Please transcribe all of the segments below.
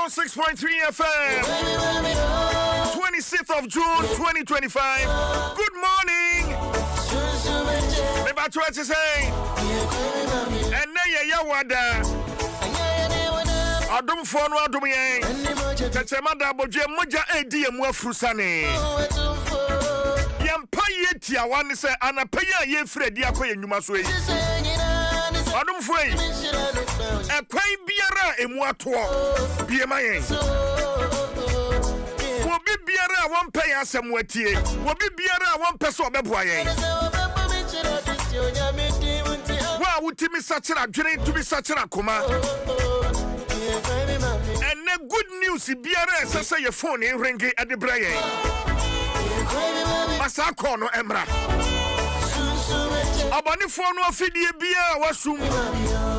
106.3 FM. 26th of June 2025. Good morning. About what to say. And now you wada. Adom phone wa dum yen. Tetsemada boje moja edi emu afrusane. Yempa yetia wan se anapaya ye fredi akoye nnuma so yi. Adom foi. Ekwan biara emu ato. Biema yen. Wobi biara won pay asem watie. Wobi biara won pese obeboa yen. Wa wutimi sachira dwene to be sachira koma. And the good news biara say your phone ringi at the brain. Masako no emra. Abani phone no fidie bia wasum.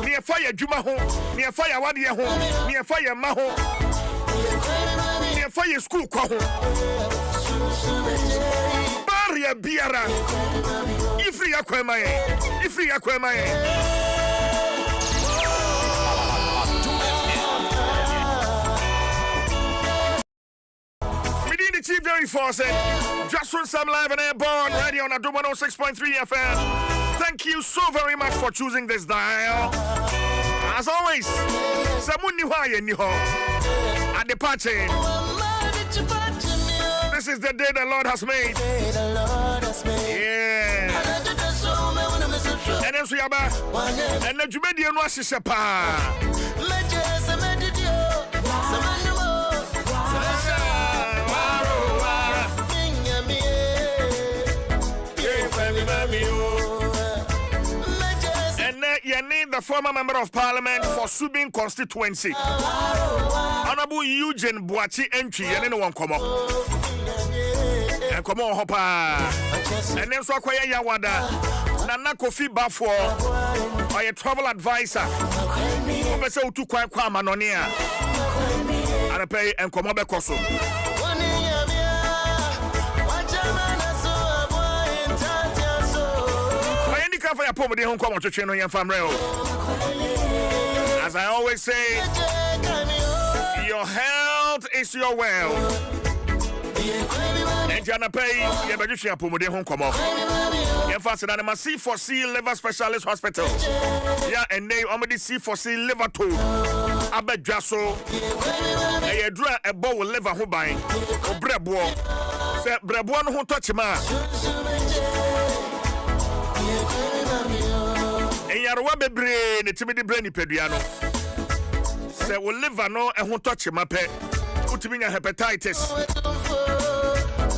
Near fire juma ho, near fire wadia ho, near fire maho. Near fire school ko ho. Barrier biara. Ifri akwema ye. The Chief Very Force, Dwaso Nsem live and airborne, radio on Adom 106.3 FM. Thank you so very much for choosing this dial. As always, Samuni Haye Niho at the party. This is the day the Lord has made. Yeah. And then we are back. And the Jumedian was Shapa. And you need the former member of parliament for Subin constituency. Honorable Eugene Boachi entry and anyone come up. And come on, hopper. And then so acquire Yawada. Nana Kofi Bafo or a travel advisor. Professor to Kwa Manonia. And I pay and come up because for your poverty home come to train on your family. As I always say, your health is your wealth. And Jana pay your Judicial poverty home come off. You're faster than a C4C liver specialist hospital. Yeah, and they already C4C liver too. I bet Dwaso. And you draw a bowl with liver who buying. Or Brebo. Say Brebo who touch ma. And Yarwa bebre, the timid brainy pediano. Say, will live no and won't touch my pet. Put me in hepatitis.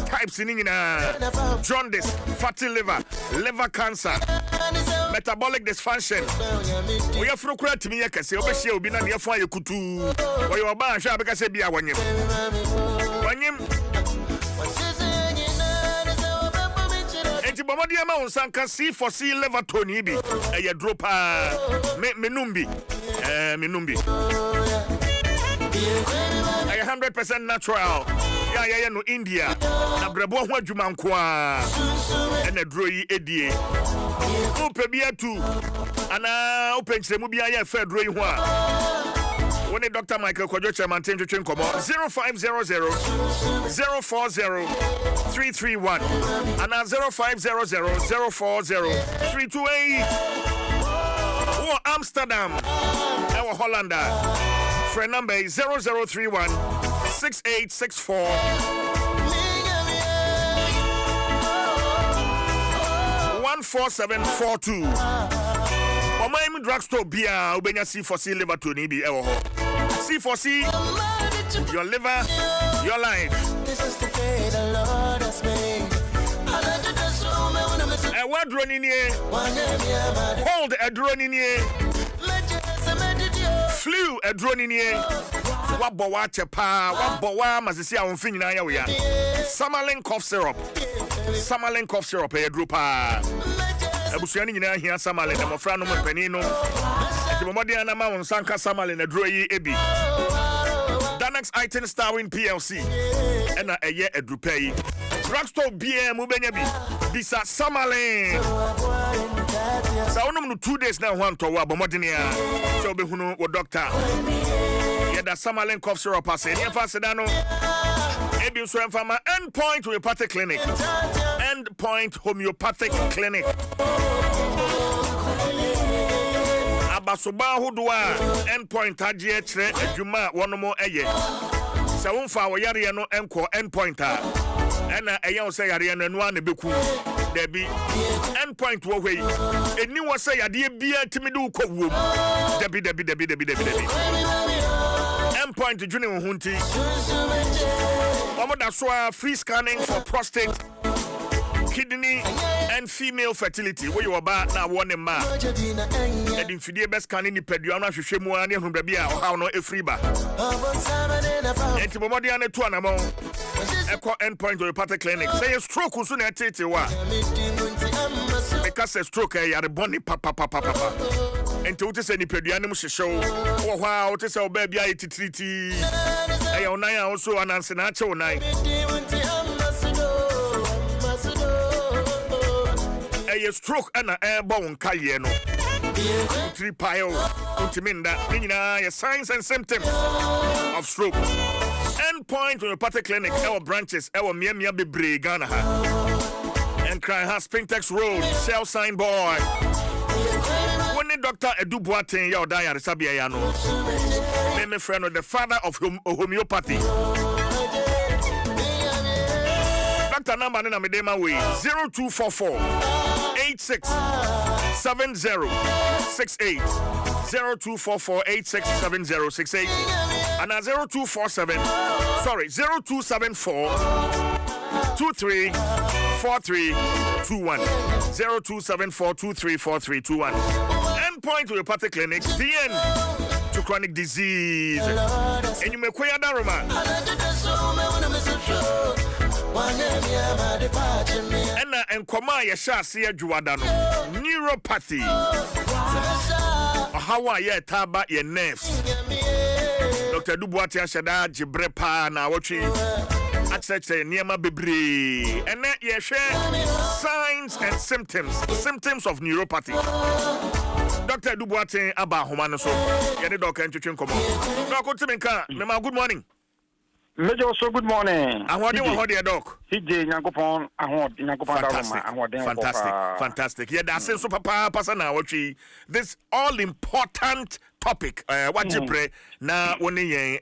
Types in jaundice, fatty liver, liver cancer, metabolic dysfunction. We are frucrat to me, I can say, Obeshi will be not near fire kutu. Or your bar shall because I be a one him. Bamadi amount sanka C4C liver tony bi a dropper menumbi 100% natural yeah no India na brebo ho adwuma nkoa na droyi edie upe bia tu ana open chiremu bia ya fe droyi ho a when Dr. Michael Kojo Chairman Tenjo Chinkomo 0500 040 331 and 0500 040 328 or Amsterdam our Hollander friend number is 0031 6864 14742 Omaimi drugstore bia ubenya C4C liver to ni bi ewo ho C4C your liver your life. This is the day the Lord has made. A word running here. Hold a drone in here. Flew a drone in here. What bowa chepa, what bowa mazisia on finina ya we are. Summerlin cough syrup. Summerlin cough syrup a drooper. Ebusuani nyina hia Samale na mofra no mpanino ekimomode anama won sanka Samale na droyi ebi Danax Item Starwin PLC ena eye edrupai drugstore BM ubenya bi bisa Samale sa onum no 2 days na ho anto wa bomodene a so behunu wo doctor the Summerlin cough syrup pass. Any of us sedano. Ebi so enfama Endpoint Homeopathic Clinic. Endpoint Homeopathic Clinic. Abasoba hodwa Endpoint agye kire adwuma wonomo eye. Se wonfa wo yare no enko Endpoint a. Ena eya wo se yare no anu an beku. Debi Endpoint wo hwei. Eni wo se yade bia timide ukowum. Debi. Endpoint juni hunti. That's why free scanning for prostate, kidney, and female fertility. Where you are bad now, one in ma. And if you best scanning the peduana, you should move on your how no a free bar. And to Momodiana to Anamo, Echo Endpoint Homeopathic Clinic. Say a stroke who's soon at Titiwa. Because a stroke, I had a bonny papa. And to say the pedianum show, oh wow, to say baby, I treat. I also announce an actual night. A stroke and an airborne cayenne. 3 pile, Utiminda, signs and symptoms of stroke. Endpoint Homeopathic Clinic, our branches, our Miamia Bibre, Ghana. And Cry has Spintex Road, Shell Sign Boy. When the doctor Edu Boatin, your diary, Sabiano. My friend, the father of homeopathy. Doctor number in Amedema way 0244 867068 0244 867068 and 0274 234321 0274234321 Endpoint Homeopathic Clinic, the end to chronic disease. And you may quay a daruma. And Koma Yasha Sia Juadano. Neuropathy. How are you taba your nerves? Dr. Dubuatia Shada Jibrepa na watching. At such a Niama Bibri. And that you share signs and symptoms of neuropathy. Dr. Dubuatin Abba Humano so Yadi Doctor and Chuchin Komo. Dr. Timinka, Mema, good morning. Major, so good morning. I want you to hold your dog. CJ Yankopon, I want Yankopon. Fantastic. Yeah, that's it. So, Papa, Pasana, watching this all important topic. What you pray now, when you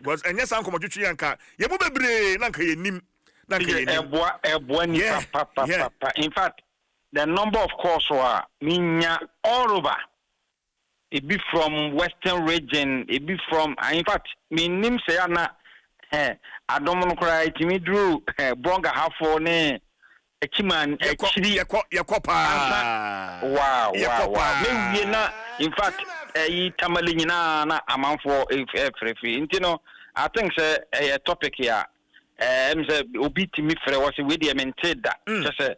was, and yes, Uncle Chuchianka, you move a brain, Nanka, Nim, in fact, the number of course were minya all over. It be from Western region, it be from in fact, me nim say na Adom cry to me drew bronga half for ne echiman yakopa. Wow. Maybe na in fact tamali na amount for free. You know, I think say a topic here. Say obi timi frɛ was we dey maintain that. Just say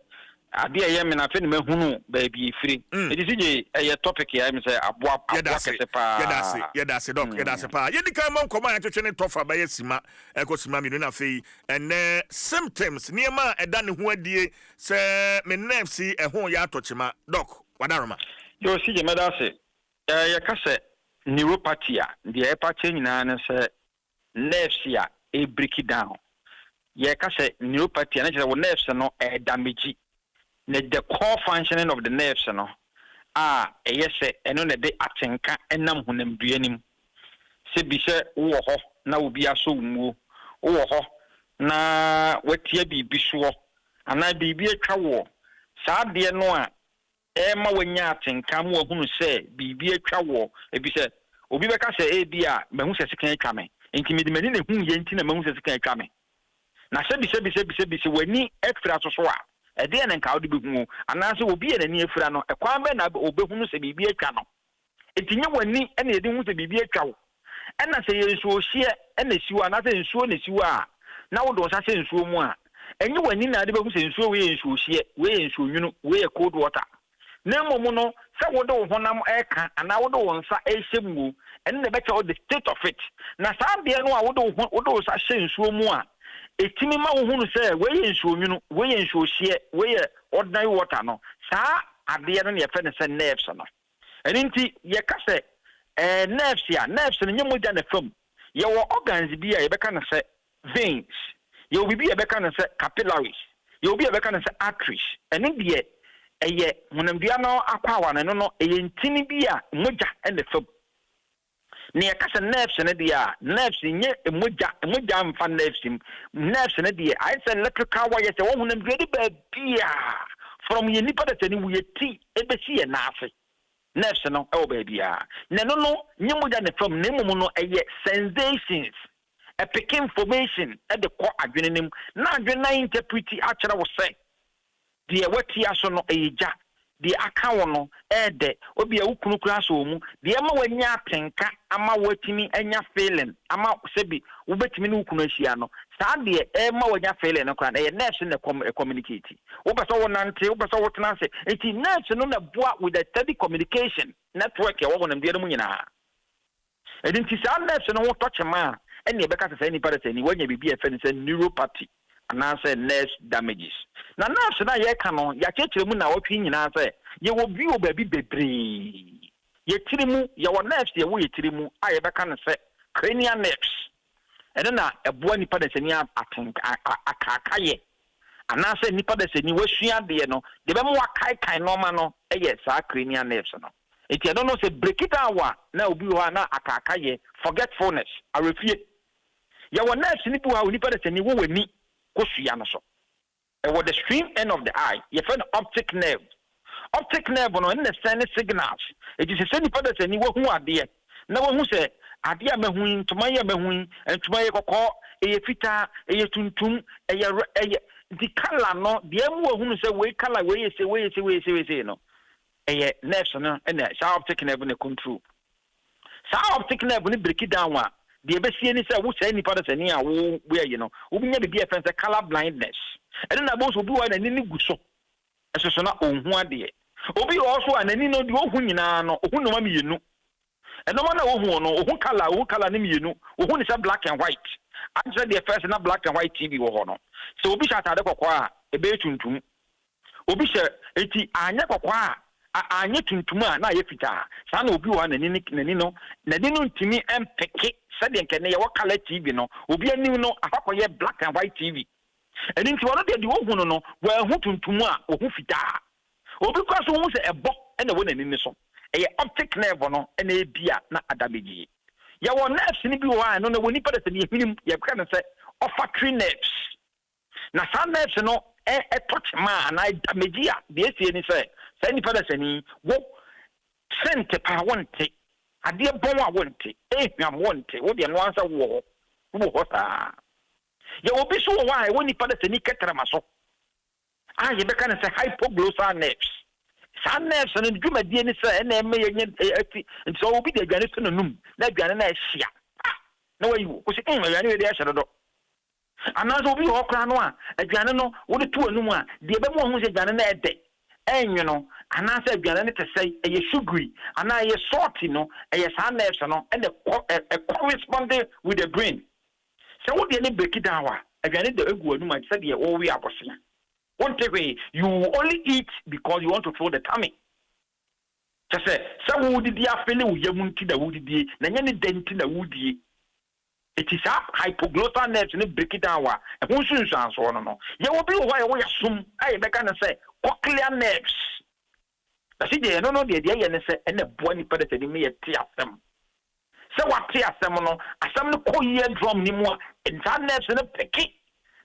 Adia Yemen, I think Mehunu, baby, free. It is a topic here. I'm saying, that's it. That's it. That's a pa. You come command to train it off by Sima, Ecosima, Miduna and symptoms near ma a done who dear, sir, me name see a whole yard touchima, doc, whatever. You see, Madase, Yakase, neuropathia, the hepatin, and say, nerves here, a break it down. Yakase, neuropathy, and it's nerves are not a damage. The core functioning of the nerves, no. Yes, and on the day atenka and nam hunem duanim. Se bi se wo ho na obi aso mu. Wo ho na watia bibi so. Ana bibi atwa wo. Saa de no a ma wanya atenka mu ahunu se bibi atwa wo. E bi se obi beka se e bi a mehu se sekan atwa me. Enti me de mani na hu ye enti na mehu se sekan atwa me. Na se bi se wani extra so so a e de na nka odi behu anase obi ye nani afura no e kwan be na obehunu se bibi atwa no etinye wani e na edi hu se bibi atwa wo e na se ye nsuo hie e na siwa na se nsuo na siwa na wo do sa se nsuo mu a enye wani na de behu se nsuo we ye nsuo hie we ye nsuo nwunu we ye cold water na momu no se wo do honam eka ana wo do wonsa ehyemu en na becha the state of it na sa de no a wo do sa hye nsuo mu a etimi ma wo hunu se we ye nsuo nwunu we ye nsuo hie we ye ordinary water no sa ade no ye fe ne se nerves no enti ye ka se nerves ya nerves no nyemo ja na fam ye wo organs bi a ye beka na say veins ye obi bi ye beka na say capillaries ye obi ye beka na say arteries ene de eye honamdua no akwawa no eye ntini bi a moja ene fam ne yakasa nerves ne dia nerves nye moja mfa nerves ne dia I say electrical wire say wo honamdua de ba bia from ye nipa da tani wo ye ti ebesi ye na afi nerves no e wo ba bia ne no nye moja ne from ne mum no eye sensations a pick information at the core adrenaline na adrenaline interpret actually wo say the wati aso no eja the account no de obi a wukunu kura so mu the ama wanya atenka ama watimi anya feeling ama sebi wobetimi ne wukunu ahia no saa de ma wanya feeling no kura na nerves na communicate wobasa wonante wobasa wotena se eti nerves no na boa with the steady communication network ya wo na mde mu nyina edinti saa nerves no wo touch ma ene be ka se ni para se ni wanya bibi e fe ni se neuropathy and answer nerve damages. Na nerves na ye ka no ya chechire mu na wotwe nyina se ye wo bi o baby bebre ye tiri mu ye wo nerves ye wo ye tiri mu a ye beka no se cranial nerves ene na eboa nipa da seni akakaye and answer nipa da seni wasua de no de be mu akai normal no eye sa cranial nerves no enti I don't know say break it down wa na obi ho na akakaye forgetfulness arefie ye wo nerves ni bu ha nipa da seni wo wani kosuya no so with the stream end of the eye you find optic nerve no in the send signals it is a send for the ni wo hu ade na wo hu se ade a mahu ntoma ye mahu ntoma ye kokko eye fita eye tuntum eye the color no the emu wo hu se we color we say no eye nerves no and the optic nerve no control optic nerve no break it down wa the besie ni say wo say ni pada sani a wo ye no wo nya be bia fence color blindness and na boss obi wa na ni guso eso na onhu ade obi also anani no de ohu nyina no ohu no ma mienu eno ma na ohu no ohu color ni mienu ohu ni say black and white answer the first na black and white TV wo ho no so obi sha atade kokwa e be tuntum obi sha eti anya kokwa anya tuntum a na ye fita sa na obi wa nani no ntimi empeke said nke ne ye wo color TV no obi ani no akoye black and white TV and nti wono de ohu no wa hu tuntum a ohu fita obi kwaso hu se ebo na wo nani ni so eye optic nerve no na e bia na adamage ye wo nerves ni bi wo a no na woni pada se ne hinim ye ka na se olfactory nerves na some nerves no touch ma na damage a de esie ni se ni pada se ni wo sente pa wonte ade bon a wonte ehwam wonte wo de no ansa wo ho ya obi so wa woni pada se ni ketra maso ye be kan se hypoglossal nerves sa nerves no dwuma die ni se na eme ye ati so obi de adwane to num na adwane na ehia na wayi wo ko se adwane we de ehia do anazo obi ho kra no a adwane no wo de to anum a de be mo ho se adwane na ede enwe no anase adwane ne te sei eye sugary ana ye salty no eye sa nerves no and corresponding with the brain. So what they break it down adwane de egu anum a say de wo we abosia. One way you only eat because you want to fill the tummy. Just say so would the afele wo yamunti da wudie na nya ne denti na wudie. It is up hypoglossal nerves ne break it down wa e ho sunsun so no ye wo bi wo ya sum ai be kan say cochlear nerves. That see dey no dey ye ne say na boa ni pede tani me ye ti asem. So what ti asem no asem no ko ye drum ni mu a nerves ne peki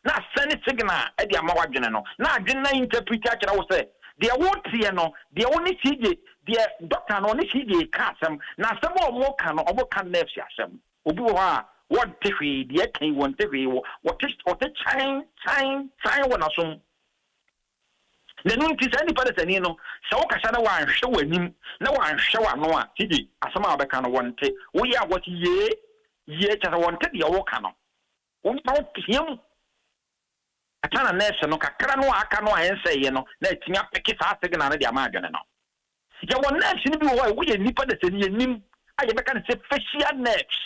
na send signal e dia ma wadwene no na adwene na interpret akira wo say dia wo tie no dia wo ni tije dia doctor no ni tije ka asem na asem o mo ka no obo ka nerves asem obi wo ha what tefi dia kan won tefi what chain wona som na nun ti sani pada sani no sa wo ka sha na wa nhwe wanim na wa nhwe wa no a tije asem a obeka no wonte wo ya what ye cha wonte dia wo ka no wo ta wo atana nurse no kakra no aka no ayense ye no na etimi apeke sa signal na dia ma adwene no ye won nurse ni bi wo ye nipa da sani nim aye beka na se facial nerves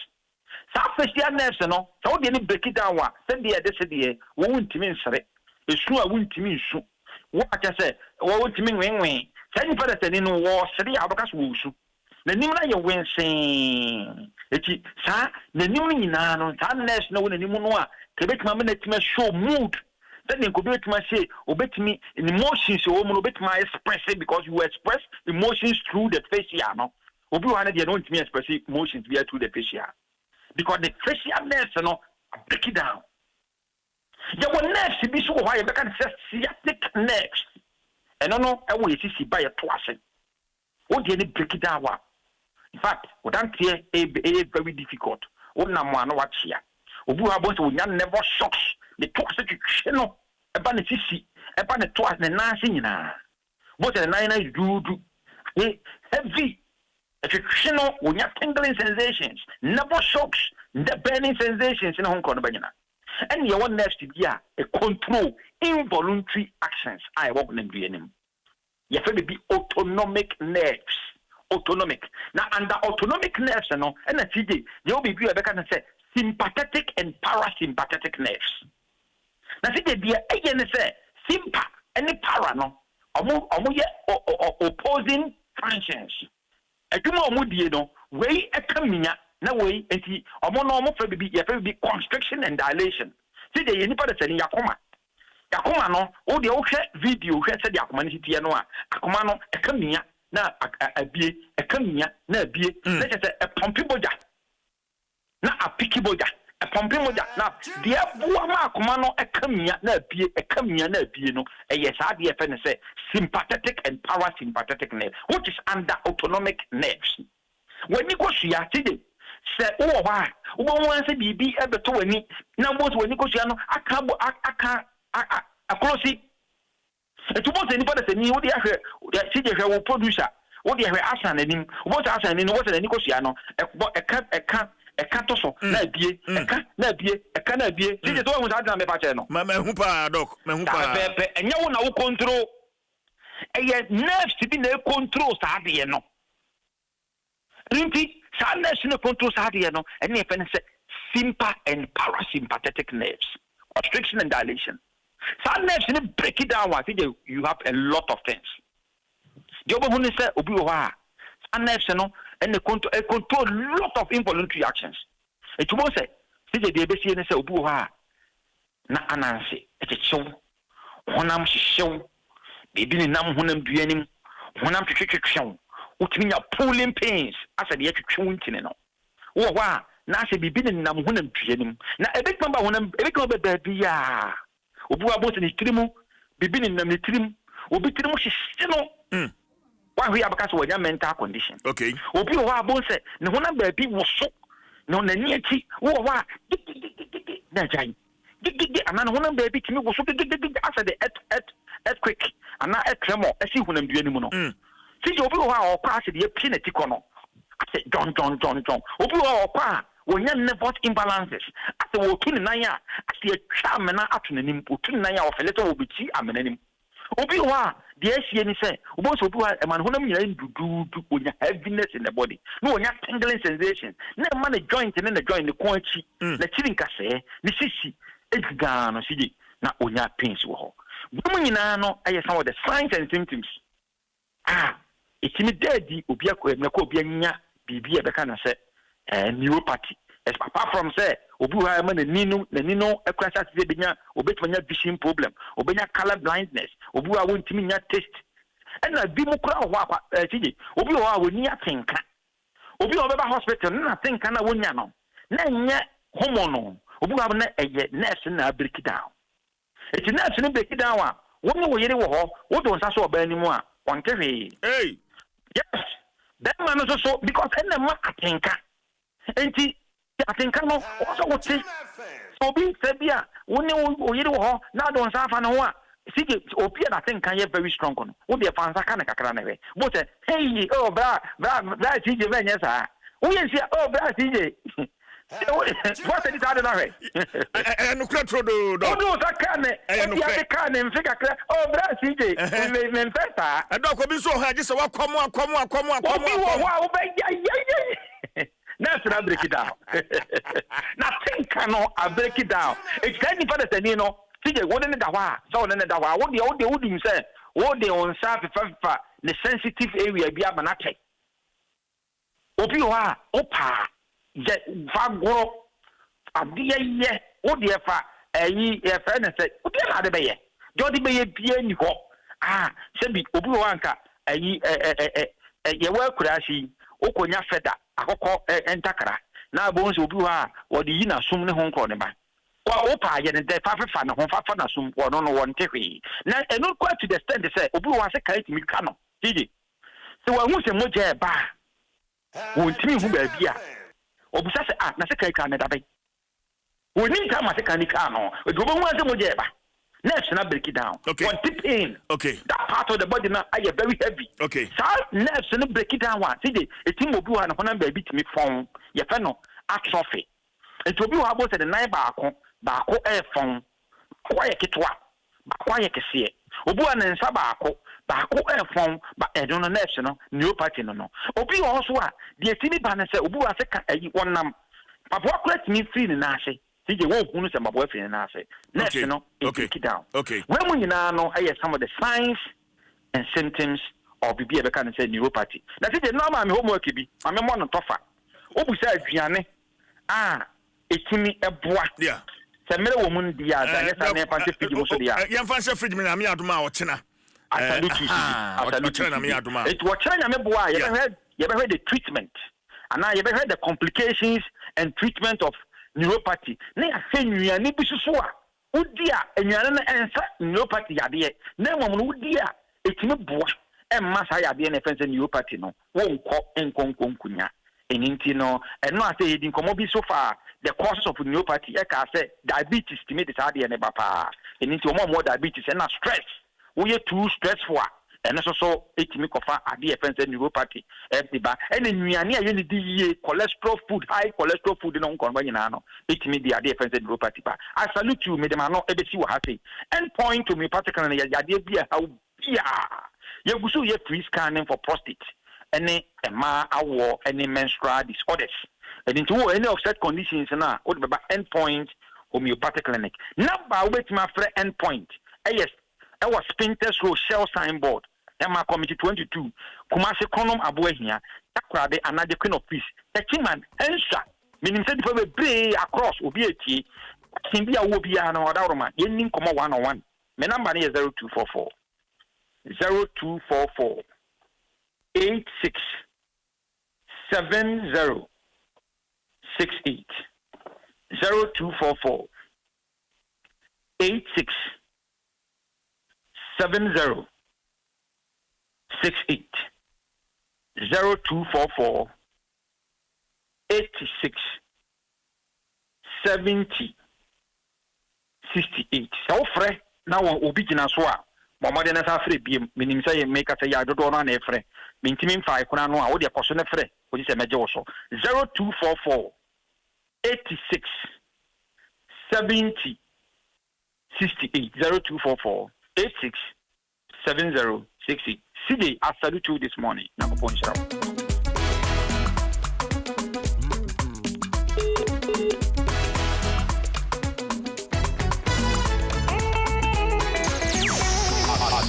sa facial nerves no so wo de ni break it down wa se de wo ntimi nsere esu a wo ntimi nsu wo aka se wo ntimi nwenwen sa nipa da sani no wo sere abaka so wo su na nim na ye wensen eti sa na nim ni na no sa nurse na wona nim no a kebetima me na tima show mood that you could say obetimi emotions o mo obetima express it because you express emotions through the facial no obi wana dey don't me express emotions via through the facial because the facialness no break it down there were nerves be so why you can say sciatic nerves and no e we see by a twice what dey break it down in fact what am here very difficult what na mo no watch here obi wa boss we never shocks the twice to no eba ne sisi eba ne twice ne nanse nyina both the nine do heavy no we have tingling sensations never shocks the burning sensations in Hong Kong banyana and you want nerves to be a control involuntary actions I work them doing you have to be autonomic nerves autonomic now under autonomic nerves no and a CJ you will be a better say sympathetic and parasympathetic nerves now CJ be a say sympa any para no opposing functions adwuma omudie no wey ekaminya na wey enti omo no omo fa bi ya fa bi constriction and dilation see the yenipa de sani yakoma no o de o hwe video hwe se de akoma ni tie no a akoma no ekaminya na abie ekaminya na abie na se e pompi boja na apiki boja e pompi boja na de bua ma akoma no ekaminya na abie no eye sa de fa ne se sympathetic and parasympathetic nerve which is under autonomic nerves when you go shia today say oh wa wo wan say bibi e beto wani na mo so wani ko shia no aka akrosi etubo se ni pada se ni wo de ahwe CJ hwe wo producer wo de ahwe asan anim wo se asan anim wo se ni ko shia no eka to so na bie eka na bie CJ to wo sa dan me pa che no me hu pa doc me hu pa pepe enya wo na wo control eye nerves bi na control sa de no rinti sa nerves no control sa de no ene e fe sympa and parasympathetic nerves constriction and dilation sa nerves no break it down I think you have a lot of things the obo hunu say obi wo ha sa nerves no ene control lot of involuntary actions it mo say de be sie ne say obi wo ha na ananse e chechew honam hyehyw bibi ni nam honam duanim honam twetwetwew utiminya pulling pains asa de twetwew ntine no wo wa na ase bibi ni nam honam duanim na ebekma ba honam ebekma ba bia obu abot ni tirimu bibi ni nam ni tirim obi tirimu hyehyɛ no wa hwe abaka so wanya mental condition okay obi wo abon se ne honam ba bi wo so no na ni achi wo wa na jai gigi ana honam ba bi kimi wo so gigi asa de earthquake ana tremor esi honam duani mu no si obi wo ha okwa ase de pi na tiko no ase don obi wo okwa wonya nervous imbalances ase wo tu ni nan a ase atwa amena ato nanim otu ni nan a ofeleto wo bichi amena nim obi wo ha de asie ni se obo so obi wo e man honam nyina ndudu wonya heaviness in the body no wonya tingling sensation na man joint na joint ne kon achi na chiri nkase ni sisi egiga no sidi na wonya pains wo ho bomu nyina no aye some of the signs and symptoms itimi daddy obi akọ obi anya bibi e beka na se neuropathy apart from say obi ha ma na ninu ekwasa se benya obetuma vision problem obenya color blindness obi ha wontimi nya taste na bi mu kura ho akwa tije obi ha woni atenka obi ha beba hospital na atenka na wonya no na nya hormone obi ha na eye nurse na break down eti nurse no break down a woni wo yere wo ho wo do nsa so oba animu a wonkehwe yes that man so because ene ma atenka enti atenka no also wo ti obi se bia woni wo yere wo ho na do nsa afa no ho a sike obi na atenka ye very strong no wo de fa nsa ka na kakra na we but hey oh bra TJ venya sa wo yen sia oh bra TJ what is that na we no kratro do no that can e can en fika kra oh bra TJ me mfeta adoko bi so ha je se wa komo wo be that's not break it down. Nothing cannot break it down. It's kind of the thing, you know. See, what in the dawa, so in the dawa, what the old say, what they on self the sensitive area be a manate. obi wa opa ye fagoro adeɛ yɛ wo deɛ fa ayi yɛ fɛ ne sɛ obi na de bɛyɛ de ɔde bɛyɛ bie ni hɔ sɛ bi obi wa anka ayi yɛ wa kura shi okonya feda akɔkɔ entakara na bo nso obi wa wɔde yi na sum ne ho nkɔ ne ba wa opa yɛ ne de fa ne ho fa na sum wɔ no wɔn tehwe na eno kwa to the stand sɛ obi wa sɛ kan timi ka no tiji sɛ wa hu sɛ mogya ba wɔntimi hu ba bia obusa sɛ na sɛ kan ne da bɛ woni nka ma sɛ kan ni ka no do bo hu sɛ mogya ba nerves na break it down. Okay. One tip in. Okay. That part of the body now are very heavy. Okay. So nerves na break it down one. See the team obi wa na hona baby to me phone. Ye fa no atrophy. It obi wa about the nine baako e phone. Kwa ye ketwa. Kwa ye kese. Obi wa na nsa baako e phone ba e no nerves no neuropathy no. Obi wa also a the team ba na say obi wa se ka ayi wonam. Papa kwa timi free na ase. See the one who say my boyfriend and I say next you know take it down. Okay. When we know some of the signs and symptoms of BB ever can say neuropathy. Now see the normal me homework bi. I'm more on tougher. Obu say aduane etimi eboa. Yeah. Say mere woman dia da yes na fancy fridge mo so dia. Yan fancy fridge me na me adoma o chena. Asalutu. Asalutu na me adoma. It wo chena me boa. You ever heard the treatment. And now you ever heard the complications and treatment of neuropathy na ahwenuane bi so a udi a enuane na ensa neuropathy yade na mmom no udi a etimi boa emma sa yade na fense neuropathy no wonko enkonkonkunya eninti no eno ase yedi nkomo bi so far the causes of neuropathy e ka say diabetes timi de sade ne ba pa eninti omo diabetes na stress wo ye too stressful and so etimi kofa ade fense neuropathy ba and nnuane aye ne di cholesterol food high cholesterol food no nkon ba nyina no etimi di ade fense neuropathy ba I salute you me dem no ebesi wo ha sei end point to me particularly ade bia how bia ye gusu ye free scanning for prostate any ema awo any menstrual disorders and into any of such conditions na wo be ba end point homeopathic clinic number we betima free end point yes I was Spinter's Rochelle signboard. Emma Committee 22. Kumasi Konom Abuehia. Takrade another Queen of Peace. The Chiman Ensha. Meaning said for the bray across Obieti. Simbia Wobia no Adaroma. Yenin Koma 101. My number is 0244 0244 86 70 68 0244 86 70 68 0244 86 70 68. So frɛ na wɔn obi gyina so a mɔmɔde na sa frɛ biem menim sɛ yɛ meka sɛ yɛ adodoɔ no na frɛ mentimi mfa ikona no a wode kɔ so ne frɛ wodi sɛ mɛgye wo so 0244 86 70 68 0244 86 70 60. CD, I salute you this morning. Number point shout.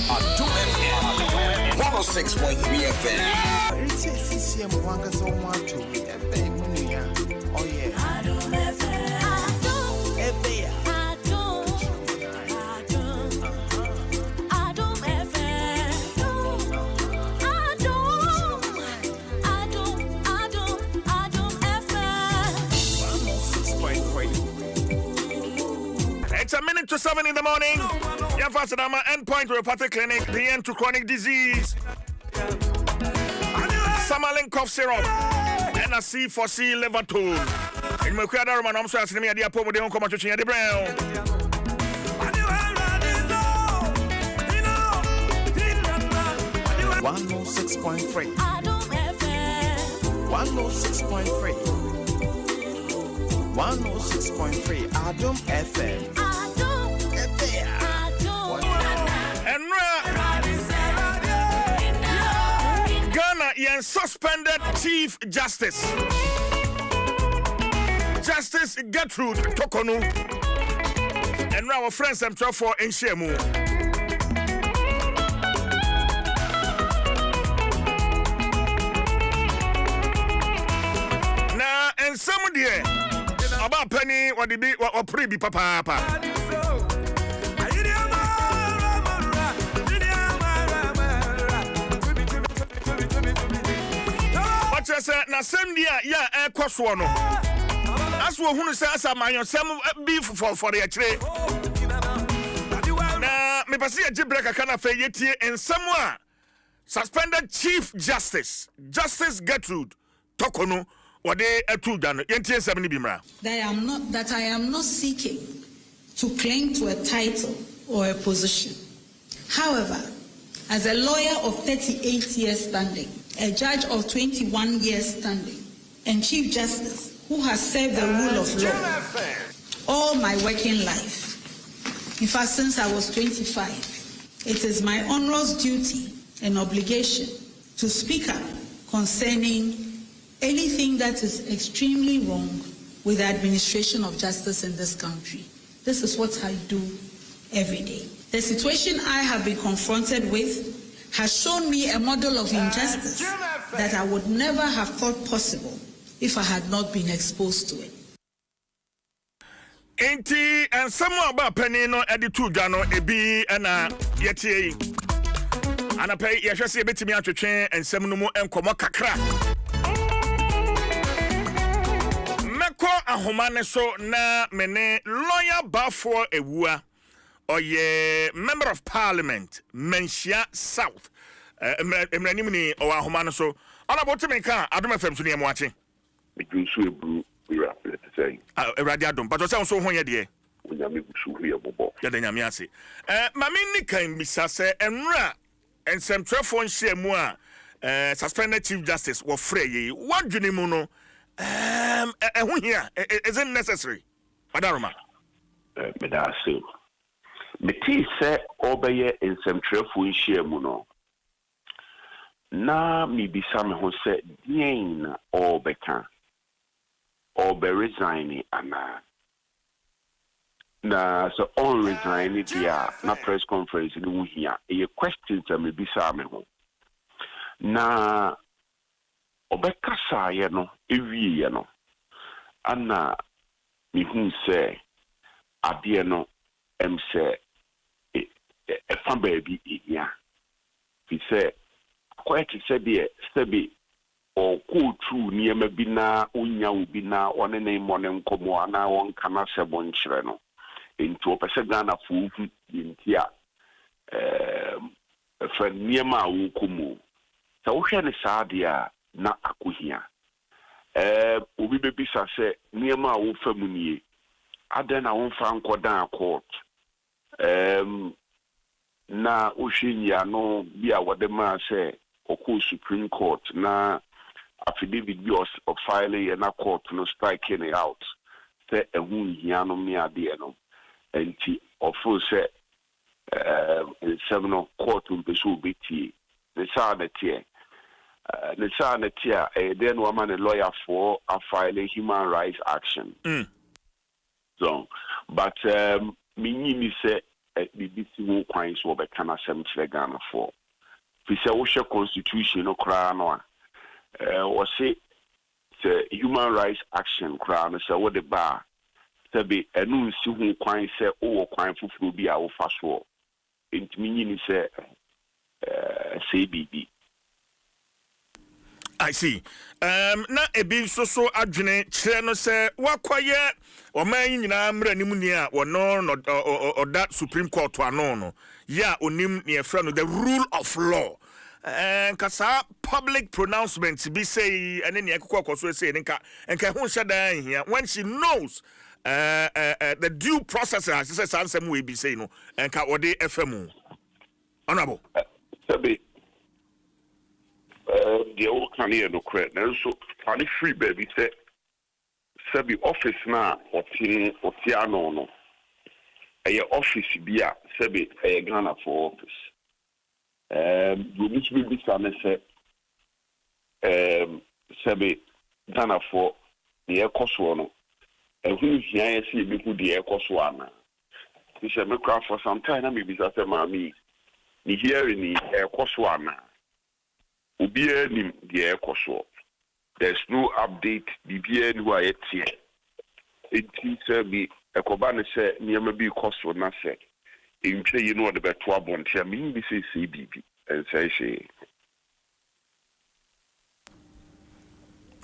Adom 106.3 FM. Oh yeah. It's a minute to 7 in the morning. Yeah, faster than my endpoint Neuropathic clinic, the end to chronic disease. Samalin cough syrup. And a C4C liver tone. In my queer Roman, I'm sorry, I did a poem with the uncle to change the brown. 106.3. 106.3. 106.3 Adom FM. And Ghana yen suspended Chief Justice Gertrude Tokonu. And now our friends them for in Shemu. de aba pani wode bi opre bi papa Say na sem dia ya ekoso no aso hunu say asa manyosem bi for the akire na me pese ya break aka na fe yetie ensem a suspended Chief Justice Gertrude Tokono wode atu da no yentie ensem ni bi mra that I am not seeking to cling to a title or a position. However, as a lawyer of 38 years standing, a judge of 21 years standing, and Chief Justice who has served the rule of law all my working life, in fact since I was 25, it is my onerous duty and obligation to speak up concerning anything that is extremely wrong with the administration of justice in this country. This is what I do every day. The situation I have been confronted with has shown me a model of injustice that I would never have thought possible if I had not been exposed to it. Enti and someone about penny no editu dano ebi na yetie ana pay yehwese ebetimi atwetwe ensem no mu enkomo kakra meko ahoma ne so na mene lawyer bafo ewua oye member of parliament Menchia South emranim ni o ahoma no so ona botime ka Adom FM so ne mo ache Medusu ebru rapid say radio Adom but so so ho ye de onyame busu hu ye bobo ya de nyame ase mame ni kan bisa se enra ensem trefo nhye mu a suspended Chief Justice wo frey yi wadwene mu no ho hia is it necessary Adaroma medase meti se obeye ensem trefo nhye mu no na mi bisa me ho se dien na obeka obe resign ana na so on resign dia na press conference ni hu hia e questions am bisa me ho na obeka saye no ewie no ana mi hu se ade no em se e fa baabi ihia fi se quite said there stebi or cool true near me bina unya ubina one name one nkomo ana won kana sebon chire no into opese Ghana fu intia fa niema wo komo sa wo hwe ne saadia na akohia obi bebisa se niema wo famu nie adan na won fa nkodan court na ohwenya no bia wode ma se Oko Supreme Court na affidavit bi of filing na court no striking it out say ehun hiano me ade no enti ofo say seven court mpeso beti the sa na tie then woman a lawyer for a filing human rights action so but me say BBC wo kwan so be kana sem kire Ghana for Fisa Osha Constitution no crown or say the human rights action crown so what the bar be a noon see who quine say or quine for be our fast war. It meaning say CBB. I see. Na ebi so adwene kire no se wakwaye o man nyina mra nimu ni a wono or that Supreme Court ano no ya onim ne efra no the rule of law kasa public pronouncements be say ene ne ekokọ so say nka hu hyedan hia when she knows the due process as say sansem we be say no nka wode FM honorable sabi the old career no credit and so funny free baby say sabi office na otiano no a office bia sabi a Ghana for office you need to be say sabi Ghana for the ekoso no who here see be who the ekoso ana we say me craft for some time na me be say mami ni here ni ekoso ana Ubie nim the ekoso there's no update BBN who are yet here. It is be a cobana say near maybe cost for nothing. In play, you know, the better one. I mean, this is CBB and say she.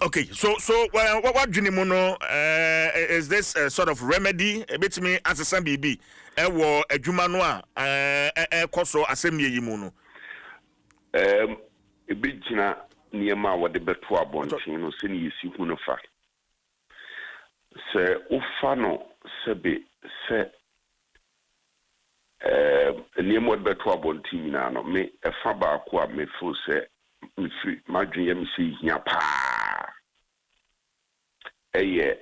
Okay, so what do you know? Is this a sort of remedy? A bit me as a some BB. War a Jumanoa, coso assembly yimuno. A bit near my what the better one. You know, send you see who no fact. Sir, Ufano Sebe, sir. Near what better one team now, me a faba qua me full say, me free, my dream see here pa. A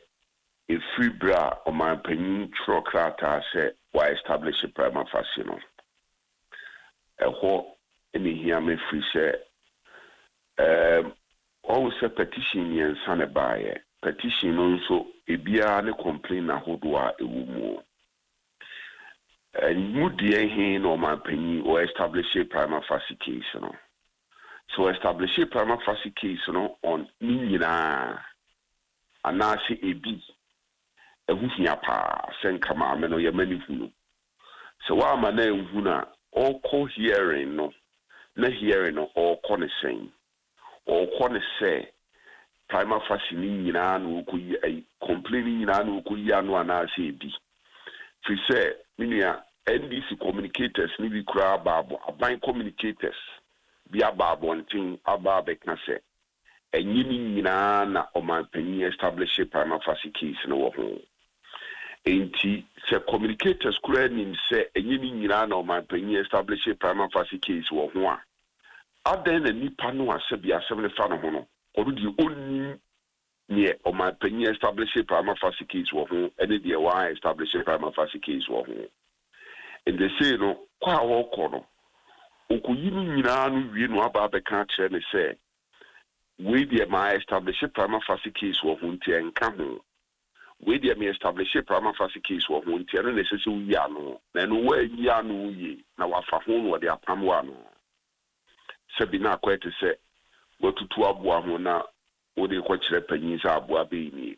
free bra on my opinion, Trocrata say, why establish a prima facie. A whole any here me free say, always a petition yen son a buyer. Petition also a beer and a complaint a hodua a woman. And you dear hin or my opinion or establish a prima facie case. So establish a prima facie case on Nina. And now see a B. A whoopia pa, send come out, men or your many who. So while my name Huna, all call hearing no hearing or corner saying, or corner say, prima facie Nina who could a complaining in an Ukuyano and I say B. She said, Minia, NDC communicators, maybe crab babo, a bind communicators, be a bab one thing, a barbecue say. And you na or my penny establish a prima facie case no home. Ain't he, say communicators could say, and you or my penny establish a prima facie case or one. Are then a Nipano Sabia 75 mono, or do you only near or my penny establish a prima facie case or home, and the why establish a prima facie case or home. And they say, no, quite all corner. Okuyinu, you know about the country, and they say, we dear my establish a prima facie case or Hunti and Camu. We dear me establish a prima facie case or Hunti and necessary Yano. Then where Yanu ye now a fahon or the Apamuano. Sabina quite to say, what to Abuamona, or the Quacher Pennies Abuabi.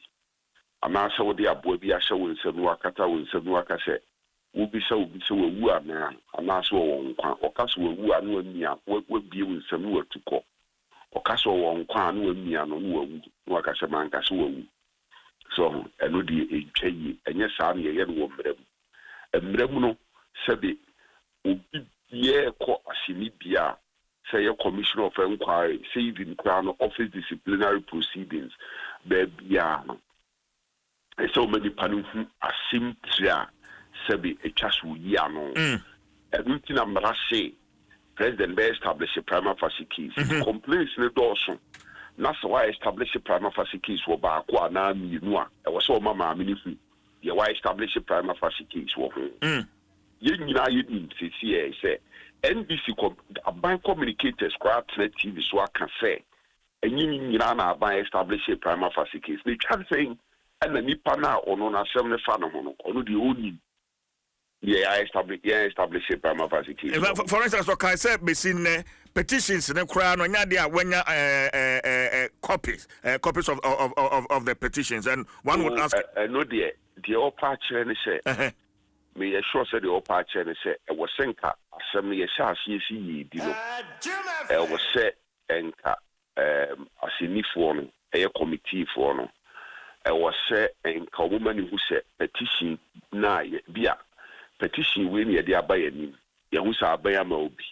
And also what the Abuabia show in Sanuakata in Sanuaka said, will be so woo now, and also or Castle woo and what would be with some word to call. Okaso won kwan no amia no wo wu no akase man kase wo wu so eno de etwayi enye saa ne ye no wo mrem no sebe obi ye ko asini bia say your commissioner of inquiry say even crown office disciplinary proceedings bia no so many panu asim tria sebe etwaso yi ano everything am say President may establish a prima facie case. Complaints in the dorsum. That's why establish a prima facie case for Bakwa na Minua. I was so Mama Minifu. You why establish a prima facie case for him. You need to see, say, NBC bank communicators, crowd TV, so I can say, and you buy establish a prima facie case. They can't say, and the Nipana or non 75 or the only. Yeah, I establish a prima facie case. For instance, what I said, between petitions in the crown, when you copies of the petitions, and one would ask. No, the old patch and say, me assure said the old patch and say, I was saying, assembly a shall see, I was set and a sini for a committee for no. I was set and a woman who said petition na bia. Petition we near the abayani. Yahusa abayama obi.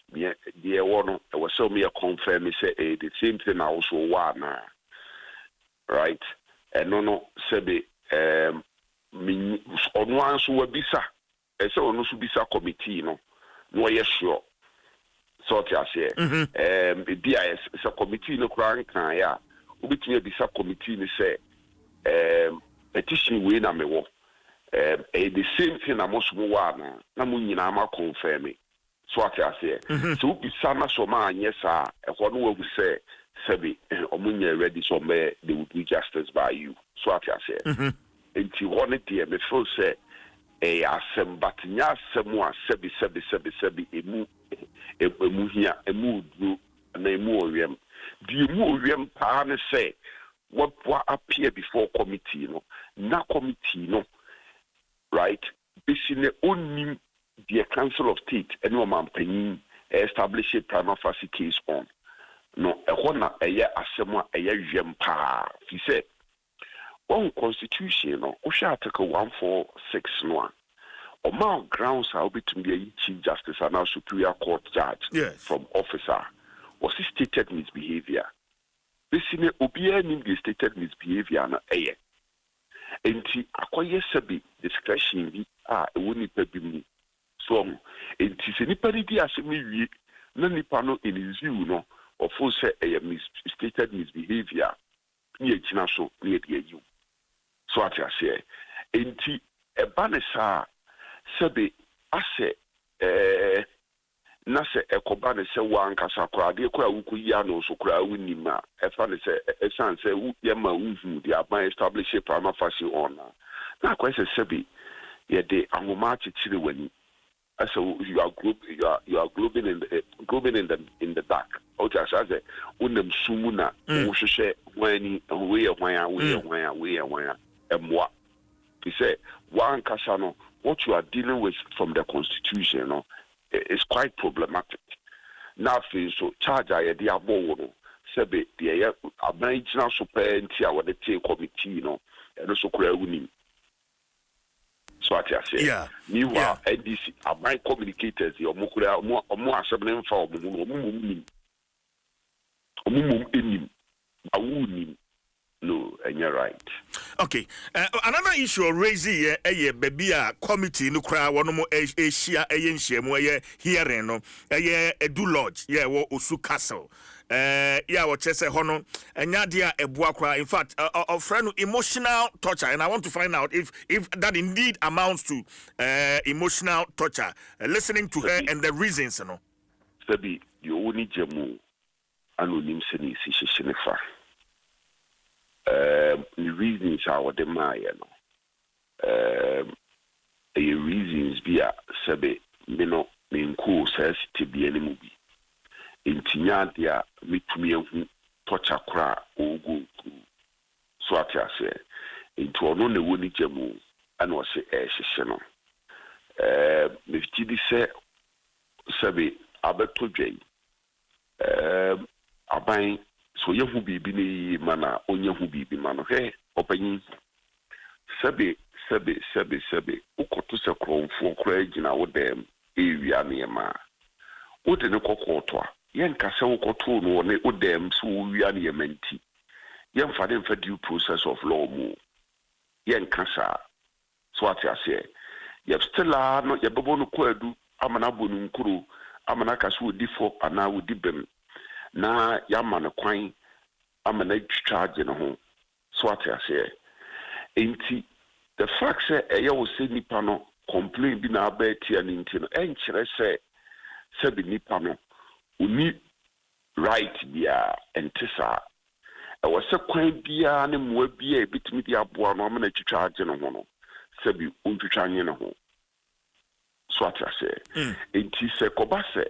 The one I was so me a confirm me say the same thing I also want right. And no sebe on one so bisa. So no so bisa committee no yes sure. So I say BIS is a committee no kran kan ya. Obitumi bisa committee ni say petition we na me wo. The same thing I'm also one. I'm confirm it. So I say, so be sana so man, yes, sir. What we say, Sebi, Omunya ready so may they would do justice by you. So I say, and you want it here, me first say, asem batinya semua sebi emu here emu do na emu oriem. The emu oriem pa ne say what appear before committee no na committee no right basically only the council of state and no man penny establish a prima facie case on no e hona eye asema eye yempa fi say on constitution no o sha article 146 no among grounds how between the chief justice and our superior court judge from officer was stated misbehavior. This in obia nim the stated misbehavior na eye. Enti akoye sabi discretion bi e woni pa bi mu. So enti se nipa di asemi wie na nipa no in his view no of say stated misbehavior ni ejina so ni e de you. So ati ase enti e banesa sabi ase na se ekoba ne se wankasa kora de kora wukuyi ano so kora wunima e fa ne se esan se wu ye ma wuhu de aban establish a prima facie on na kwa se sabi ye de amoma chichire wani so you are globing in the dark o ja sa se unem sumu na wo hwehwe wani we ye hwan emwa he said wankasa no what you are dealing with from the constitution no is quite problematic. Now, so charge I the abo sebe the abridginal superenti our the committee no and also crewing. So I say, yeah. Meanwhile, NDC abide communicators your mukura more assembling for no, and you're right. Okay. Another issue raising a baby committee no cry one more Asia a hearing no a do lodge Osu Castle. What say hono and yadia a buakra. In fact, a friend emotional torture, and I want to find out if that indeed amounts to emotional torture. Listening to her and the reasons, no. Sabi, you only jamu anonym seni si shinifa. The reasons are the Maya no. The reasons be a sabe meno menko says to be any movie. In Tinyadia, mitumi hu torture kra ogu so atia say into ono ne woni jamu and was no. Mefti say sabe abeto dwai. Aban so yehu bibi ni mana onyehu bibi mano he opanyin sebe ukoto se kronfo kra gina wo dem area ne ma wo de ne kokoto a yen kase ukoto no ne wo dem so wia ne manti yen fa dem fa due process of law mu yen kasa so ati ase ye still no ye bebo no kwadu amana bonu nkuru amana kase wo difo ana wo dibem na yama no kwan amana charge no ho so ati ase enti the fact say eya wo se nipa no complain bi na abeti ani nti no enkire se bi nipa no uni right bia entisa e wo se kwan bia ne moa bia ebitimi di aboa no amana charge no ho no se bi untwitwa nye no ho so ati ase enti se koba se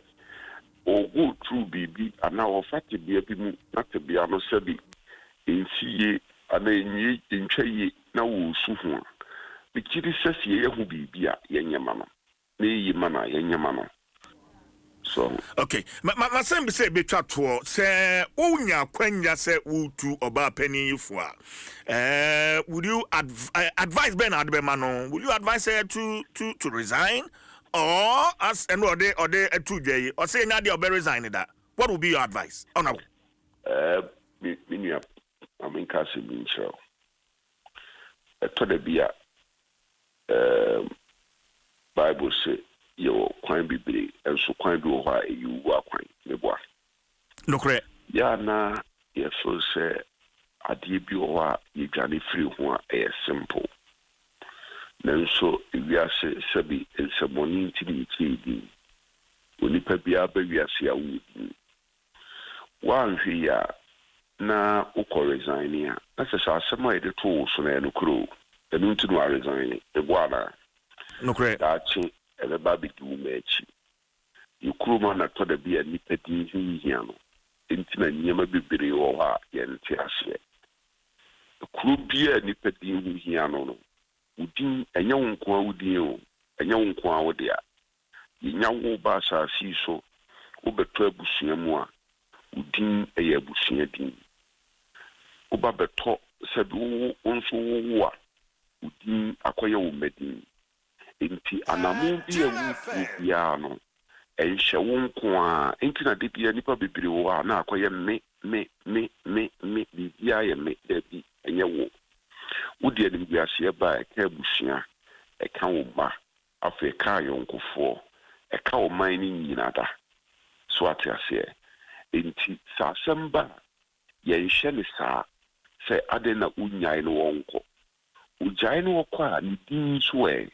o go through bibi ana ofate bia bi mu na te bia no sabi ensiye ana enyi ntwaye na wo su ho bikiri sesi ye hu bibi a yenyama no na yi mana yenyama no so okay ma sembe say betwa to say unya kwanya say wutu oba pani ifo a would you advise Ben Adbemano, will you advise her to resign? Or as and or they 2 day or say now they are resigning that. What would be your advice? Oh no. I mean Cassie Mincho. To the beer Bible say your quine be and so quine do why you walk quine no correct. Yeah na yes so say adi bi o you gani free one a simple. Nanso wiase sabi ensaboni ntimi onipa bia ba wiase awu wanhwe ya na ukọ resign ya asesa asema ede to so na no kro enu nti no resign e boana no correct achi ebe ba bi du mechi yukuru ma na to da bia nipa din hia no enti na nyema bibiri wo ha ye nti ase Krubia Nipedi Hiano, Udin, and young Quaudio, and young Quaudia. Yawo Basa Siso, Obetre Busiamoa, Udin a Busiadin. Obabeto said, Onso Wa, Udin Akoya Medin. Inti Anamu Biano, and Shawon Kwa, Intina Dipia Nipa Bibriwa, na Akoya me, Bibia, and me, Debbie, and Yawo. Would you be by a Kebusia, a Kauma, Africa, Yonko 4. A cow mining yinada. Swatia say, inti sa samba, yen shenisa, say adena unya no wonko. Ujai no kwa ni dinswe.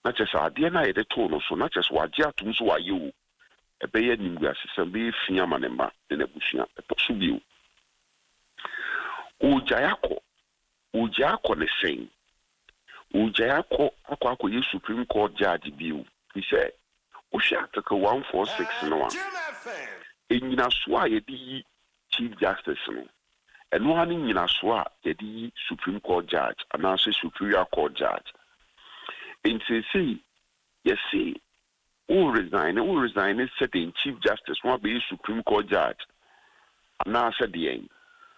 Not just adiana de tono, so not just wajia tumswa you. A bayer nimgas be fiamanema in a bushia, a possible. Ujayako the same. Ujayako, Aquaco, you Supreme Court Judge Bill. He said. Article 146 no. In Yinaswa yedi Chief Justice no. And one in Yinaswa yedi Supreme Court Judge and also Superior Court Judge. In CC, yes see, who resign said in Chief Justice one be Supreme Court Judge. And now said the end.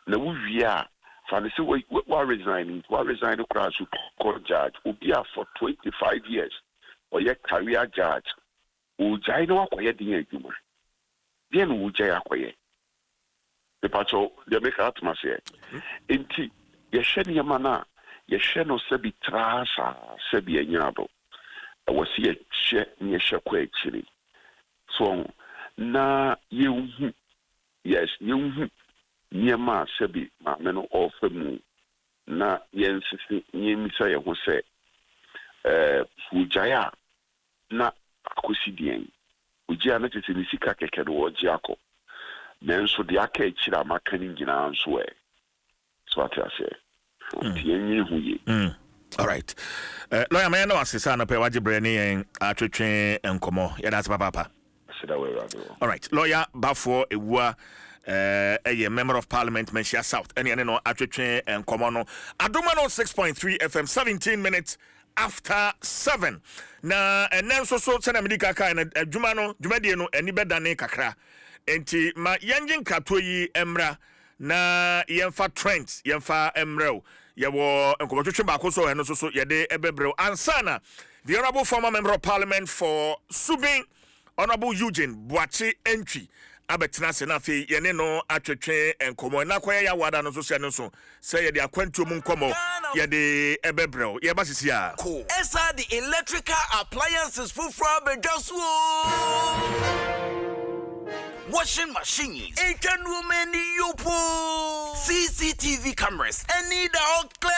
Now we are fancy what resigning across Supreme Court Judge will be for 25 years or yet career judge. Ujai no akoye din adwuma. Dia no ujai akoye. The pacho de make out ma say. Enti ye hwe ne mana, ye hwe no se bi trasa, se bi anyado. E wo se ye hwe ne hwe kwa akiri. So na ye hu. Yes, ye hu. Niema se bi ma me no ofemu. Na ye nsisi ye misa ye ho se ujai na Akosidian, Ujia Natis Sika Keke or Giaco. Then so the Ake Chira Makanin Gina Swe. So what I say. All right. Lawyer man, no assistant of Pewaji Brenny and Archer and Como. Yeah, that's Papa. All right. Lawyer Bafo, a member of Parliament, Menchia South, and no Archer and Comono. Adom 106.3 FM, 17 minutes. After 7 na enen so sena medika ka na adwuma no dwumadie no ani bedane kakra enti ma yengin katoyi emra na yemfa trends yemfa emrew yewo enkomotwetwe ba ko so eno so yede ebebrew ansana the honorable former member of parliament for Subin Honorable Eugene Boachi entry abetina se na fe yene no atwetwe enkomo na koye ya wada no so se no so say ye de akwantu mu nkomo ye de ebebrew ye basisi a esa the electrical appliances fufra bedaso washing machines engine women yopo CCTV cameras and need all clear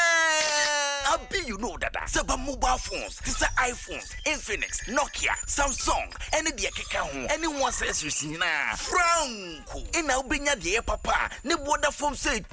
abi you know that seba mobile phones this iPhones Infinix Nokia Samsung any de keka ho anyone accessories na Franco ina obenya de papa ne border foam say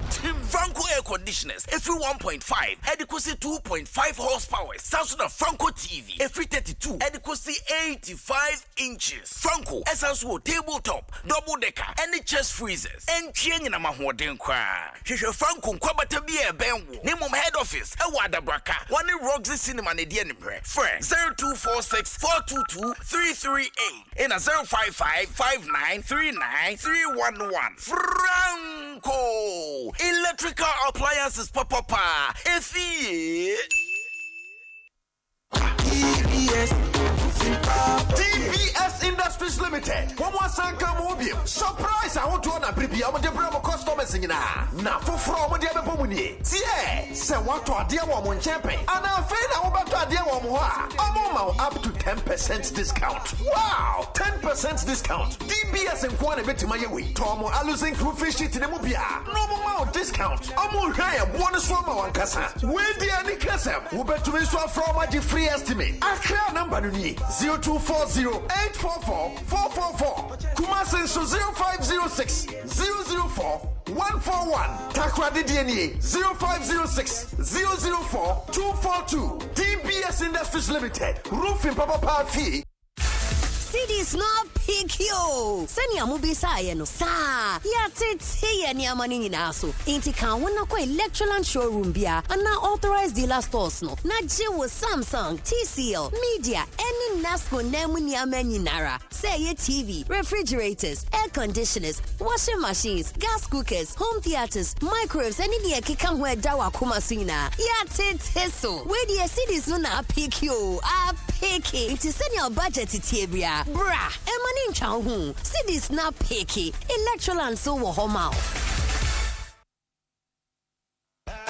Franco air conditioners every 1.5 adequacy 2.5 horsepower Samsung Franco TV every 32 adequacy 85 inches Franco essential tabletop double decker any chest freezers and change na mahoden kwa hwehwe Franco kwabata bi e benwo ne mom head office e wada braka one Roxy Cinema ne die nimre friend 0246 422 338 and 055 5939 311 Franco electrical appliances papa efie TBS Industries Limited. One more sanka mobium. Surprise! I want to on a preview. I'm the brand customers in na for from the other pomuni. See, say what to a dear woman champion. And I'm afraid I'm about to a dear woman. I'm up to 10% discount. Wow! 10% discount. TBS and one a bit to my way. Tomo Alusing crew fish it in the mobia. No more discount. I'm more higher bonus from one casa. Where the any casa? We bet to be so from a free estimate. Accra number 0240-844-444. Kumasen so 0506 004 141. Takradi DNA 0506 004 242. TBS Industries Limited. Roofing Papa Fee. cities not pick you. Send your movie say no sa. Ya tete ni amani na so. Inti kan wona ko Electroland showroom bia and na authorized dealer stores no. Na je wo Samsung, TCL, Media, any Nasco nemu ni amani nara. Say ye TV, refrigerators, air conditioners, washing machines, gas cookers, home theaters, microwaves, any the kika ho dawa kumasina. Ya tete so. We the cities no na pick you. A picky. It is send your budget to Tibia. Bra. Emanin chow hu. Cities na picky. Electroland so wo homa.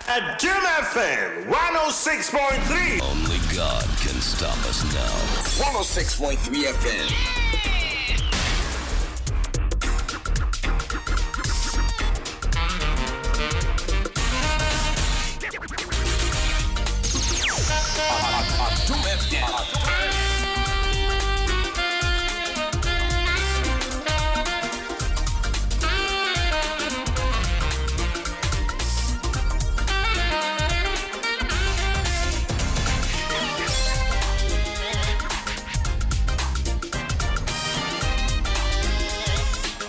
Adom FM 106.3. Only God can stop us now. 106.3 FM. Adom FM.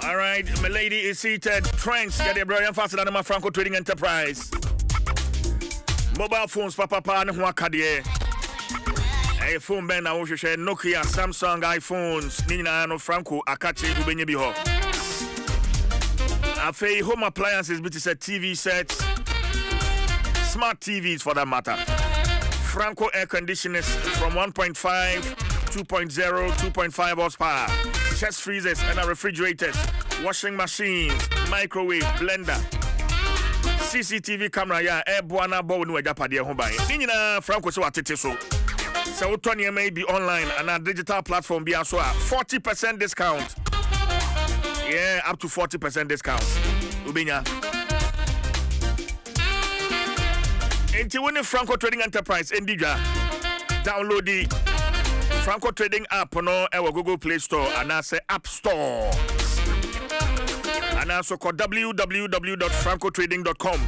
All right, my lady is seated. Trends get a brilliant faster than my Franco Trading Enterprise. Mobile phones, papa, and Huakadie. A phone band, I wish you share Nokia, Samsung, iPhones, Nina, no Franco, Akachi, Ubenyebiho. Afe home appliances, but it's a TV sets, smart TVs for that matter. Franco air conditioners from 1.5, 2.0, 2.5 horsepower. Chest freezers and refrigerators, washing machines, microwave, blender, CCTV camera, yeah, air buana bo no ejapadia ho bai. Nina Franco so atete so. So Tony may be online and a digital platform be also 40% discount. Yeah, up to 40% discount. Ubinya. Enti when Franco Trading Enterprise Indija download the Franco Trading app no our Google Play Store and I say App Store. And also call www.francotrading.com.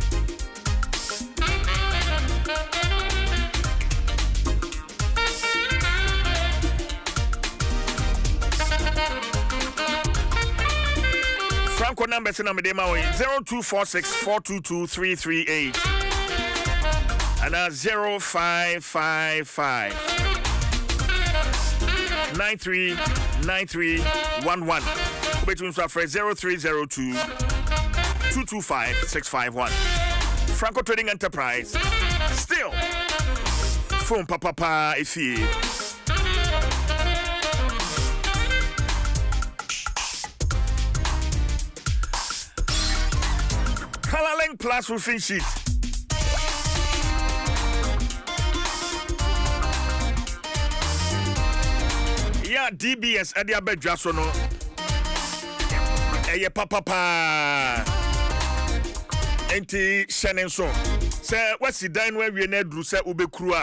Franco number in my 0246 422 338 and 0555 939311 between 0302 225 651. Franco Trading Enterprise. Still phone papa if he Colorlink Plus roofing sheet. Yeah, DBS at the Dwaso no. Eye papa. Enti Shannon so. Say what's the dine where we na dru say ubekru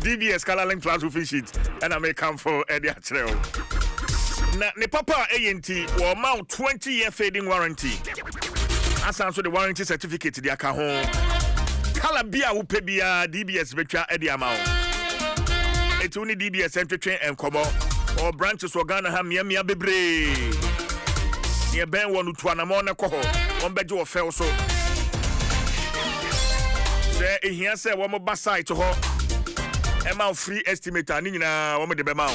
DBS Colorlink Plus roofing sheet and I may come for Eddie Achrew. Na ne papa ANT will mount 20-year fading warranty. As also the warranty certificate the aka ho. Kala bia wo pe bia DBS betwa e di amount. It only DBS entretwen enkomo or branches for Ghana ha mia bebre. Ye ben wonu to anamo na kɔ ho. Won beje wo fel so. Say ehia say wo mo ba site ho. E ma free estimator ni nyina wo mo de be ma ho.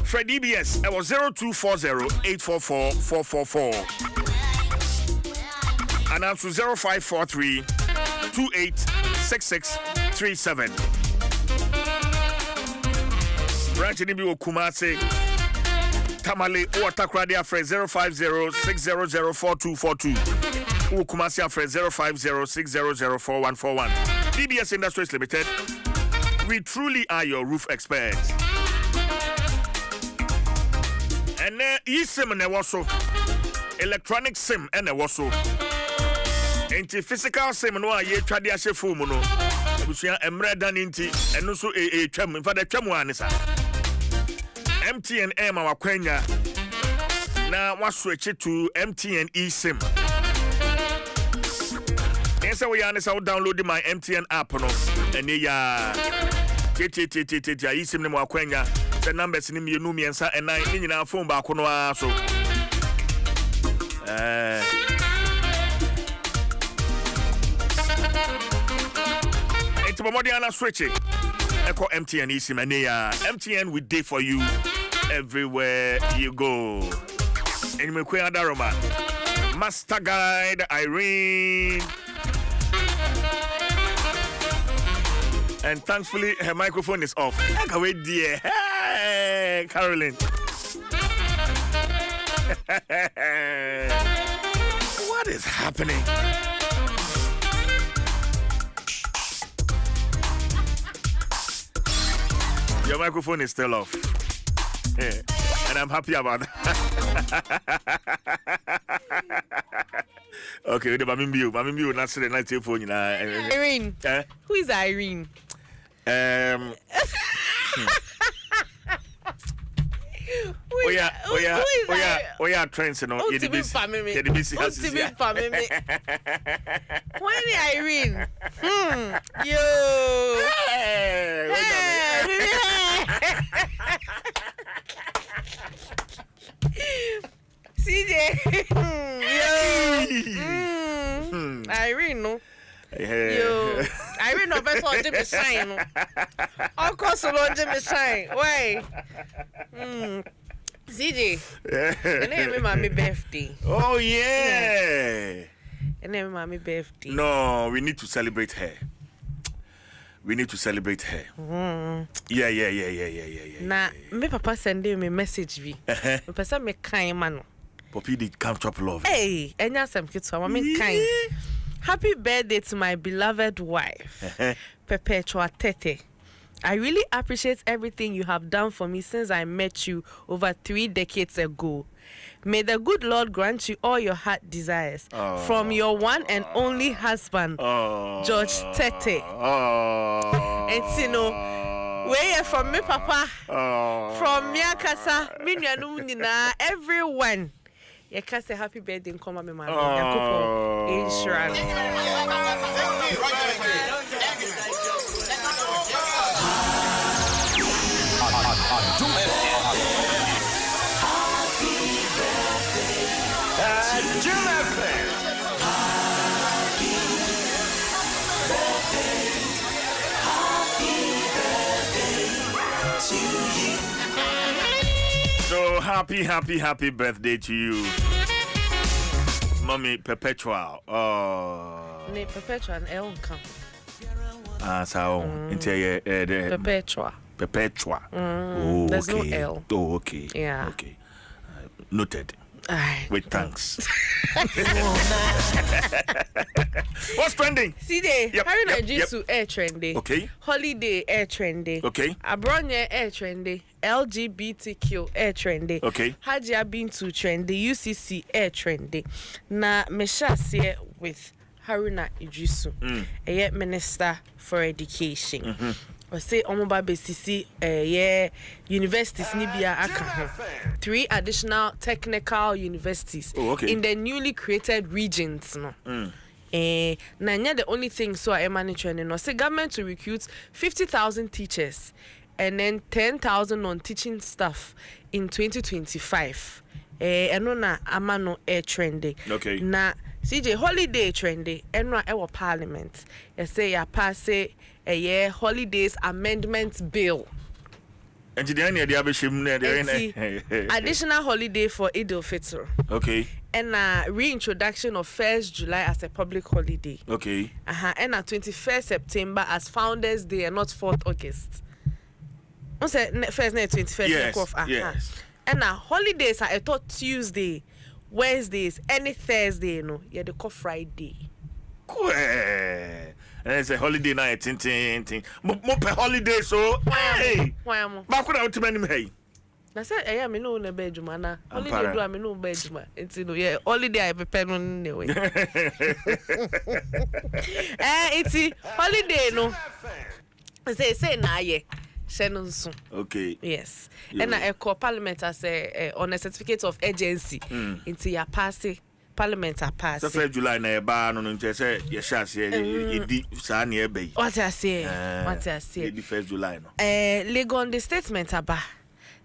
For DBS, it was 0240-844-444. And also 0543-286637. Branch in Ibi Kumase, Tamale, or Takradia for 050-600-4242. Kumasi for 050-600-4141. DBS Industries Limited, we truly are your roof experts. And e-sim and also electronic sim and also anti physical sim no ye twade ahye phone no abusia emre dan inti eno so twam fa da twam anisa MTN ma wakwanya na waso eche to MTN e-sim say we are download my MTN app no. And ya isim ne mo akwanya. The numbers ni mienu miensa and 9 ni nyina phone ba ko no so. It's Momodiana switching. Echo MTN isim and ya MTN we day for you everywhere you go. And me kwe adaroma. Master Guide Irene. And thankfully her microphone is off. Wait, dear. Hey, Caroline. What is happening? Your microphone is still off. Yeah. And I'm happy about that. Okay, the Mamimbi will not say the night phone. Irene. Who is Irene? Oh yeah, trends and all. When Irene? Yo. CJ. Irene, no. Yo, Irene, no best on Jimmy Shine. Of course, on Jimmy Shine. Why? CJ. And then my birthday. Oh yeah. And then my birthday. No, we need to celebrate her. Yeah. Nah, me papa sending me message me. Me person me kind man. Poppy did come chop love. Hey, enya some kids so me kind. Happy birthday to my beloved wife, Perpetua Tete. I really appreciate everything you have done for me since I met you over 3 decades ago. May the good Lord grant you all your heart desires. From your one and only husband, George Tete. And you know, where from me, Papa, from me, Akasa, Minyana, everyone. You can say happy birthday and come on, my insurance. So happy birthday to you, Mommy Perpetual. Ne Perpetual and Elon come. So Perpetua. Oh, there's okay. no L. Oh, okay. Yeah. Okay. Noted. Aye. Wait, thanks. What's trending? CJ, Harry Nigeria air trendy. Okay. Holiday air trendy. Okay. Abronya air trendy. LGBTQ air trendy. Okay. Hajia Bintu trendy. UCC air trendy. Na Meshase with Haruna Idrisu, a Minister for Education. I say Omoba BCC, universities Nibia Aka. 3 additional technical universities in the newly created regions. No. Nanya the only thing so I manage training. No, say government to recruit 50,000 teachers and then 10,000 non-teaching staff in 2025. Enona amano air trendy. Okay. Na CJ holiday trendy. Enwa ewo parliament. You say ya pass a year holidays amendment bill. And the Additional holiday for Eid al-Fitr. Okay. And reintroduction of 1st July as a public holiday. Okay. And 21st September as Founders Day and not 4th August. I said 21st. Yes. And holidays are I thought Tuesday, Wednesdays, any Thursday, yeah, they call Friday. Cool. And it's a holiday night, ting. More holiday, so hey. Back when I went to many hey. I said, I am in no bedroom, and holiday do I'm in no bedroom. It's yeah, holiday I prepare on the way. It's holiday, no. Say na yeah. Okay. Yes. And I call Parliament as on a certificate of agency into your passing Parliament are passed. So 1st July na eba no nte say ye sha se edi sa na eba yi. What I say? What I say? The 1st July no. Legon the statement aba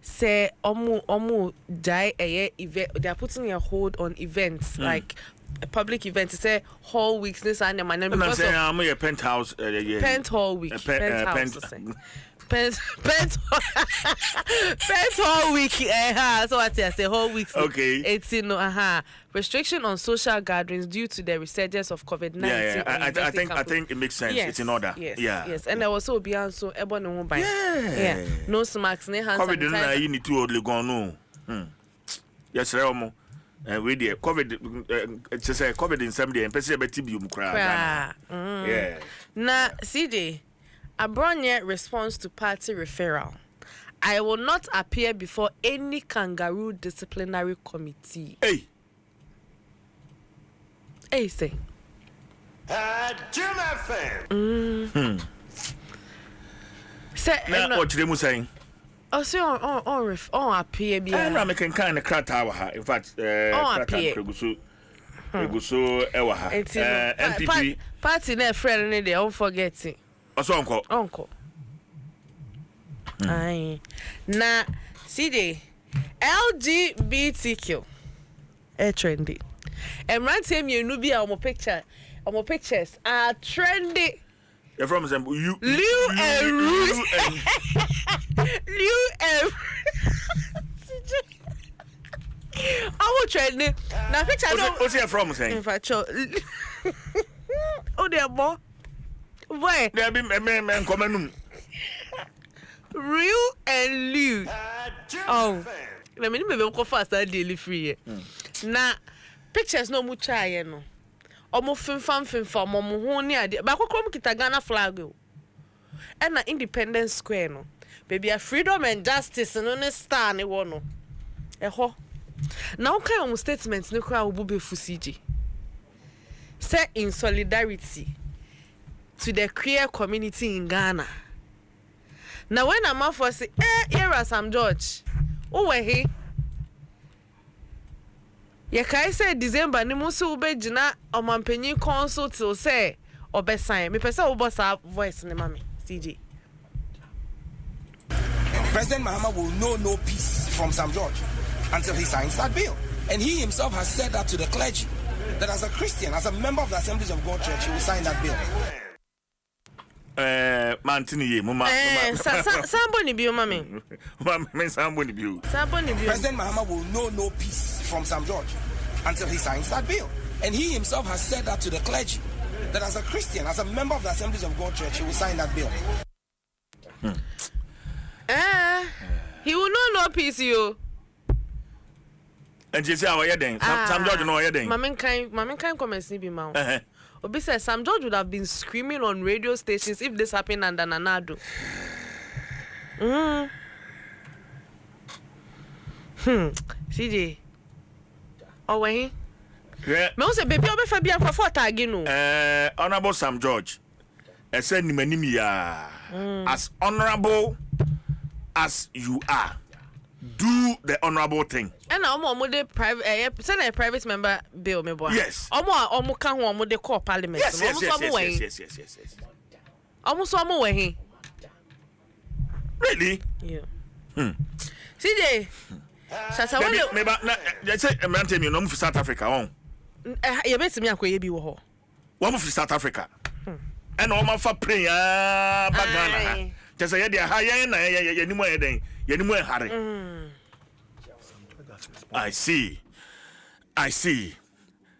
say omu die event. They are putting a hold on events like public events. Say whole weeks this and man because say am your penthouse Pent whole week. Pent whole week. So what I say whole weeks. Okay. It's restriction on social gatherings due to the resurgence of COVID-19. Yeah. I think it makes sense. Yes, it's in order. Yes. And there was also beyond so ebon no buy. Yeah. No smacks, no hand COVID sanitizer. you need to only go no. Yes, Remo. We there COVID it's say COVID in some day and person be TB cry. Yeah. Na CJ Abronye response to party referral. I will not appear before any kangaroo disciplinary committee. Hey, say. Jim FM. Say, what you saying? Oh, so on appear be. I'm making kind of crata. In fact, appear. Eguso ewa MPP party na friend ni dey don't forget it. Uncle. Aye. Na CD LGBTQ trendy. Emrante mienu bi a omo pictures are trendy. You're from them you Liu and I will trendy. Na picture no. What's you from saying? In fact, oh dear boy. Why? There be men come Real and Liu. Oh. Let me go fast that daily free. Na pictures no mucha ye no. Omo finfam omo ho ni ade. Ba kokrom kita Ghana flag o. E na Independence Square no. Baby a freedom and justice no ne star ne wo no. Eho. Na o kan statement ne kra obu be fusiji. Say in solidarity to the queer community in Ghana. Now when I'm out for say, here are Sam George. Oh, where he? Ya kai say December ni musu ube jina omampenyi council till say obe sign. Me pesa obo sa voice ni mami CJ. President Mahama will know no peace from Sam George until he signs that bill. And he himself has said that to the clergy, that as a Christian, as a member of the Assemblies of God Church, he will sign that bill. Mantini mama somebody be mami. Somebody be. President Mahama will know no peace from Sam George until he signs that bill. And he himself has said that to the clergy, that as a Christian, as a member of the Assemblies of God Church, he will sign that bill. He will know no peace, you. And you say our wedding. Sam George no wedding. Mamin kind comments ni be mount. Obi says Sam George would have been screaming on radio stations if this happened under Nanado. CJ. Oh, when yeah. Me say baby obi fa bia for tag no. Honorable Sam George. I said ni ya. As honorable as you are, do the honorable thing. And omo de private send a private member bill me boy. Yes. Omo kan ho omo de call parliament. Yes. Omo so omo we. Really? Yeah. CJ. Shata wale me ba na say emrante me no mu South Africa on. You bet me akoye bi wo ho. Wo mu South Africa. And all my fa pray bagana. Just say ya ha ya na ya ni mo ya den. Ya ni mo hare. I see.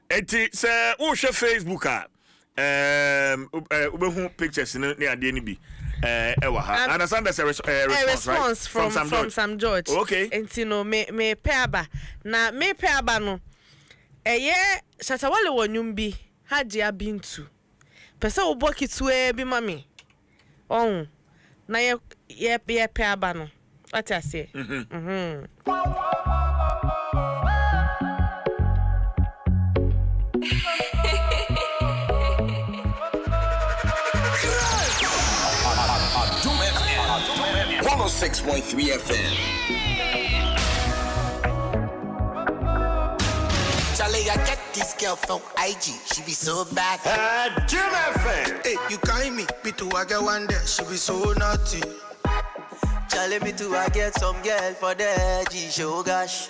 Eti say wo hwe Facebook ube pictures ni ade ni bi. Ewa ha. I understand there's a response right? from Sam George. Okay. Enti no me pe aba. Na me pe aba no. Eye Shatawale wonwum bi Hadia Bintu. Pesa wo boki tuwe bi mami. On. Na ye pe aba no. What I say? Adom 106.3 FM. Charlie, I get this girl from IG, she be so bad. Adom FM. Hey, you carry me too, I get one there, she be so naughty. Charlie, me too, I get some girl for the Judicial, gosh.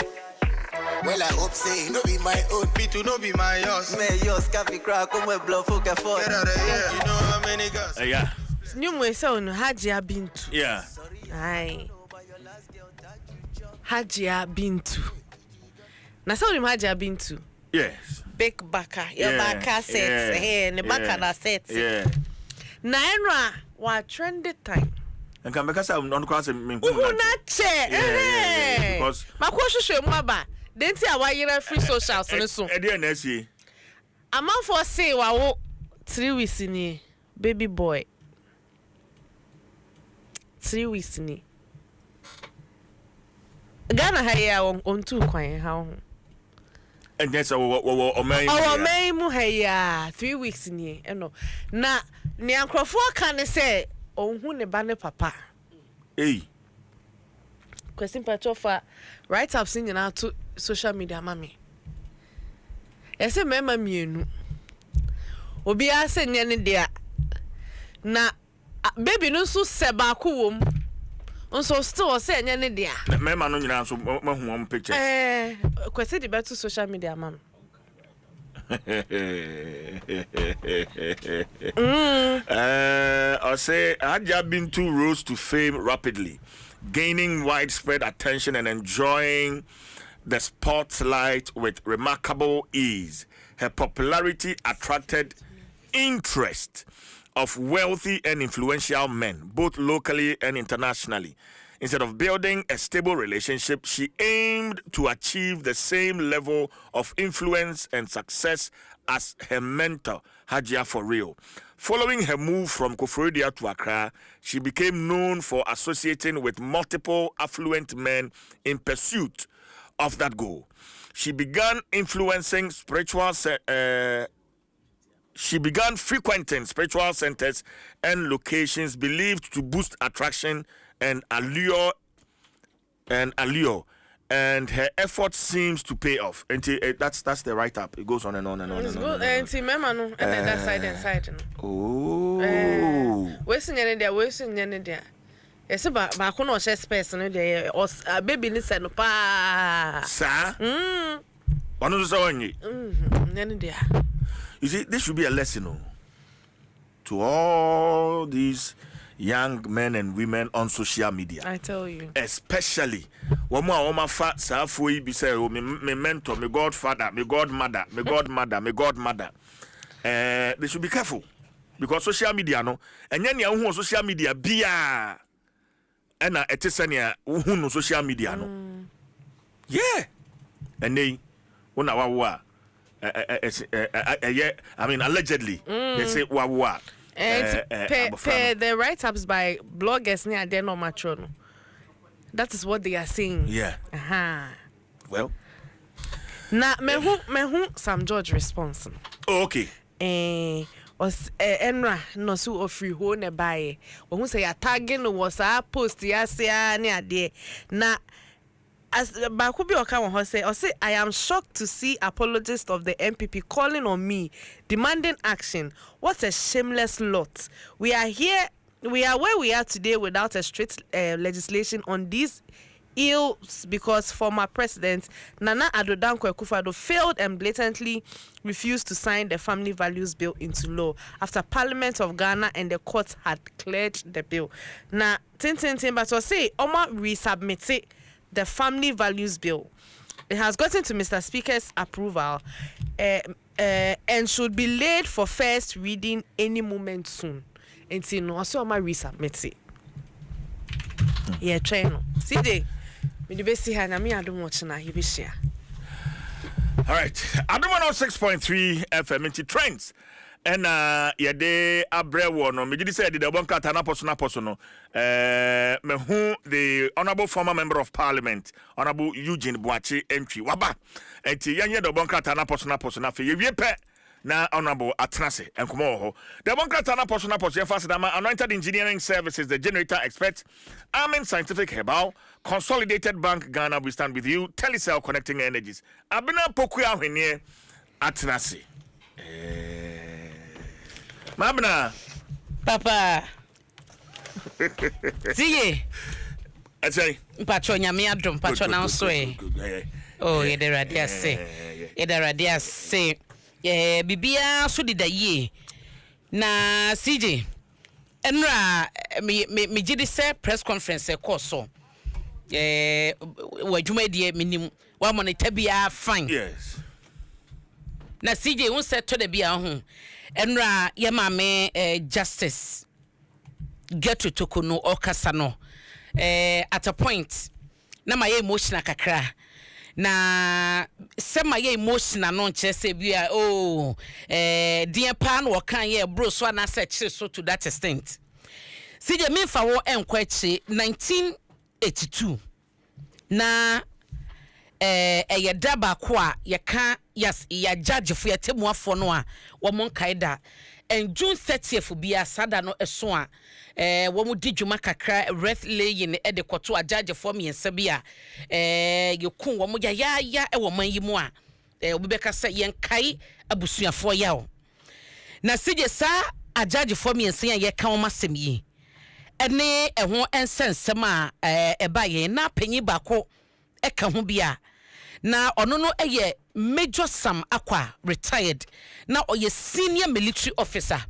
Well, I hope say, no be my own. Me too, no be my yours. Me yours, coffee crack, come with blow, fuck a phone. Get out of here, you know how many girls? Yeah. New way so no Hajia Bintu. Yeah. Aye. Hajia Bintu. Na so ni Hajia Bintu. Yes. Big baka. Your baka sets. Hey, ne baka na sets. Yeah. Na enra wa trended time. And can because I'm on cross me. Uhu na che. Yeah. Because makwoshwe mu aba. Denti a wa yera free socials no so. E dey na sie. Amanfo say wa wo 3 weeks ni baby boy. 3 weeks ni. Ghana ha ya on two kwan ha ho. And yes, o man mu ha ya 3 weeks ni eno. Na ne ankrofo ka ne say ohun ne ba ne papa. Hey. Question patrofa write up sin na to social media mami. Ese mema mienu. Obi a se nye ne dia. Na baby no so seba ko wom. Nso still say nye ne dia. Mema no nyina so mahu am pictures. Kwese di beto social media mam. I say Hajia Bintu rose to fame rapidly, gaining widespread attention and enjoying the spotlight with remarkable ease. Her popularity attracted interest of wealthy and influential men, both locally and internationally. Instead of building a stable relationship, she aimed to achieve the same level of influence and success as her mentor, Hajia For Real. Following her move from Koforidua to Accra, she became known for associating with multiple affluent men in pursuit of that goal. She began frequenting spiritual centers and locations believed to boost attraction and allure, and her effort seems to pay off. And that's the write up. It goes on and on and on. It's good. And then that side and side. Oh. Where's in there? Yes, but I couldn't share space no there. Or baby listen pa. Sir? One of the you see, this should be a lesson to all these young men and women on social media. I tell you. Especially when my fat safui be say, me mentor, me godfather, me godmother, me godmother. They should be careful because social media no, and then you on social media bia, and it is who social media no. Yeah, and they una I mean allegedly they say wa. The write-ups by bloggers near they're not mature. No. That is what they are saying. Yeah. Well. Na me Sam George response. Oh, okay. Enra no so ofri ho ne bae. Wo say ya tagging was a post ya say ne ade. Na as Bakubi Oka won say I am shocked to see apologists of the MPP calling on me, demanding action. What a shameless lot. We are where we are today without a strict legislation on these ills because former President Nana Addo Dankwa Akufo-Addo failed and blatantly refused to sign the Family Values Bill into law after Parliament of Ghana and the courts had cleared the bill. Now, but I say Oma resubmitted the Family Values Bill. It has gotten to Mr. Speaker's approval and should be laid for first reading any moment soon. And see, no, so I resubmit it. Yeah, train. See, they, when you see her, I don't watch now. You be share. All right, Adom 106.3 FM into trends. And yede abrewo no me did say the bonka tana personal me who the honorable former member of parliament honorable Eugene Boachi entry waba enti yanye the bonka tana personal fe ye pe na honorable Atrase enkomo ho the bonka tana personal fast dama anointed engineering services the generator expert Amin Scientific Herbal Consolidated Bank Ghana we stand with you Telecel Connecting Energies abina pokuya hwenie Atenase. Mabna. Papa. See. Say. Patronya me adom patrona so eh. Oh, ye the radia say. Ye the radia say. Bibia so did ye. Na CJ. Enra me gidi say press conference e course so. Wadwuma die minim wa monitor bia fine. Yes. Na CJ won set to the bia ho. Enra ye ma me justice get to tokuno okasa no. At a point na my emotional kakra na se my emotional no nche se bia dear pan wo kan ye bro so na se chire so to that extent. CJ me fa wo enkwachi 1982 na ye daba ko a ye kan yes ya judge for yetemuafo no a wo mon kaida and June 30th bia sada no eso a wo mu di dwuma kakra rest laying e de kwoto a judge for me ensa bia yekun wo mu ya e wo man yi mu a obibeka se yenkai abusuafo ya o na sije sa a judge for me ensa ye kan wo masem yi ene ho ensensem a ba ye na panyi bako e ka ho bia na ono no eye Major Sam Akwa retired na oye senior military officer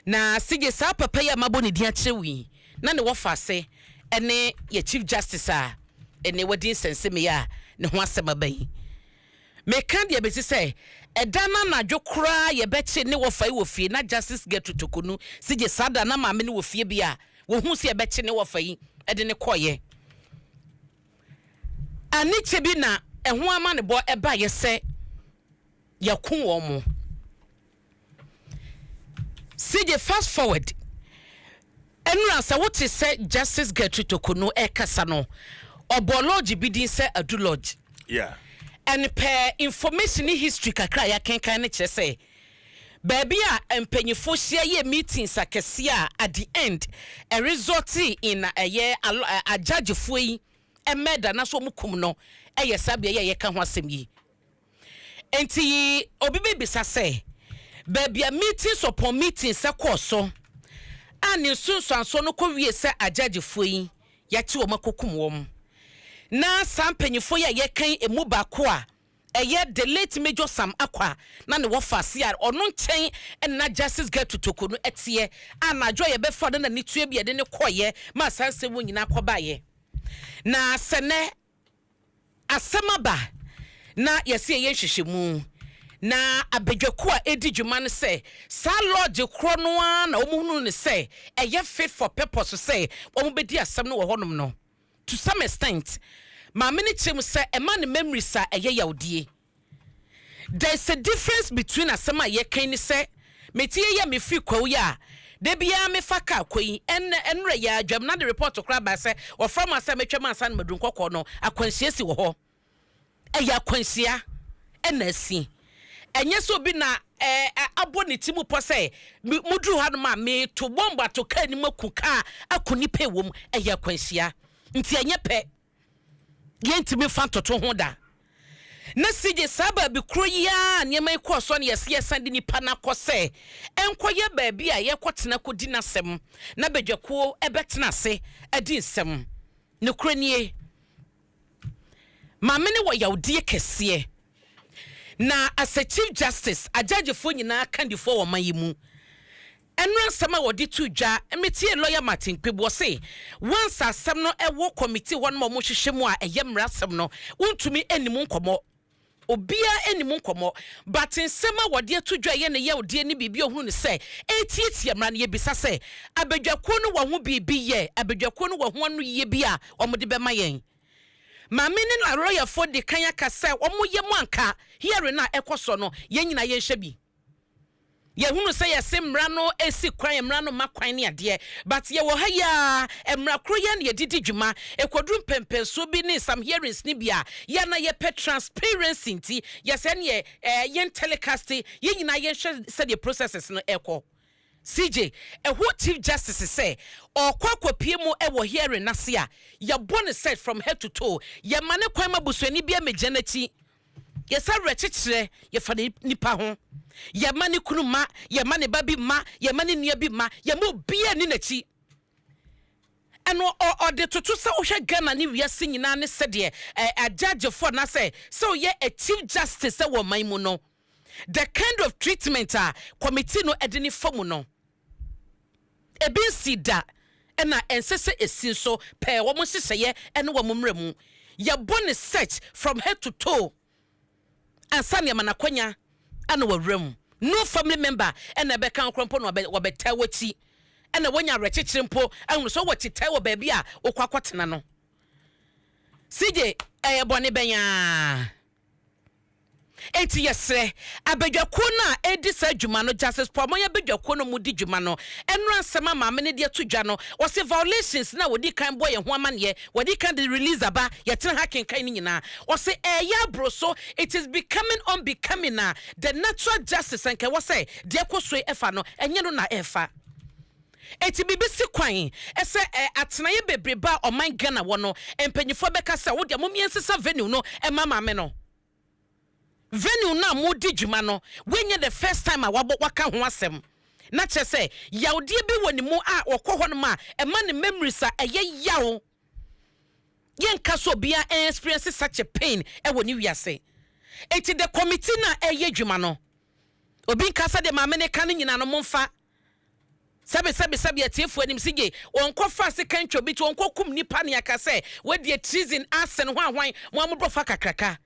na sige sa papa ya maboni dia chewi na ne wofa se ene ye chief justice a ene wadin senseme ya ne ho asema bai me kan dia beti se edana na dwokra ye beche ne wofa yi wofie na justice get to tokunu sige sada na maame ne wofie bia wo hu se ye beche ne wofa yi ede ne koye ani chebi na ehun ama ne bo eba ye se yakun wo mo CJ fast forward enura sa what is say justice get to kono e kasa no obology bidin se adulodge yeah and per information history kakra ya kenkan ne che say baby a empanyifo hia ye meetings akese a at the end a result in a year a judge foi e meda na so mukum no eye sabia ye ka ho asem yi enti obi bebisa say baby a meetings upon meetings se course ani sunso no ko wie se ajaje foi ya ti o makokum wom na sampanyifo ya ye kan emu ba ko a eye the late Major Sam Akwa na ne wo fase a ono nchen na justice get to tokunu etie anajo ye be fa na ni tue bia de ne koye ma sanse wo nyina kobaye na sene asemaba na yesi ye hwehwemu na abedwaku a edi dwuma ne se sa lodge kro no a na omuhunu ne se eye fit for purpose say omubedi asem no wo honom no to some extent ma many chem say e man memories a eye yawdie there's a difference between asema ye kan ni say metie ye me fi kwawo ya de bia me faka kwai enre ya adwam na the report kra ba say o from asem atwam asan madun kokko no akwansia si wo ho eya akwansia enasi enye so bi na aboni timu po say mudru ha no ma me to bomba to ka ni makuka akoni pe wom eya akwansia nti enye pe yentimi fa toto ho da na CJ saba bi kro ya nyema iko so na yesi sande ni pana kose enkoye baabi a ye kwotena kodi nasem na bedwako ebetena se adi nsem ne kranie mamene wo yawdie kese na as a chief justice ajajefo nyina kandifo wo mayimu enra sama wodi tu dwa emetie lawyer Martin Pebo say once asem no ewo committee won mo hwehwemu a eyemra asem no untumi animu nkomo obia animu nkomo but nsema wodi tu dwa ye ne ye odi ni bibi ohunu ne say etietie mra ne ye bisa say abedwako no wo ho bibi ye abedwako no wo ho anu ye bia omode be mayen mamene na lawyer for de kan akasa omoye mu anka here na ekoso no ye nyina ye hwe bi ye hunu say yesemra no esi kwan emra no makwan ne ade but ye wo ha ya emra kro ye ne didi dwuma ekodrum pempenso bi ne some hearings ni bia ye na ye pe transparency nti ye se ne ye telecast ye nyina ye hwe say the processes no eko CJ who chief justice say or kwakopie mu e wo hearing na se a ye born set from head to toe ye mane kwan mabusuani bia mejenachi yesa rechichire ye fa nipa ho ye ma ne kunu ma ye ma ne babi ma ye ma ne nua bi ma ye mo bia ni nachi eno o de toto sa wo hwe Ghana ni wiase nyina ne sede a judge for na say so ye a chief justice e wo man mu no the kind of treatment committee no edini famu no ebi sida ena ensese esin so pe wo mo hyehyeye ene wo mo mremu ya bone search from head to toe ansani amanakwanya ana wawrem no family member ena be kan krompo no wo beta wati ena wonya rechichire mpo anu so wo tita wo ba bia wo kwakwatena no sije bone benya eti yesre abadwako na edi sa dwuma no justice pomo ya badwako no mudi dwuma no enro asema maame ne de atudwa no wose violations na wodi kan boy ho amane wodi kan de release aba yetena hacken kan nyina wose ya bro so it is becoming unbecoming na the natural justice enke wose de koso efa no enye no na efa eti bibisi kwan ese atenaye bebreba o man Ghana wo no empanyifo beka sa wo de momiensesa venue no maame no venue na mudi dwuma no wenye the first time waka ho asem na che say yawde bi woni mu a wokọ ho no ma ne memories a yawo yenka so bia experience such a pain woni wiase eti the committee na dwuma no obi nkasa de maame ne kan nyina no momfa sabe atiefu anim sige onko fa se kantwo bi to onko kum nipa ne aka say we treason asen ho ahwan mo amobrofa kakraka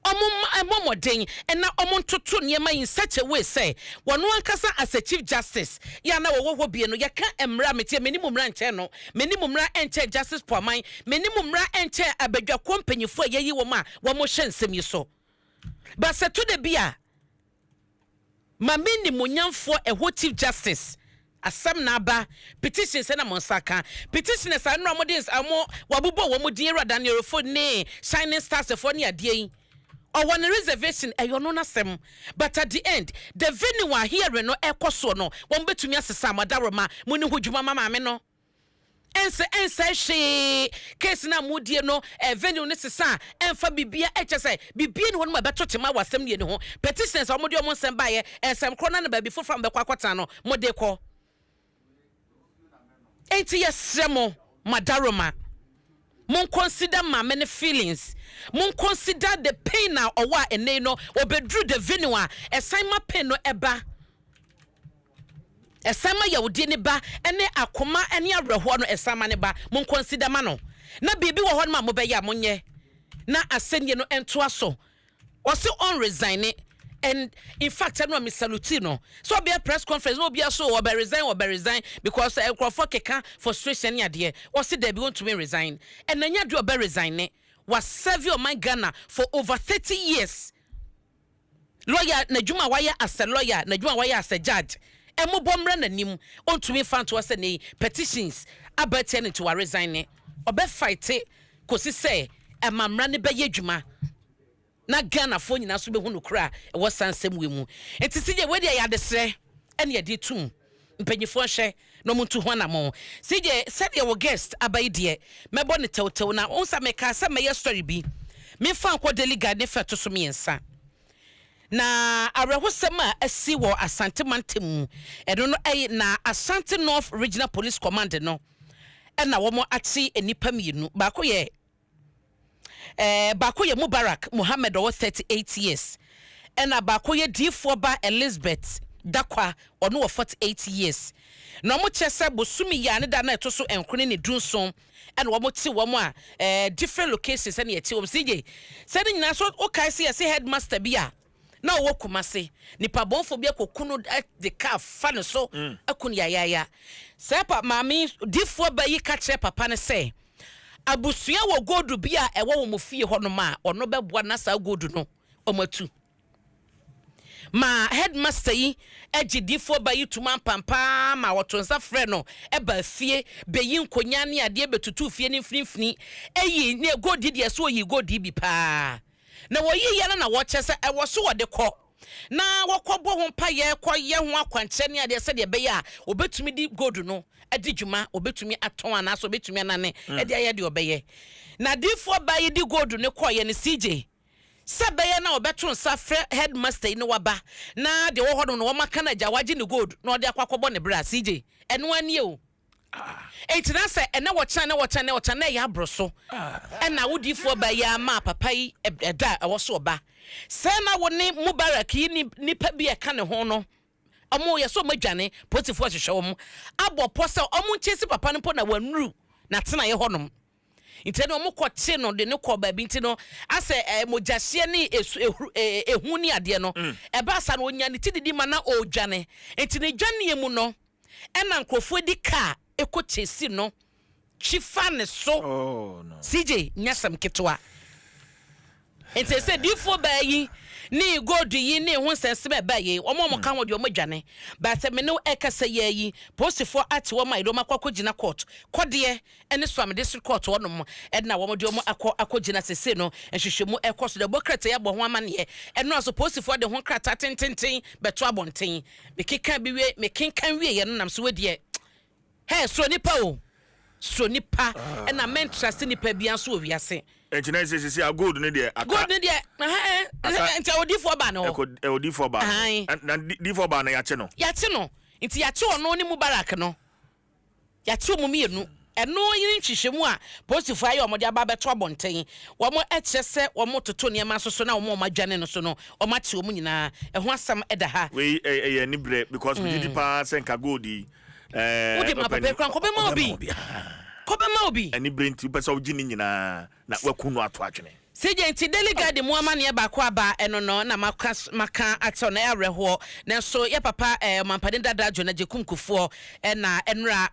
omomodin ena omontoto niema in such a way say wonu ankasa as a chief justice ya na wo bie no ya ka emra metie menimum ra nche no menimum ra enche justice poaman menimum ra enche abadwa kompanyifo yeyi wo ma wo mo hwensem yi so ba se to de bia ma menimonyamfo eho chief justice asam na aba petitions na monsaka petitions na no amodins amo wabubo wo mo din rada ne refo ne shining stars for ne ade or one reservation no na sem but at the end the venue wa here no ekoso no won betumi asesa madaroma muni hudwuma mama me no ense she case na mudie no venue ne sesa emfa bibia say bibia ne won ma betotema wasem ne ho petitions o mode o monsem baye ensem krona na ba bi fofam be kwakwata no mode ko enti yesremo madaroma Mon consider my many feelings. Mon consider the pain now or what and they know or bedrew the venue. A sign my pen no eba. A sama ya udini ba and a akoma and ya rehuano a samaneba. Mon consider mano. Na baby wa hon ma mobeya monye. Na ascend no and twaso. Was so on resign it. And in fact, I know Miss Salutino. So be a press conference, no be a show or be resign because I for keka frustration ya dear. Was it they be want to resign? And then you do a be resign was serve your my Ghana for over 30 years. Lawyer Najuma Waya as a lawyer, Najuma Waya as a judge. And mo bomb na nim on to me fan to us any petitions about turning to a resign. Or be fight it, cause he say, and mam run be yejuma. Na Ghana fo nyina so be hunu kra e wo sansem we mu enti sije we dia ya desre ene ya di tum mpanyifo hwe no muntu ho na mo sije said your guest abai de mebo ne tewtew na onsa meka sa me story bi me fa akọ delegate ne feto so miensa na arehosem a asi wo Asante Mantem eno no na Asante North Regional Police Command no na wo mo ati enipa mienu ba ko ye Bakoye Mubarak Muhammad over 38 years. And Bakoye D4 ba Elizabeth Dakwa or 48 years. No mo chese bosumi ya ne da na to so enkone ne dunson and wo mo ti wo mo different locations and yeti wo sije. Said nyina so okay say headmaster bia na wo kumase nipa bonfo bia kokunu the car fan so akun ya. Say pa mami D4 ba yi ka che papa ne say abusuya wo godu bia ewo wo mofie ho no ma ono beboa na sa godu no omatu ma headmaster yi agidifo ba yituma pampa ma wotonsa frɛ no eba fie beyi nkonya ne ade betutu fie ne mfinimfini eyi ne godi de so yi godi bi pa na wo yi yana na wo kyese ewo so wo de kɔ na wokɔbɔ ho pa ye kɔye ho akwankyɛ ne ade sɛ de be ya obetumi di godu no adi dwuma obetumi aton ana so obetumi anane ade aye de obeye na difo ba yi di godu ne kɔye ne CJ Sabaya na obeto nsa frɛ headmaster no waba na de wo hodo no wo maka na gya wagye ne gold na ode akwakɔbɔ ne bra CJ ɛno ani o etina sɛ ɛna wɔkya na ya broso ɛna wodifo ba ya ma papa yi ɛda ɛwɔ so ɔba sɛ na wo ne Mubarak yi nipa bi ɛka ne ho no ɔmo yɛ so madwane politifo hwehwɛ wo mo abɔ pɔ sɛ ɔmo nkyesi papa no po na wanuru na tena yɛ hɔnom nti no ɔmo kɔte no de ne kɔ ba bi nti no asɛ mogyahyɛ ne ehu ni ade no ɛba sa no onya ne tididi ma na odwane nti ne dwane mu no ɛna nkrofo di ka ekokyesi no chifa ne so CJ nyasam ketwa nti sɛ difo ba yi ni gold yi ni ho sensebe ba yi omo ka ho de omo dwane but me no ekasa ye yi postifo ate wo mai do makwakwogina court kode ene swam district court wonom edna wo de omo akogina sese no ehwehwemu ekoso de bokrata ya bo ho amane eno so postifo de ho krata tententen beto abonten me keka bi we me kenkan wie ye no nam so wedie he so nipa o so nipa ena men trust nipa bia so owiase engineer say a gold ne de aka gold ne de nti odifo ba no odifo ba na difo ba na ya che no nti ya che ono ne Mubarak no ya che mu mienu eno yin hwehwemu a postifo ayi omode aba beto abonten wo mo eche se wo mo toto ne ma so na wo mo madwane no so no o ma che wo mu nyina ho asam eda ha we ni bre because we did pa senka gold yi odi ma papa kran ko be ma obi ani brenti pesa ogi ni nyina na wakunu ato atwene CJ nti delegate mu amane ba ko aba eno no na maka ato na yareho na so ye papa mampade dada jo na jekumkufo na enra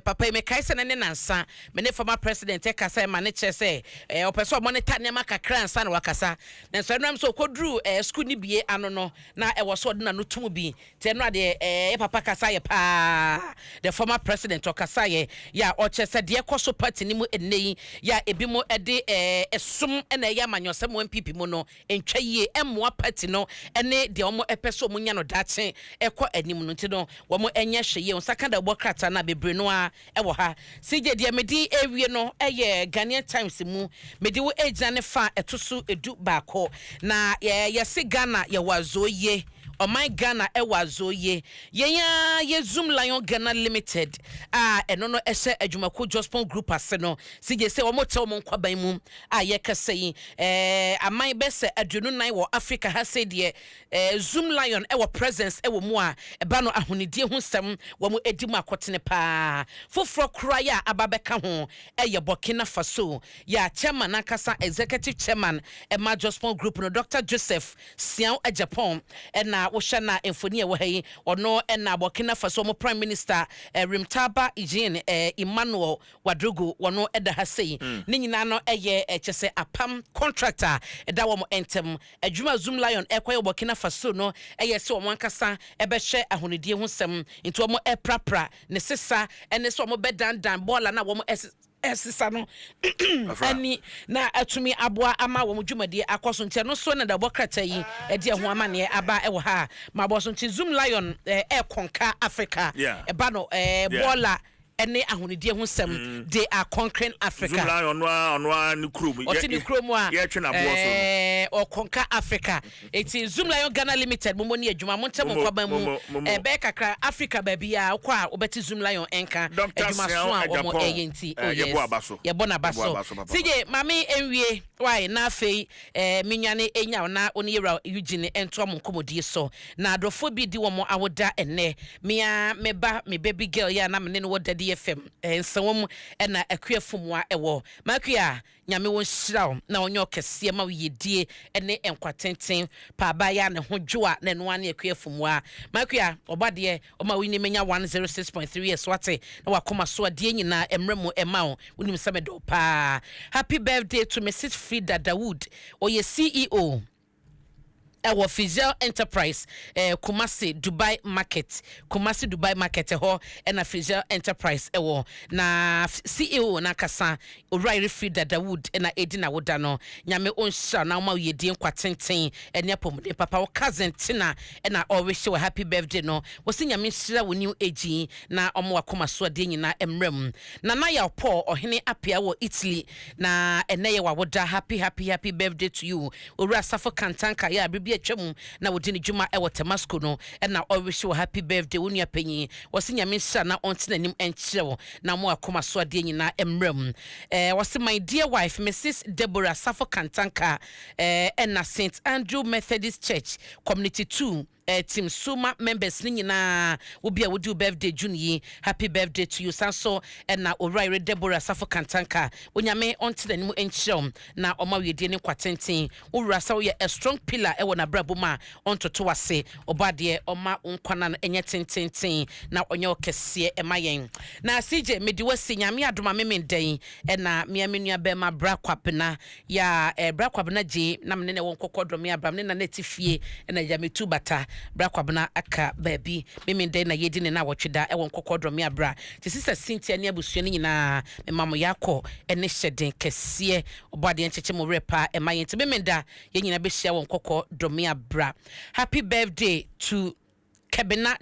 papa me kaise na ne nansa me ne former president e kasa ma ne chese opeso monitor ne makakra ansa na wakasa na so enram so kodru school ni bie ano no na e wo so de na no tum bi te enra de ye papa kasa ye pa the former president o kasa ye ya o chese de ekoso party ni mu enei ya ebi mo de esum na ya manyosem MPP mu no entwa yie emmoa party no ene de omo epeso mu nya no dache ekọ anim no nti no wo mo enye hweye onsaka da bokrata na bebre no a ewo ha CJ de medi ewie no eye Ghanaian Times mu medi wo ejina ne fa etoso edu baako na ye se Ghana ye wazoye oh my Ghana ewazoye ye Zoom Lion Ghana Limited eno no ehye adwumako Jospon Group ase no CJ se omo te omo nkwaban mu ye kase yi amai bese aduonu nan wo Africa ha se de Zoom Lion ewo presence ewo mu a eba no ahonidie ho sem wo mo edi mu akotene pa foforo kura ya ababeka ho eye Burkina Faso ya chairman akasa executive chairman Emma Jospon Group no Dr. Joseph Sian Japan na wo hwana emfoni e wo hayi ono na Burkina Faso mo prime minister Rimtaba Ijin Emmanuel Wadrugu wono eda ha sei ne nyina no eye chese apam contractor eda wo mo entem adwuma Zoom Lion ekwaye Burkina Faso no eye se wo ankasa ebe hwe ahonidie ho sem nti wo mo eprapra ne sesa ene se wo mo bedandan bola na wo mo esisa no ani na atumi aboa ama wo dwumade akoso ntia no so na da bokrata yi ede ho amane aba ewo ha ma boso nti Zoom Lion konka Africa eba no bola ene ahonidie ho sem they are conquering Africa Zoom Lion no ni krom oti ni krom a ye twe na boso o konka Africa eti Zoom Lion Ghana Limited mo ni adwuma mo ntem kwaban mu be kakra Africa ba bia kwa obeti Zoom Lion enka adwuma so a wo enti ye bona baso CJ mami enwie why na afei minwane enya na oni yera Eugene ento mo nkomodie so na adofo bi di wo mo awoda enne me baby girl ya na me ne wo FM nsawom na akuafumwa ewo makua nyame won hyiraw na onyo kese ma yedie ene enkwatenten pa ba ya ne ho dwoa na no ane akuafumwa makua obade o ma wini menya 106.3 years wate na wakoma so ade nyina emremo ema wonim samedo pa happy birthday to Mrs. Frida Dawood oye CEO ɛwɔ Fizzel Enterprise Kumasi Dubai Market ho ɛna Fizzel Enterprise ɛwɔ na CEO na kasa O'Reilly Frida Dawood ɛna Edina Woda no nyame onsha na ma yedi nkwatenten ɛne apɔmde papa wo cousin Tina ɛna always show happy birthday no wosi nyame hyira wo new age na ɔmo akoma so ade nyina emrem na na ya Paul ɔhene apia wɔ Italy na ɛnɛ yɛ wa woda happy birthday to you Owura Safo Kantanka ya bibi atwam na wodi ne dwuma ɛwɔ Damascus no ɛna always show happy birthday wo nua panyi wosi nyame hyira na ɔntena nim ɛnkyerɛw na mo akoma so ade nyina emrem wosi my dear wife Mrs. Deborah Safo Kantanka ɛna St. Andrew Methodist Church Community 2 Team Suma members ni nyina wo bia wo do birthday June yi happy birthday to you sanso na O'Reilly Deborah Safo Kantanka onyame onte na mu enkyerem na oma wedi ne kwatenten wo rasa wo ye a strong pillar e wona brabo ma ontoto wase obade oma unkwana no enye tententen na onye okese e mayen na CJ medi wase nyame adoma memenden na miamenua be ma bra kwapena ya bra kwapena je na mene ne won kokodro me abram ne na netifie na yametu bata bra kwabna aka baby memende na yedi ne na wotweda e won kokodro me abra te sister Cynthia ne abusua ne nyina me mamo yakọ ene hyeden kese obade encheche mo repa e mayente memenda ye nyina be hia won kokodro me abra happy birthday to Kebina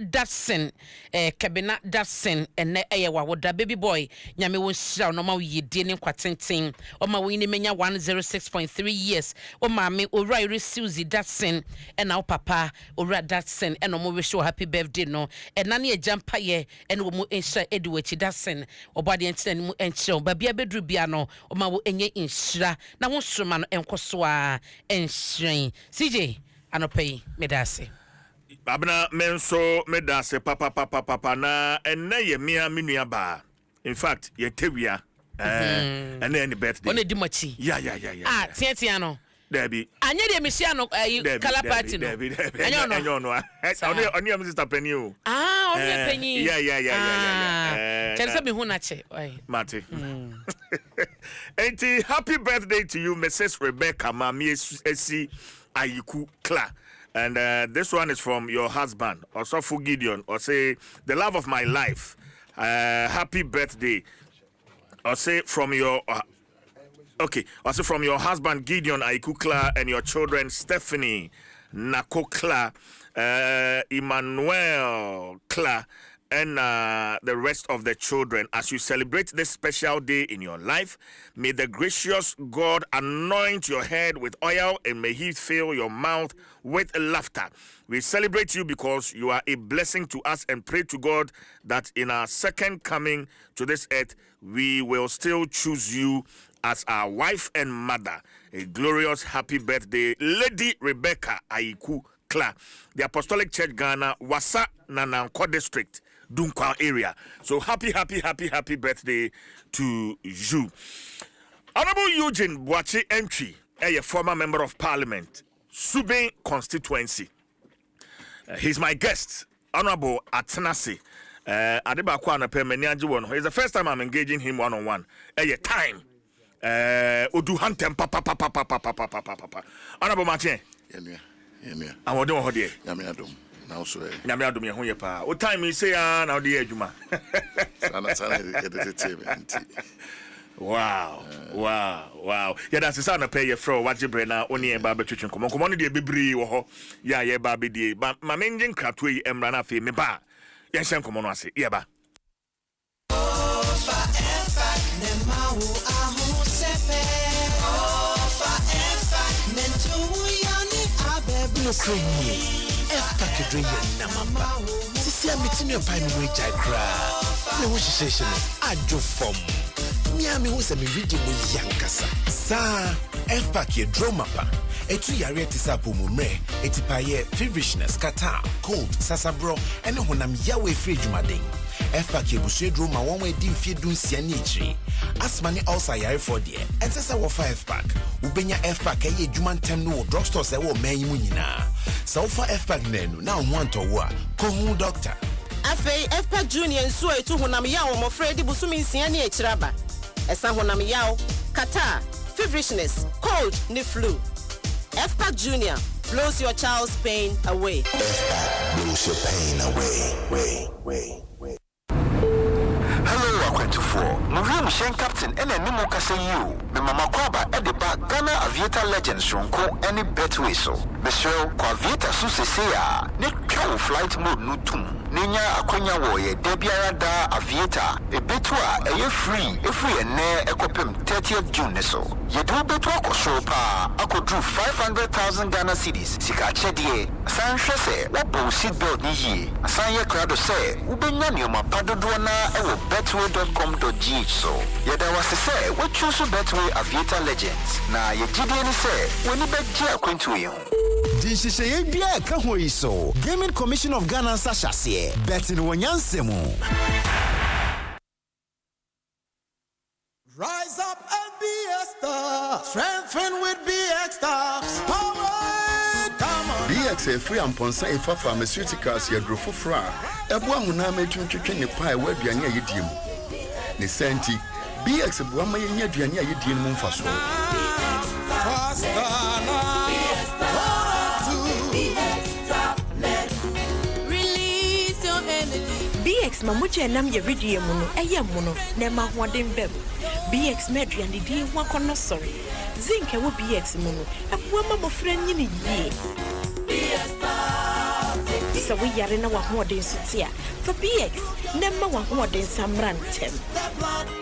Datsen ene eye wa woda baby boy nyame won hira no ma yedie ne kwatenten o ma woni menya 106.3 years o ma me O'Reilly Susie Datsen ena o papa Owura Datsen ena mo wish happy birthday no ena ne ejampa ye ena mo enhira Edwachi Datsen obade entina ne mu enhira ba bia bedru bia no o ma wo enye enhira na won soma no enkoso a enhira CJ anopai medase Abna menso medase papa na enne ye mia menua ba. In fact, ye tewia enne any birthday. One di machi. Yeah. Ah, tia no. Debbie. Anya de mesia no kala party no. Anyo no. Oni am sister penny o. Ah, oni penny. Yeah. Tell me hu na che. Mate. Enti happy birthday to you Mrs. Rebecca Mami Esi Ayiku Kla. And this one is from your husband, also for Gideon, or say, the love of my life. Happy birthday. Or say from your, also from your husband, Gideon Aikukla, and your children, Stephanie Nakokla, Emmanuel Kla, and the rest of the children. As you celebrate this special day in your life, may the gracious God anoint your head with oil and may he fill your mouth with laughter. We celebrate you because you are a blessing to us and pray to God that in our second coming to this earth, we will still choose you as our wife and mother. A glorious happy birthday, Lady Rebecca Aiku Kla, the Apostolic Church Ghana, Wasa Nananko District, Dunkwa area. So happy birthday to you. Honorable Eugene Boachi Entry, a former member of parliament, Subin constituency. He's my guest, Honorable Atenase. It's the first time I'm engaging him one-on-one. Time. Odu hantem papa. Honorable Martin. Yeah. I want to know how dear. Adom. Now so. Adom ye hu pa. O time you say now the adwuma. Wow. Yeah, that's the sound of pay your fro. What you bring now? Only a baby chicken. Come on, the baby wo ho. Yeah, baby di. But my engine crap we emrana fe me ba. Yes, come on, I say. Yeah, ba. F-package namamba. Sisi a meeting your pine way cry. Me wish session. Ajo form. Miami was a reading with Yankasa. Sa F-package dromapa. Etu yare tisapo mumre. Etipaye feverishness, kata, cold, sasabro, and honam yawe free jumading. F-package bushe droma one way dim feed dun sianichi. Asmani also yare for dear. And sasa wa 5-pack. Ubenya F-pack ye juman tem no drugstore se wo men munina. So for F-pack nenu now want to wa. Kohun doctor. Afei F-pack junior nso etu honam yawo mo fredi busumi nsiani echiraba. Esa honam yawo, kata, feverishness, cold, ni flu. F-pack junior blows your child's pain away. Blows your pain away. Hello, Aquantufour. Museum Shen Captain and a Nemo Casayu. The Mama Kwaba at the back Ghana Aviator Legends Ronco any betway so. Michelle Quavieta Susea. Nick Cow flight mode nutum. Nina Aquania Warrior Debiara da Aviator. A betua a year free and near Ecopim 30th June so. You do betua Kosopa. I could do 500,000 Ghana cities. Sika Chedie. San Shese. What bull seat belt ni? Sanya Crado say. Ubenya ma Padodona ewo betway.com.gh so. Yada was to say, what choose Betway Aviator Legends. Na ye GDN say, when you bet Jia Quintu you. This is a Bia Kahoiso. Gaming Commission of Ghana Sashasie. Betting Dwaso Nsem. Rise up and be a star. Strengthen with BX stars. Power. Come on. BX a free and ponsa a pharmaceuticals ya grofo fra. Ebwa huna metwetwe ne pa e waduane ayediem. Ne senti BX bua ma yenya aduane ayediem mu mfaso. Release your energy. BX mamuche nam ye ridie mu no eye mu no na ma hoden bem. BX meduane di ho akono sorry. Zinc wo BX mu no abua ma mofra nyini yie. So we are in our hoden sutia. For BX, never one hoden samran tem.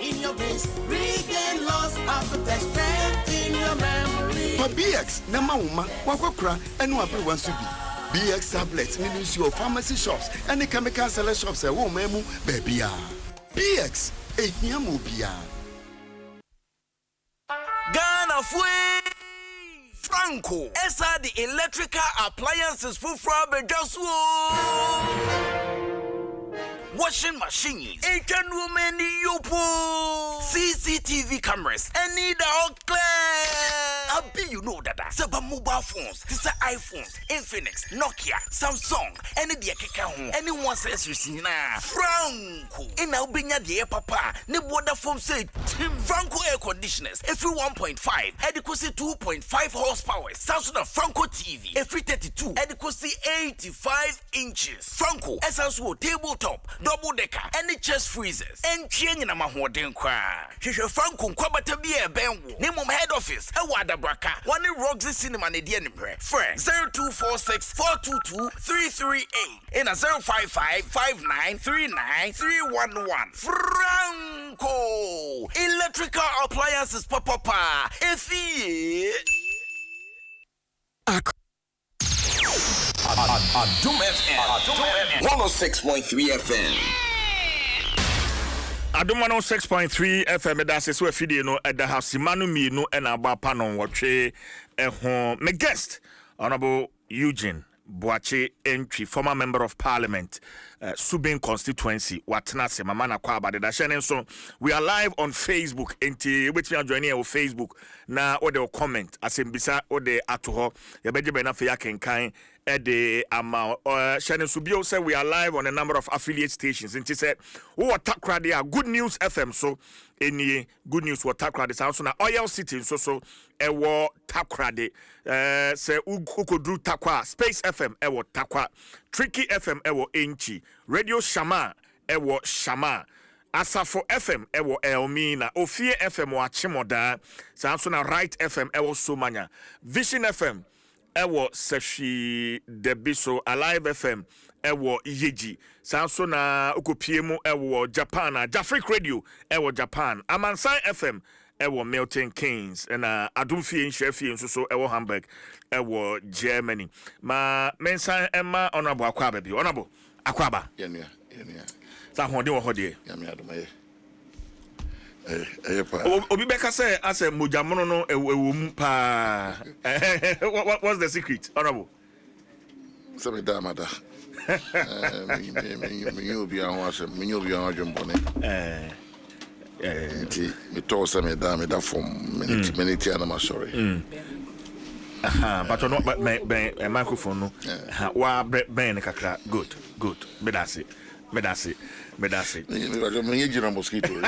In your veins, regain lost appetite, strength in your memory. For BX, Namauma, Wakokra, and Wabu wants to be. BX tablets means your pharmacy shops and the chemical seller shops at Womemu, baby. BX, a Yamubia. Ghana Fue Franco. Esa the electrical appliances for Frabe Dwaso. Washing machines, Asian women yopo, CCTV cameras, and need all clear. I be you know that. Seba mobile phones, this are iPhones, Infinix, Nokia, Samsung, any the keka anyone says you see na Franco. In our binya the papa, ne water foam say Franco air conditioners, every 1.5, adequacy 2.5 horsepower. Samsung Franco TV, every 32, adequacy 85 inches. Franco, essential tabletop. Double decker, any chest freezers, and chain in a mahoden cry. She shall Franco Quabata be a benwo. Name of head office, a wada braka, one in Roxy Cinema and the enemy. Friend 0246 422 338 in a 055 5939 311. Franco electrical appliances, papa. If he Adom FM 106.3 FM. Adom 106.3 FM that's so afidie no at the house Manu mi no and aba panon watche my guest Honorable Eugene Boache Entry, former member of parliament, Subin constituency, Watnase, Mamana Kwaba, the Dashan. So we are live on Facebook. Enti, which we are joining on Facebook. Na or the comment, as in Bisa or the Atuho, Yabeji Benafia Kenkai, Ede Ama, Shannon Subio said we are live on a number of affiliate stations. And she said, oh, Takra, they are Good News FM. So, any good news for Takra, the sounds on Oil City, so ewo Takra de say Ukodru Takwa, Space FM, ewo Takwa, Tricky FM, ewo Enchi, Radio Shama, ewo Shama. Asafo FM ewo Elmina, Ofie FM wa Chimoda, Samsona Right FM ewo Somanya, Vision FM ewo Sefi Debiso, Alive FM ewo Yeji, Samsona Ukopiemu ewo Japan, Jafric Radio ewo Japan, Amansai FM ewo Milton Keynes, and Adom Shefi so ewo Hamburg ewo Germany. Ma mensa Emma Honorable Akwaba bi, Honorable Akwaba. Yeah. Sa honde wo hode. Yami adomaye. Obi beka say as a mojamono no ewum pa. What's the secret, Honorable? Sabe da mada. Me obi an wa se, me obi an adwombone. Nti me to say me da from minute na ma sorry. But no ben microphone no. Wa ben kakra. Good. Bedasi. Me gira mosquito. Me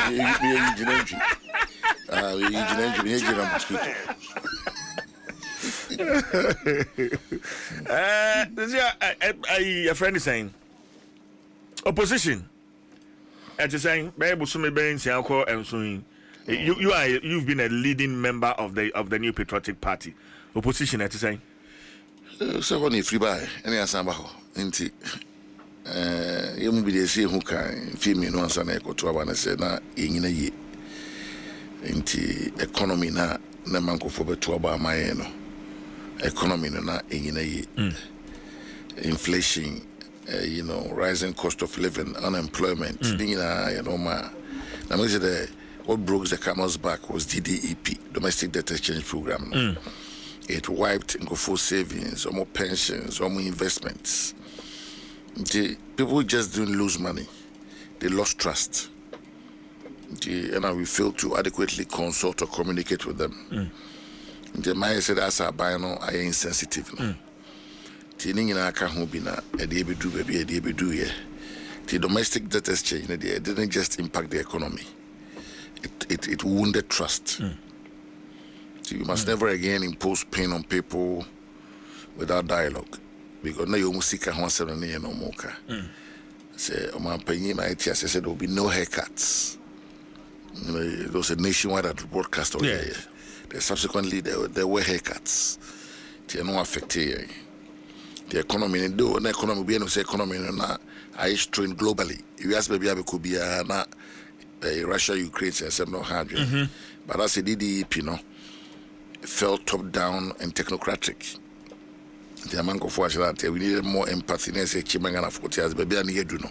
gira mosquito. Your friend is saying opposition. As you're saying, you've been a leading member of the New Patriotic Party. Opposition, as you're saying. So when you free by any asamba inti you must be the same who can feel me no answer na ekoto aba say na enyina ye inti economy na mankofo beto aba amaye no economy na enyina ye inflation rising cost of living, unemployment ma na me say what broke the camel's back was DDEP, domestic debt exchange program. It wiped full savings, or more pensions, or more investments. People just didn't lose money. They lost trust. And we failed to adequately consult or communicate with them. The Maya said, as I buy no, I am insensitive. The domestic debt exchange it didn't just impact the economy. It wounded trust. You must never again impose pain on people without dialogue. Because now you must seek a once no more. Say, I said there will be no haircuts. There was a nationwide broadcast on there. Subsequently, there were haircuts. They no affected the economy. The economy be no say economy na I strain globally. You ask maybe I could be na Russia, Ukraine, say no hard. But as a DDEP, no. Felt top down and technocratic. The amount of watch that we needed more empathy. Say, Chimangana 40 years, baby, I need to know.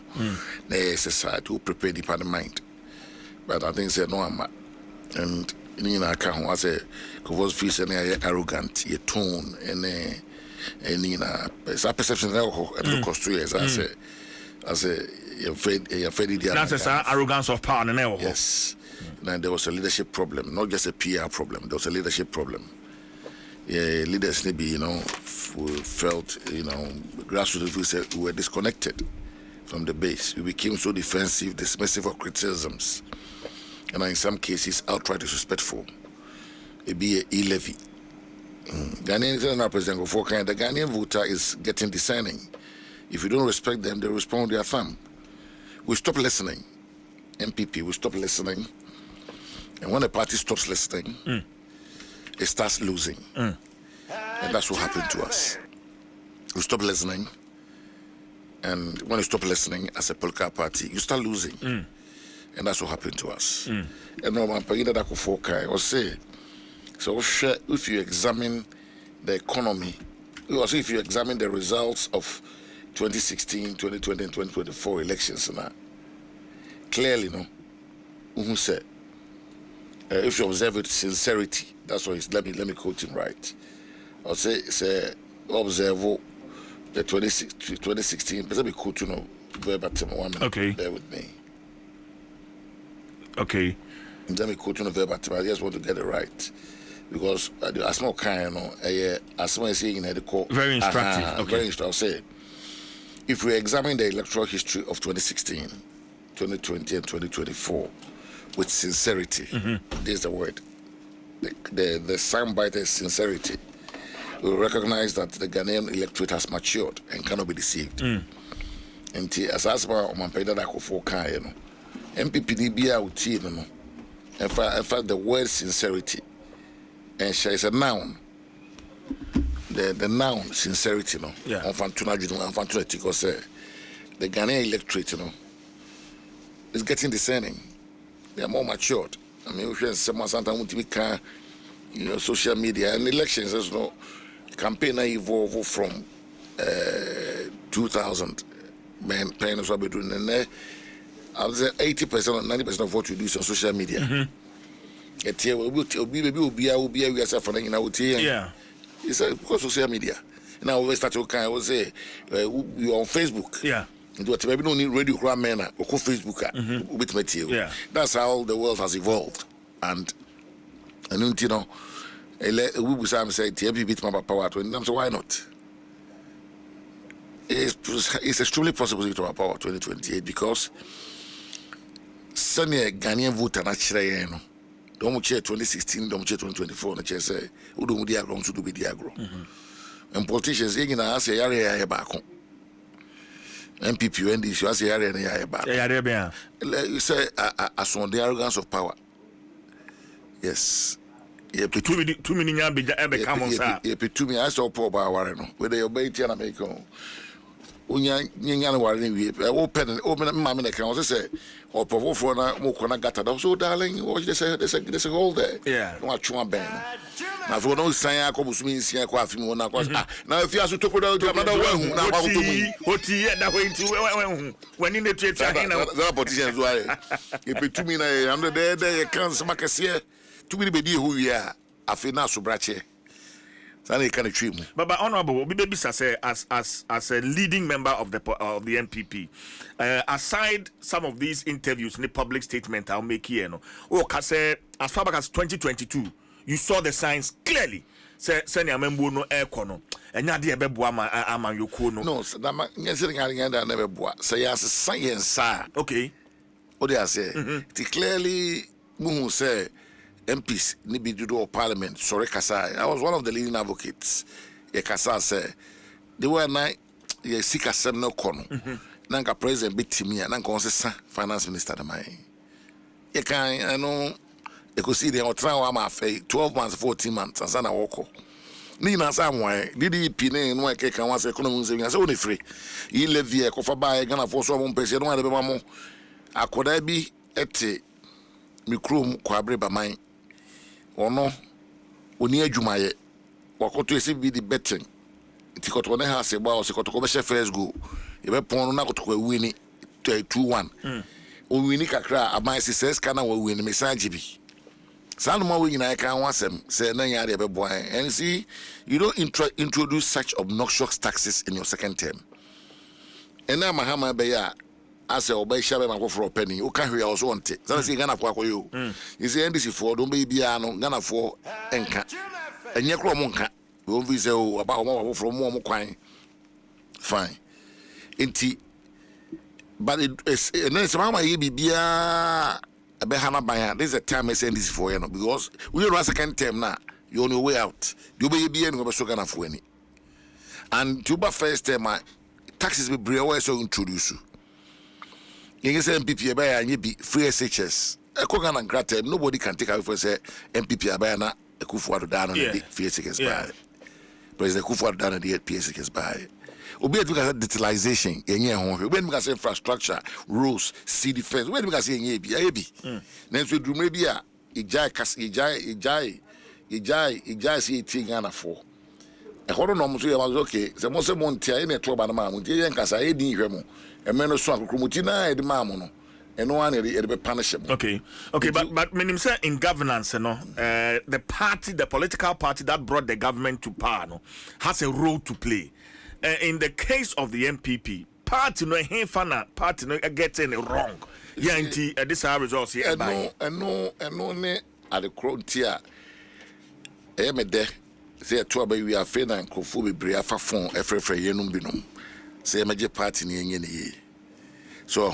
Society to prepare the mind. But I think say no, and in our account, I say, because feels arrogant, your tone, and it's a perception of cost 2 years. I say, you're fed that's an arrogance of power, yes. And there was a leadership problem, not just a PR problem. There was a leadership problem. Leaders maybe felt grassroots we were disconnected from the base. We became so defensive, dismissive of criticisms, and in some cases outright disrespectful. It be a e-levy. Ghanaian president for the Ghanaian voter is getting discerning. If you don't respect them, they respond with their thumb. We stop listening. MPP, we stop listening. And when the party stops listening, it starts losing. And that's what happened to us. We stop listening. And when you stop listening as a political party, you start losing. And that's what happened to us. And now, I was saying, so if you examine the economy, also if you examine the results of 2016, 2020, and 2024 elections, clearly, who said, if you observe it, sincerity, that's what it's, let me quote him right. I'll say observe the 2016, let me quote verbatim 1 minute. Okay. Bear with me. Okay. Let me quote verbatim. I just want to get it right. Because as no kind, as someone is saying in the court. Very instructive. Okay. Very instructive. I'll say, if we examine the electoral history of 2016, 2020, and 2024 with sincerity, there's the word. The soundbite is sincerity. We recognize that the Ghanaian electorate has matured and cannot be deceived. And as Asma Omampeda Dakofo Kaya, MPP BIA, in fact, the word sincerity, and she is a noun. The noun sincerity, the Ghanaian electorate, is getting discerning. They are more matured. I mean, if you sometimes social media and elections, as campaign evolve from 2000 men paying us what we're doing, and I would say 80% or 90% of what we do is on social media. It's because social media. Now we start to kind of say we on Facebook. Yeah. Maybe no need radio crowd or Facebook. That's how the world has evolved. And we will say TMP beat my power to and so why not? It's extremely possible to have power 2028 because senior Ghanaian voter naturally Don't chair 2016, don't chair 2024. The chair say, "Who do we agro? Who do we agro?" And politicians, you know, I say, "Area back." MPP, NDC, I say, "Area back." You say, "As on the arrogance of power." Yes. Too many young be come on, sir. To me, I saw poor Bawareno, where they obey Tiana Mako. Unya worry, open mammy accounts, say, or provoke for Mokona Gata. So, darling, watch this, there's a hole there. Yeah, watch one band. Now, for no sign, I means here, coffee, one. Now, if you have to talk about another one, what he had that way to when in the church, the politicians were. If it to me, under there, they can't smack us here. To be the who we are, I feel now so brache. But honorable, baby say as a leading member of the MPP, aside some of these interviews in the public statement I'll make here, no. Oh, say as far back as 2022, you saw the signs clearly. Say senior member no air kono. And ya de bebo ama yoko no. No, that man that never boa. Say as science, okay. What they say? Clearly, Muhu say. MPs nibi do parliament sorry Kasai. I was one of the leading advocates. Ye Kasai said they were night ye seek a sem no kono. Nanka president bit me nanka onse finance minister the mai. Ye can I know you could see the try wa ma 12 months 14 months as na woko. Ni na sa why did he pine no ke kan wa se economy saving say only free. He live here ko fa buy Ghana for so mo pese no wa de be ma mo. Akoda bi ete mikrom kwabre ba man. Ono oni adwumaye wakoto esi bi di betting tikoto ne ha se ba o se koto ko be first go e be pon na koto ko wini 2-1 o wini kakra aban se ses kana wa wini message bi sanu ma we nyina kan wasem se na nya de be boy and see you don't introduce such obnoxious taxes in your second term and na mahama be ya as a obey shabe man for penny o ka hwe also want so say Ghana for akoyo you say NDC for don be bia no Ghana for enka enye kro mo nka we won visa o aba o from mo kwan fine enti but it no some ma ye bia be hana ban this is a time NDC for you know because we run second term now you on your way out you be bia no be so Ghana for any and to ba first term taxes be bre we so introduce you say MPP buy and be free SHS. Ghana grant nobody can take away for say MPP buy na Akufo-Addo down on the free SHS buy. President Akufo-Addo down on the PSHS buy. Obi at because digitalization enye ho. Obi because infrastructure, rules, city defense. Obi because enye bi. Then so do maybe a ijai see thing Ghana for. E ho no mo so ya okay. Se mo se mo ntia e na to ba na ma mo. Ntia yen kasa e din hwe mo. A man of swag, Kumutina, the Mamono, and no one be punishable. Okay, but meaning say in governance, you know, the political party that brought the government to power, no, has a role to play. In the case of the MPP, party no party no getting it wrong. Yeah, indeed, this are results here. And no, ne at the frontier. Me there. Say to about we are fair and Kofu be breafa phone every yenum binum. Say major party ni yenye so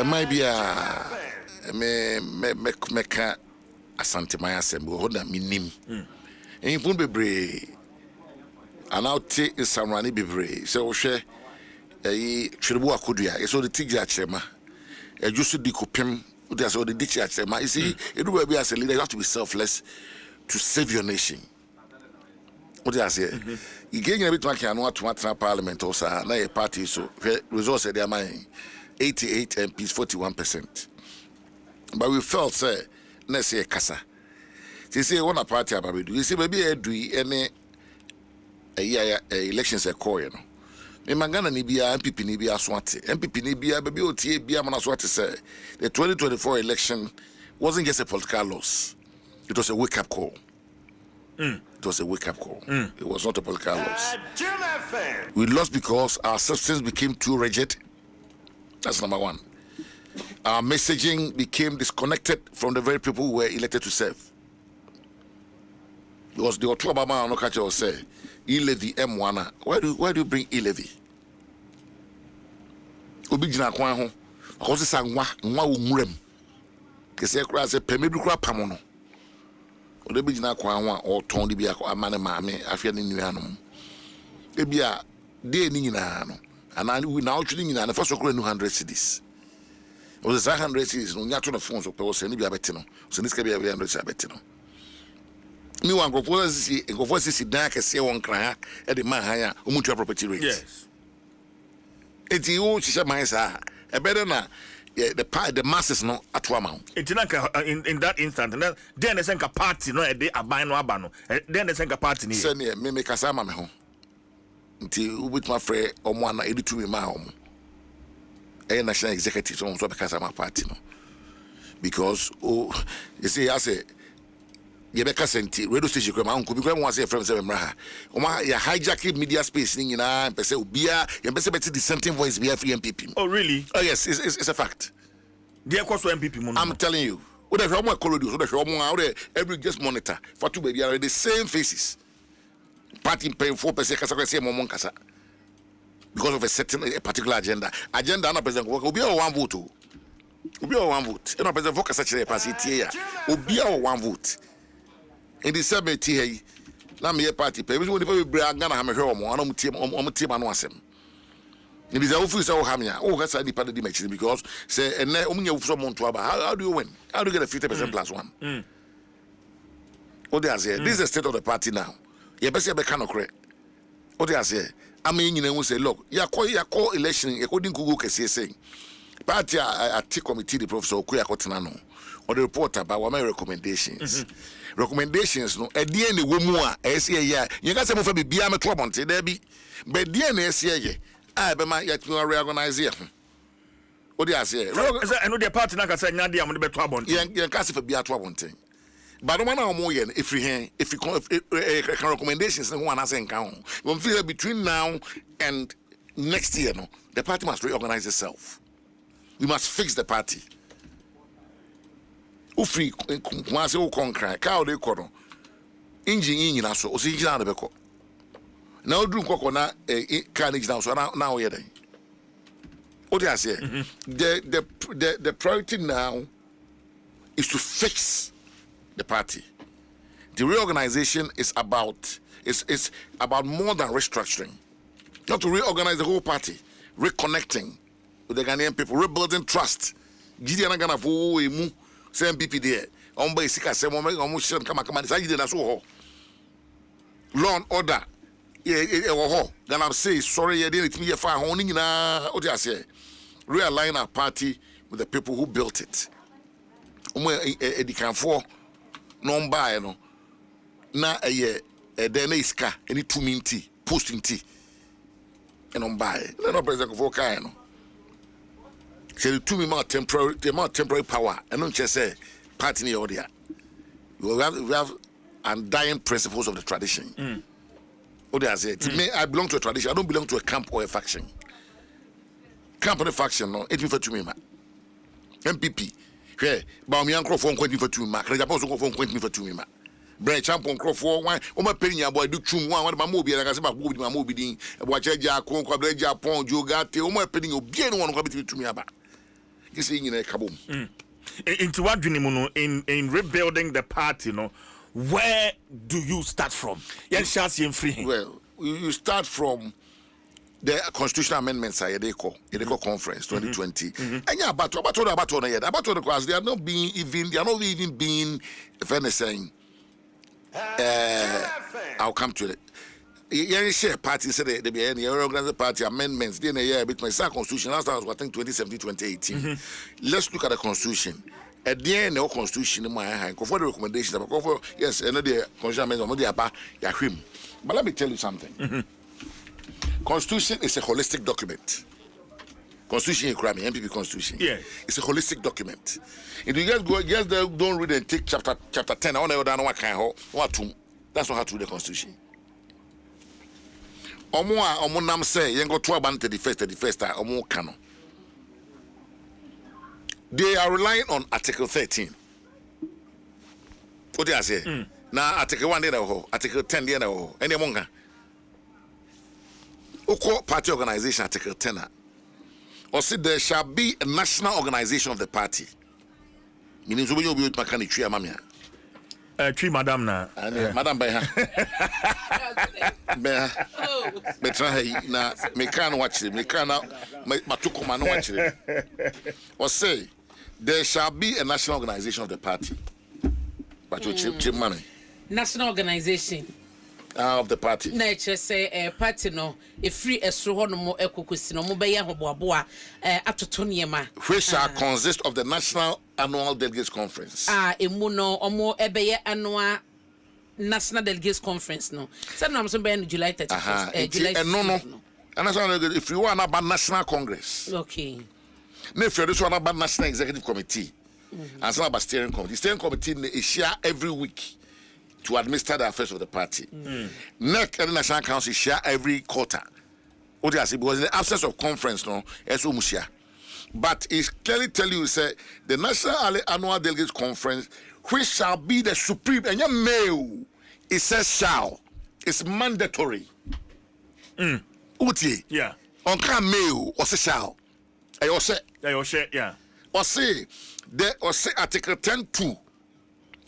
might be a me ka asante my assembly hold that minim and pun bebre and now take samrani bebre so hwe twirebo akodua so the tigya chema e just di kopem we so the tigya chema you see you be as a leader you have to be selfless to save your nation. What do I say? You get a bit like I know to parliament also, na a party so results they are mine 88 MPs 41%. But we felt say let's say kasa. They say one party about do. You see maybe a do any elections a call, you know. Me mangana ni bia MPP ni bia swati. MPP ni bia baby otie bia mana swati say the 2024 election wasn't just a political loss. It was a wake-up call. It was a wake-up call. It was not a political loss. We lost because our substance became too rigid. That's number one. Our messaging became disconnected from the very people who were elected to serve. Because the Obama no catch us say, E-levy M1. Why do you bring E-levy? Obi jina kwa ho. Akosi sa nwa umurem. kese kura se pemedu kura pamono o de bi gina kwa ho a o ton de bi amane maame afia ne nuanom e bia de ni nyina no ana na o twini nyina na fa so kura 200 cedis o ze 100 cedis no nyato no phone so pe o se ni bia beti no so ni ska bia 100 cedis beti no mi wan ngofo sisi dan kese won kran e de man han ya o mutua property rate yes eti o shisha man sa e better na the masses no ato amount in that instant and then the senka party no e de aban no aba no then the senka party ni se ne me kasa ma me ho nti ubit my friend omo ana editu me ma omo e national executive so be kasa ma party no because you see I say ye be kasa nti radio station kwa ma unko bi kwa mo say friend say me mra ha ya hijack media space ni nyina pese obia ye pese beti dissenting voice be free MPP. Oh really? Oh yes, it's a fact. There cost MPP mo. I'm telling you. We dey show mo colody, so dey show mo every just monitor for two baby are the same faces. Party paying 4% kasa say mo kasa. Because of a certain a particular agenda na president go obi o one vote. Obi o one vote. E no president focus kire party tie ya. Obi o one vote. In the same tea na me party pay we people be Ghana ha me hwe omo ana omo tie ma no asem ni bi za ofu se o ha me a o ga sa di party di match because say ene omo nya ofu monto aba how do you win? How do you get a 50% plus 1? O dey say this is the state of the party now. Ye be say be kan okre. O dey say am nyina hu say look ya call election according to Google kese say party a committee the professor Okuya Kotena no or the report about what my recommendations. Recommendations no e die ne womu a ese ya you can say mo fa bibia me to bonte there be but die na ese ye a be ma ya to reorganize ye o dey say I know the party na ka say nya dia mo be to bonte ye ka say fa bia to bonte but no man na mo ye if recommendations no one as enka ho we feel between now and next year no the party must reorganize itself. We must fix the party. Ufri kumase o konkra ka o de kono engine nyina so o se nyina na beko na odru kokko na ka na nyina so na o ye den o de ase the priority now is to fix the party. The reorganization is about more than restructuring. Not to reorganize the whole party, reconnecting with the Ghanaian people, rebuilding trust. Gideon Ghana for emu say MPP there. Omba isika say mo shon kama say Gideon na so ho. Law and order. Ho. Ghana say sorry ye dey itimi ye fa ho ni nyina o dey say realign our party with the people who built it. Edikanfo no mba no na eye de na iska any 2 minute posting tea and on buy no president for kai no say the 2 minute temporary power and don't just say party near order we have undying principles of the tradition. What I say to me, I belong to a tradition. I don't belong to a camp or a faction. Camp or a faction no it me for to me ma MPP hwe ba mi ankro for kwenti for to me ma kra japo so for kwenti for to me ma branch champion crofo wan o ma peri nya boy do twum wan ma obi na ka se ba obi ma obi din e bo cha ja ko kwa bra Japan jogate o ma peri obi enu won ko biti twum aba kisi nyina ka bom into what dream no in rebuilding the party no where do you start from? Yes, free. Well, you start from the constitutional amendments they call conference 2020 and yeah about the class they are not even being if anything I'll come to it. Share party said they be any organized party amendments then a year between my constitution last time was I think 2017-2018. Let's look at the constitution. At the end of the constitution in my hand for the recommendations about yes another constitution amendment but let me tell you something. Constitution is a holistic document. Constitution is MPP constitution. Yeah. It's a holistic document. If you just don't read and take chapter 10, I don't know what kind of that's not how to read the constitution. Omo nam say you go to about 31st omo kano. They are relying on Article 13. What do I say? Now Article 1 there Article 10 there any monga. Oko party organization Article 10. Or say there shall be a national organization of the party. Meaning so you be makani tree mamia. Tree madam na. Madam by her. Betra hey na me can watch it. Me can matuko man watch it. Or say there shall be a national organization of the party. But you chip money. National organization of the party. Na say party no e free esro ho no mo ekokosi no mo be ye hoboaboa atoto niema. Which shall consist of the National Annual Delegates Conference. Emu no omo ebeye annual National Delegates Conference no. Say no am so be July 31st. July. No. And that's if you want about National Congress. Okay. No, if you want about National Executive Committee. And some about steering committee. The steering committee is share every week to administer the affairs of the party. NEC and the National Council share every quarter. What I say, because in the absence of conference, no, share. But it clearly tell you, say, the National Annual Delegates Conference, which shall be the supreme, and your mail, it says shall. It's mandatory. Uti. Yeah. On can mail, or say shall. I say. Yeah. Or say, there or say Article 10.2,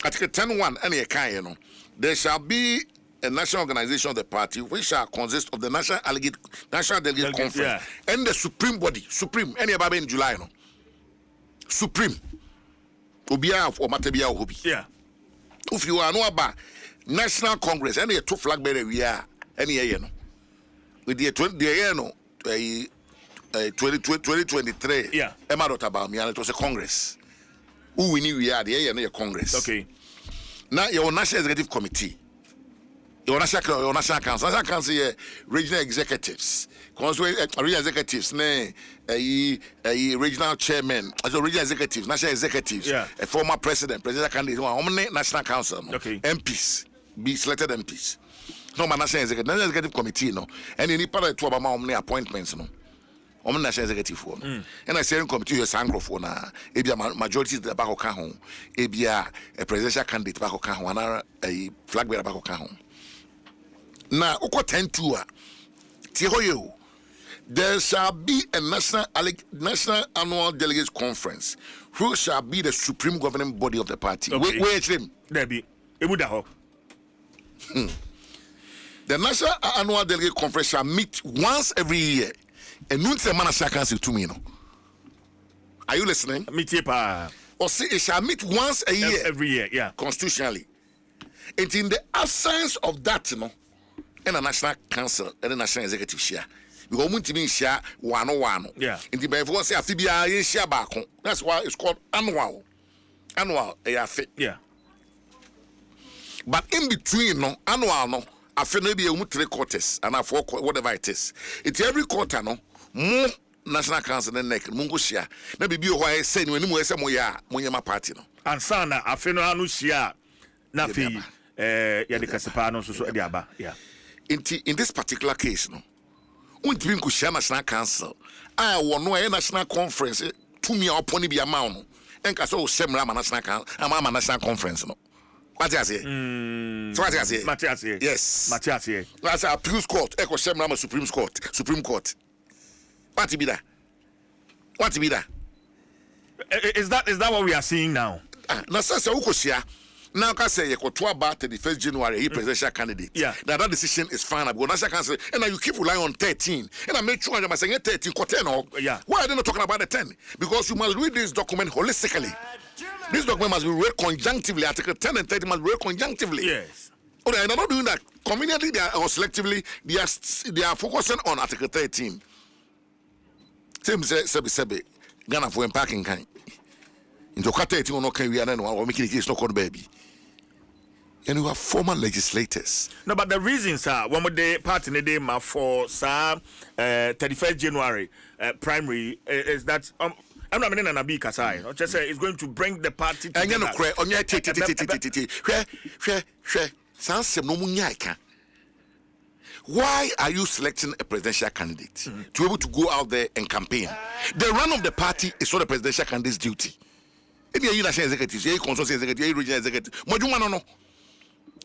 Article 10.1, any kind, you know, there shall be a national organization of the party which shall consist of the National Delegate Conference and the Supreme Body, Supreme, any about in July, no, Supreme, Ubia or Matabia Ubi. Yeah. If you are no about National Congress, any two flag bearer we are, any year, no, with the 2023. Yeah. Emma wrote about me, and it was a Congress. Who we knew we are the year Congress. Okay. Now your National Executive Committee, your National Council, National Council, regional executives, regional executives, regional chairman, also regional executives, national executives, a former president candidate, National Council, okay. MPs, be selected MPs. No, my National Executive Committee, no, and any part of two about my appointments, no. I'm national executive for and I say committee is anglo for na ebia majority the back ka ho ebia a presidential candidate back ka ho na a flag bearer back ka ho na uko 10-2 ti hoyo there shall be a national annual delegates conference who shall be the supreme governing body of the party. Okay. Wait him there be ebuda ho. The national annual delegate conference shall meet once every year. And noon say man shall cancel to me, no. Are you listening? Meet pa. Or say it shall meet once a year. Every year, yeah. Constitutionally. And in the absence of that, you know, and a national council and a national executive share. We go to mean share 101. Yeah. And the before say Afibia share back. That's why it's called annual. Annual, yeah. But in between, no, annual, no. I feel maybe 3 quarters and 4 whatever it is. It's every quarter, no more National Council and neck. Mungo share. Maybe be why I say when you say Moya party, no. And sana, I feel no share. Nafi, Yadikasapano, so Diaba, yeah. In this particular case, no, we drink share National Council. I want no national conference to me upon the amount. And so, Semra National Council, I'm a national conference, no. Matthias here. So Matthias here. Matthias here. Yes. Matthias here. That's a appeals court. Echo Shemrama Supreme Court. Supreme Court. What to be that? What to be that? Is that what we are seeing now? Now, Sasa Ukosia. Now, I say you got 12 about the 1st January, he presidential candidate. Yeah. Now that decision is final. Because National Council, and now you keep relying on 13. And I make sure I'm saying 13, 10. Yeah. Why are they not talking about the 10? Because you must read this document holistically. This document must be read conjunctively. Article 10 and 30 must be read conjunctively. Yes. Okay, and they're not doing that. Conveniently, or selectively, they are focusing on Article 13. Same Sebi, Ghana for parking kind. Into 13, no can we are or making a case no called baby. And you have former legislators. No, but the reasons are one of the party in the day for 31st January primary is that I'm not meaning an Abi Kasai. Just say it's going to bring the party together. And you know, on your why are you selecting a presidential candidate to be able to go out there and campaign? The run of the party is not the presidential candidate's duty. If you're national executives, you're consultant executive, you're regional executive.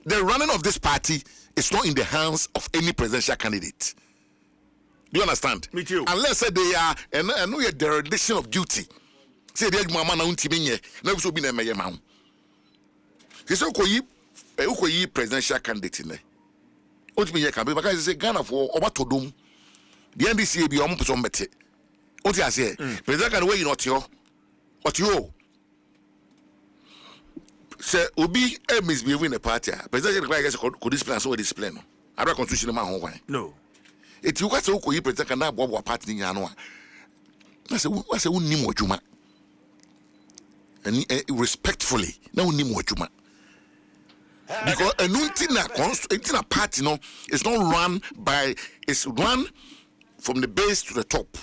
The running of this party is not in the hands of any presidential candidate. Do you understand? Me too. Unless they are a dereliction of duty. say the mama na untimi nye na so bi na meye ma ho say ukoyi presidential candidate ne untimi ye campaign because say Ghana for obatodom the NDC bi omo person bete uti ase president can wey not yo but yo say obi misbehave in the party president require could discipline so discipline no abra constitution ma ho kwan no it you got to ukoyi president can na bobo party ni anu a na say unnim wadwuma and respectfully na unnim wadwuma because a party no is not run by, it's run from the base to the top.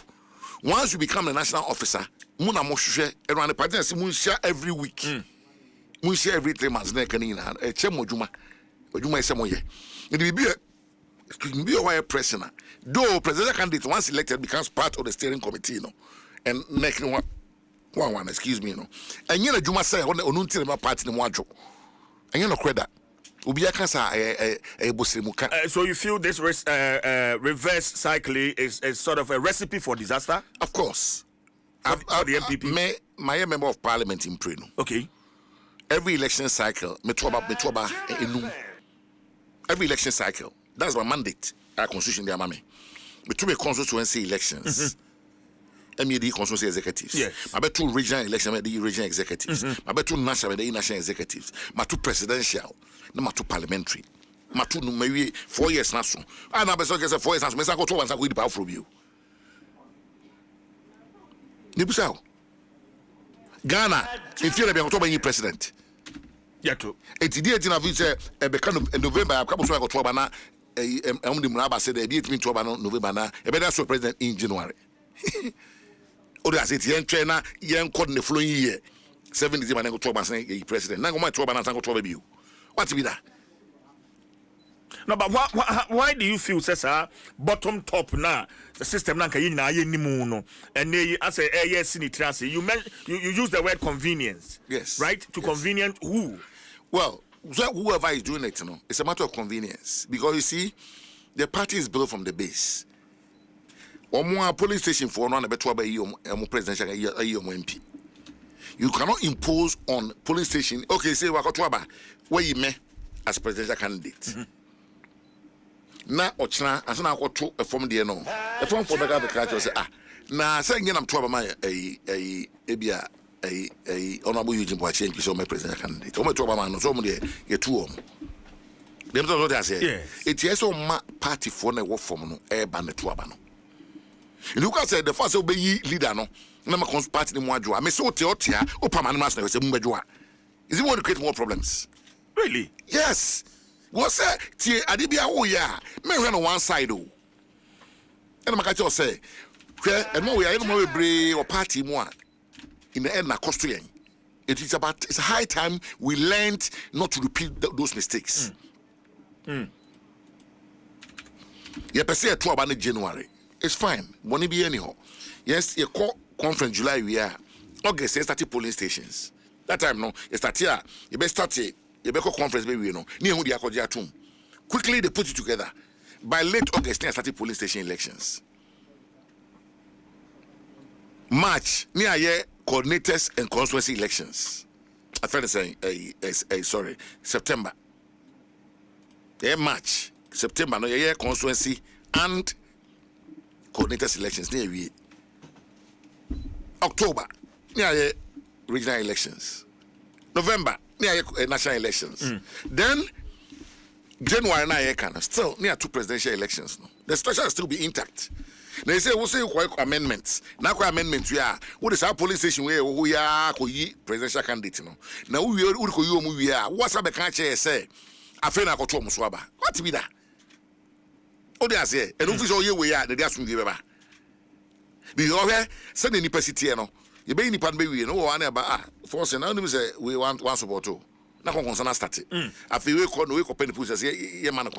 Once you become a national officer, muna mo hwehwe around the party say mun share every week. Mun share every 3 months na kan ina e che modwuma ise mo ye. It will be a wire president. Though presidential candidate once elected becomes part of the steering committee, and next one excuse me, and you know adwuma say onunti na party ni mo adwo. And you know credit. So you feel this reverse cycling is sort of a recipe for disaster? Of course. For the MPP? My member of parliament in Preno. Okay. Every election cycle, every election cycle, that's my mandate. Our constitution, dear mommy. Between constituency elections. MED constituency executives. Yes. My bet 2 regional election, the regional executives. My bet 2 national, the national executives. My 2 presidential, my 2 parliamentary. My 2 maybe 4 years now. And I bet 4 years now. I go to one and go from you. Nibusao. Ghana, if you're a be president. Yeah, too. It's the 18th of November. I come to go to Abana. I said, the 18th of November. I better so president in January. Oda say yen trainer yen code the following year 7 December na go to ban president na go ma to ban na go to be you what be that. No, but why do you feel sir bottom top now the system na kan na ye nimu no and as a yes in it you use the word convenience, yes, right, to yes. Convenient who? Well, whoever is doing it, it's a matter of convenience because you see the party is built from the base. Or police station for one better by presidential MP. You cannot impose on police station. Okay, say Wakotwaba where you may as presidential candidate. Na ochna asana akoto a form de no. A form for the culture say na say ngena mtwaba ma ebia honorable Eugene Boache MP so my presidential candidate. O mtwaba ma no so mo de ye two om. Dem so dey say. It is so ma party for na work form no e ba na twaba no. You look at the first obey leader no na ma party ni mo adwo a me say otia o permanent master say mo badwo a is it want to create more problems? Really? Yes. What say tie adibia wo ya me hwe no one side o and ma ka tell say hwe and mo we are no mo bebre o party mo a in the end na cost yen. It's high time we learned not to repeat those mistakes. You per se to about January. It's fine. Money be anyhow. Yes, you call conference July we are. August they started polling stations. That time no, you start here. You best start here. You better conference baby no. Ni hu dia koja atum. Quickly they put it together. By late August they started polling station elections. March ni aye coordinators and constituency elections. I find saying sorry, September. Yeah, March, September no yeah constituency and coordinators elections near we October near regional elections, November near national elections, then January na can still near 2 presidential elections. No, the structure will still be intact. They say we'll say amendments. Now amendments we are what is our police station where we are presidential candidate no. Now we are what's up the country say I feel like swaba. What be that? Oh, they say, and official year we are the Dias from the Baba. Because send any university, no, you be in the pan baby, no one about force and only say we want one support too. Now, concern started. I feel we wake up and push us here, man.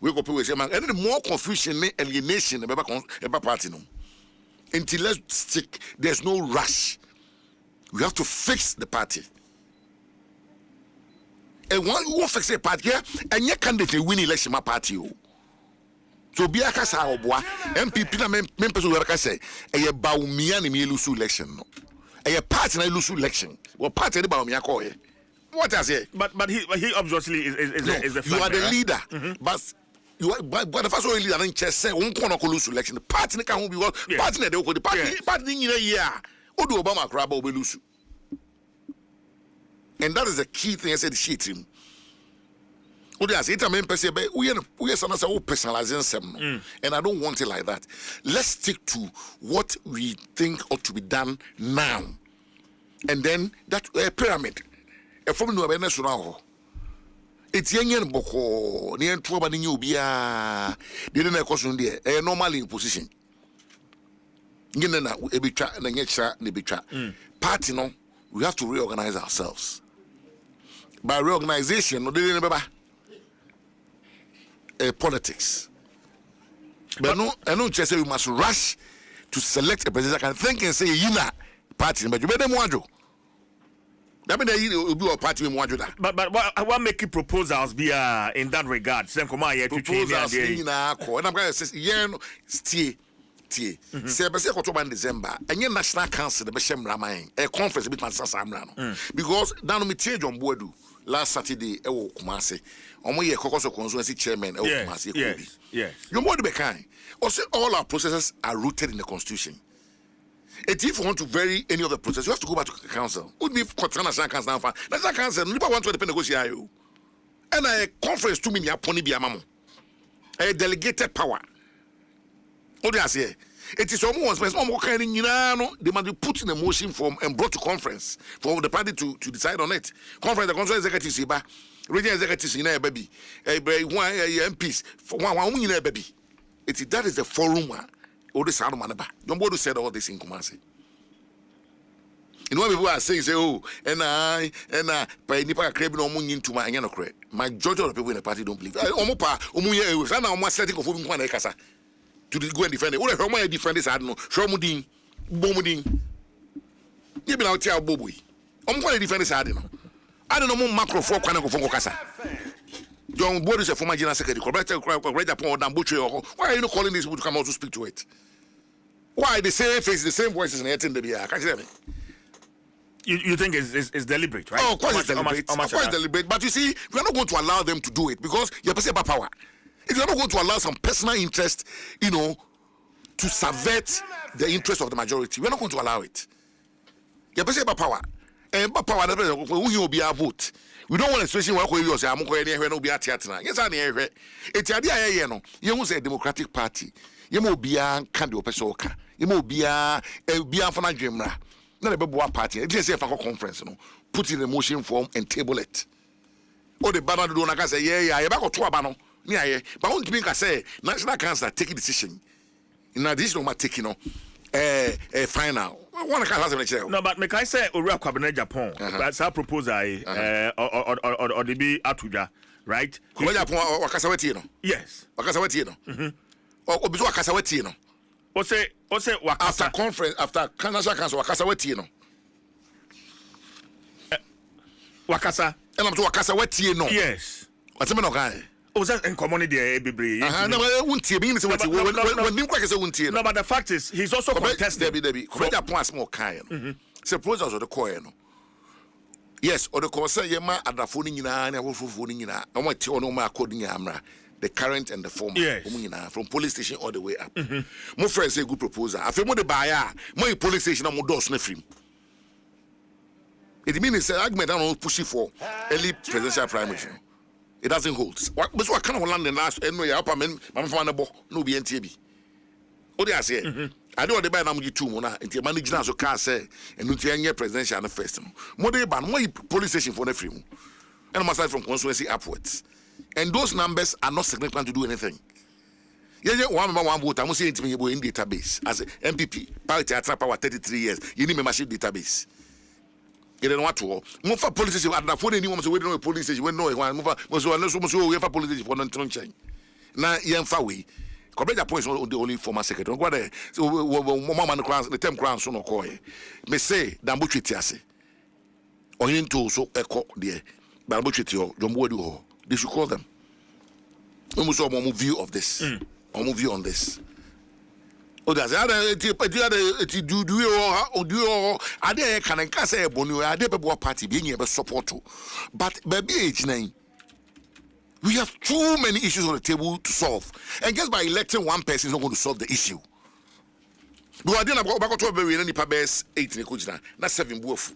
Wake up with man, and more confusion, alienation about party. No, until let's stick, there's no rush. We have to fix the party. And one who fix a party here, and your candidate win election, my party. So be a casa or bois, MPP members will say, a baumia ni me lose election. a party na lose election. Well, party the Baumia call ye. What I say? But he obviously is the you are the right? leader, but. You are, but the first one leader in chess say one corner lose election. The party can be what party they go the party in a year. Odu Obama crab will lose. And that is the key thing I said shit him. Odu as it main person we are some personalizing some and I don't want it like that. Let's stick to what we think ought to be done now. And then that pyramid. A form of awareness now. It's young boko near trouble in you be didn't question there a normally in position. Ginna a bit and a bit party no, we have to reorganize ourselves. By reorganization, no didn't remember politics. But no, I don't just say we must rush to select a president and think and say yina party, but you better want that mean you do a party we want to that. But what make proposals be in that regard? Same come here to change proposals and I'm going to say yeah no stay. Say be say October and December and your national council the beshem ramain a conference bit man samra no because down me change on board last Saturday e wo Kumasi omo ye kokoso constituency chairman e wo Kumasi yes you board be kind also all our processes are rooted in the constitution. If you want to vary any of the process, you have to go back to the council. Would be national council now. National council, people want to negotiate you. And a conference to me, a delegated power. What do I say? It is almost they must be put in a motion form and brought to conference for the party to decide on it. Conference, the council executive, regional executives in a baby, MPs, for one baby. That is the forum. All this sound man about. Don't bother said all this in Kumasi. You know what people are saying, say, oh, and I, by Nipa craving or moon into my anyanocre. Majority of the people in the party don't believe. Omopa, Omuya, was an almost setting of one Ekasa to go and defend it. What if I defend this? I don't know. Shomudin, Bomudin. You been out here, Bobby. I'm going to defend this. I don't know more macro for Kasa. John Boyd is a former general secretary. Why are you not calling these people to come out to speak to it? Why the same face, the same voices, and the beer? Can't you hear me? You think it's deliberate, right? Oh, of course it's deliberate. Of course deliberate. But you see, we are not going to allow them to do it because you're passing about power. If you're not going to allow some personal interest, to subvert the interest of the majority, we're not going to allow it. You're passing about power. And power, who will be our vote. We don't want a situation where you say, I'm going to be a theatre. Yes, I hear it's the idea, you say Democratic Party. You will be a Candy Pesoka. You will be a Biafana Jimra. Not a Babu party. It's just a conference, put in a motion form and table it. Or the banner do not say, yeah, you're back to a banner. Yeah, but I want to make us say, National Council take a decision. In addition, I'm taking a final. No, but make I say Ura Cabinet Japan. That's our proposal or the be Atuja, right? Yes. Or before Casawetino. Or say after conference, after National Council, Casawetino. Wakasa. And I'm to Casawetino. Yes. What's a guy? Oh, that's in community, baby. No, but the fact is, he's also contested. Suppose also the coin. Yes, or the course, Yama at the phone in I want to know my coding Amra, the current and the former, from police station all the way up. More friends say good proposal. I feel more the buyer, my police station, I'm more doors free. It means it's an argument I don't push it for early presidential primary. It doesn't hold. But what kind of land in last anyway? Upper men, Mamma no be NTB. What do I say? I don't buy them you two mona until managing as a car say and no presidential first. More they ban more police station for the free. And I'm aside from constituency upwards. And those numbers are not significant to do anything. Yeah, one vote. I must say it in database as a MPP. Party attract power 33 years. You need membership database. You don't want to. Move for police station. At the phone, anyone who don't know police station. We know one. Move for we for police station for non-trunching. Now, young Fawi. Correct point is the only former secretary. Go there. So, Mama the term crown so no koi. Me say dambu chitiase. Oyin to so echo there. Dambu chitio. Jombo do. They should call them. We must have more view of this. Or more view on this. Oh, that's it. Do you are there? Can I say Bonu? Are there people party being able to support you? But baby, H9. We have too many issues on the table to solve, and just by electing one person is not going to solve the issue. But I didn't about to be any pabes 8 in the coach now, not 7 wolf.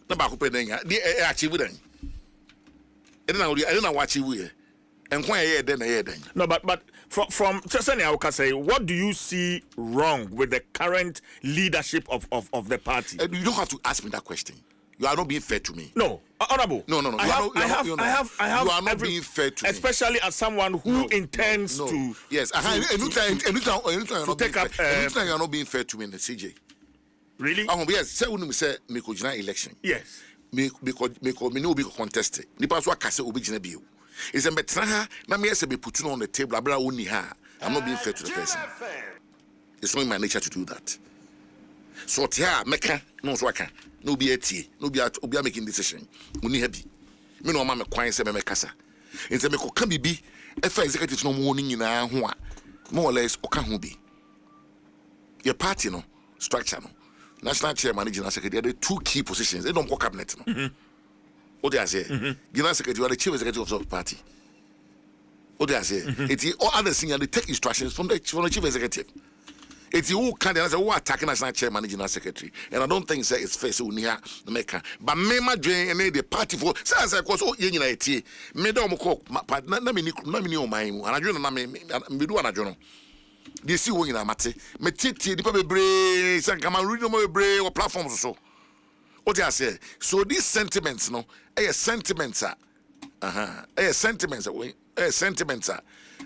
Not back up in the achieve then. I don't know what you will. And why then. No, but from Chesani, I can say, what do you see wrong with the current leadership of the party? You don't have to ask me that question. You are not being fair to me. No, honorable. No. I have. You are not being fair to me. Especially as someone who intends to. Yes, anytime you are not being fair to me in the CJ. Really? Yes. Say when we say me kojina election. Yes. Me no be contested. Nipa so akase obi gina bio. It's a betra na me say be put on the table abra oni ha. I'm not being fair to the person. It's not in my nature to do that. So tia meka no so aka. No be etie. No be making decision. Oni happy. Me no ma me kwan say me kasa. Nse me ko ka bibi e fa executive no mo ni nyina ho a more or less o ka ho bi. Your party no structure no. National chairman, general secretary, there are 2 key positions. They don't go cabinet. No? What they say? General secretary, the chief executive of the party. What they say? It's all other senior. They take instructions from the chief executive. It's who can answer who attacking national chairman, general secretary. And I don't think it's fair so near the maker. But me my join and the party for says I was all yen it. Me don't cook. But na me no my. And I don't know me do an adjourn. They see when you mate. Me titi the people brave. San come and read no brave or platforms so. What I say? So these sentiments, no, sentiments are, sentiments are, sentiments are.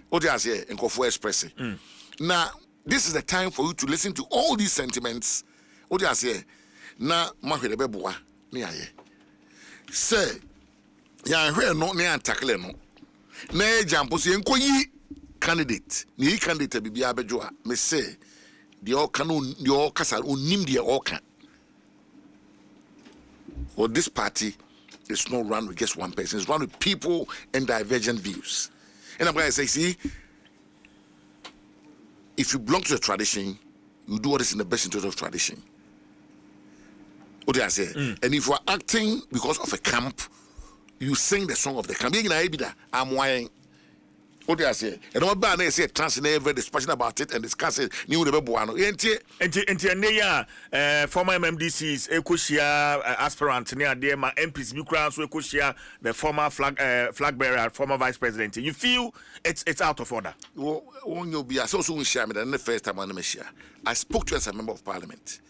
What I say? In Kofu express it. Now this is the time for you to listen to all these sentiments. What I say? Now, mahwe lebe bua ni aye. Say, ya hwe no ni antakle no. Na jampo si enko yi candidate. Ni candidate bibi abedwa. Me say, the all canon, the all kasa unim the all can. Well, this party is not run with just one person. It's run with people and divergent views. And I'm going to say, see, if you belong to the tradition, you do what is in the best interest of tradition. What do I say? And if you are acting because of a camp, you sing the song of the camp. I'm whining. What do I say? And all bad they say trans never discussion about it and discuss it. New the Buano. Former MMDCs, Ekushia aspirant near there, my MPs, Bukrans, Ekushia, the former flag bearer, former vice president. You feel it's out of order? Well, when you'll be associated with Shaman, the first time I'm share. I spoke to you as a member of parliament.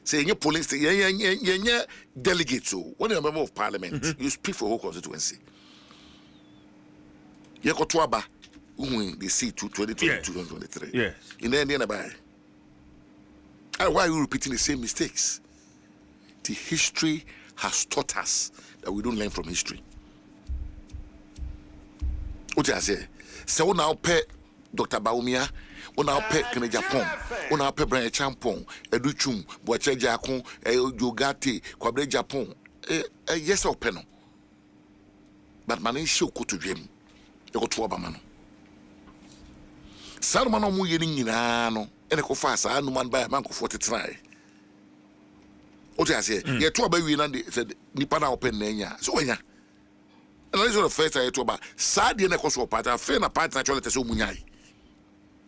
Saying your police, you're delegate to when you're a member of parliament, you speak for whole constituency. Yekotuaba, they see to 2023. Yes. In the end, why are you repeating the same mistakes? The history has taught us that we don't learn from history. What I say? So now pay Dr. Baumia, when I pay Kene Japan, when I pay Brian Champon, Educhum, Boache Jakon, Yogati, Kwabre Japan, yes or penal. But my name show to dream. Go to Obama. Salmon mu yeni nyina no ene ko fa sa anu man ba man ko 43. O ti ase ye to ba wi na de nipa na open na nya so wanya. And this is the first time to ba sa de na ko so party fe na party na chole te so munyai.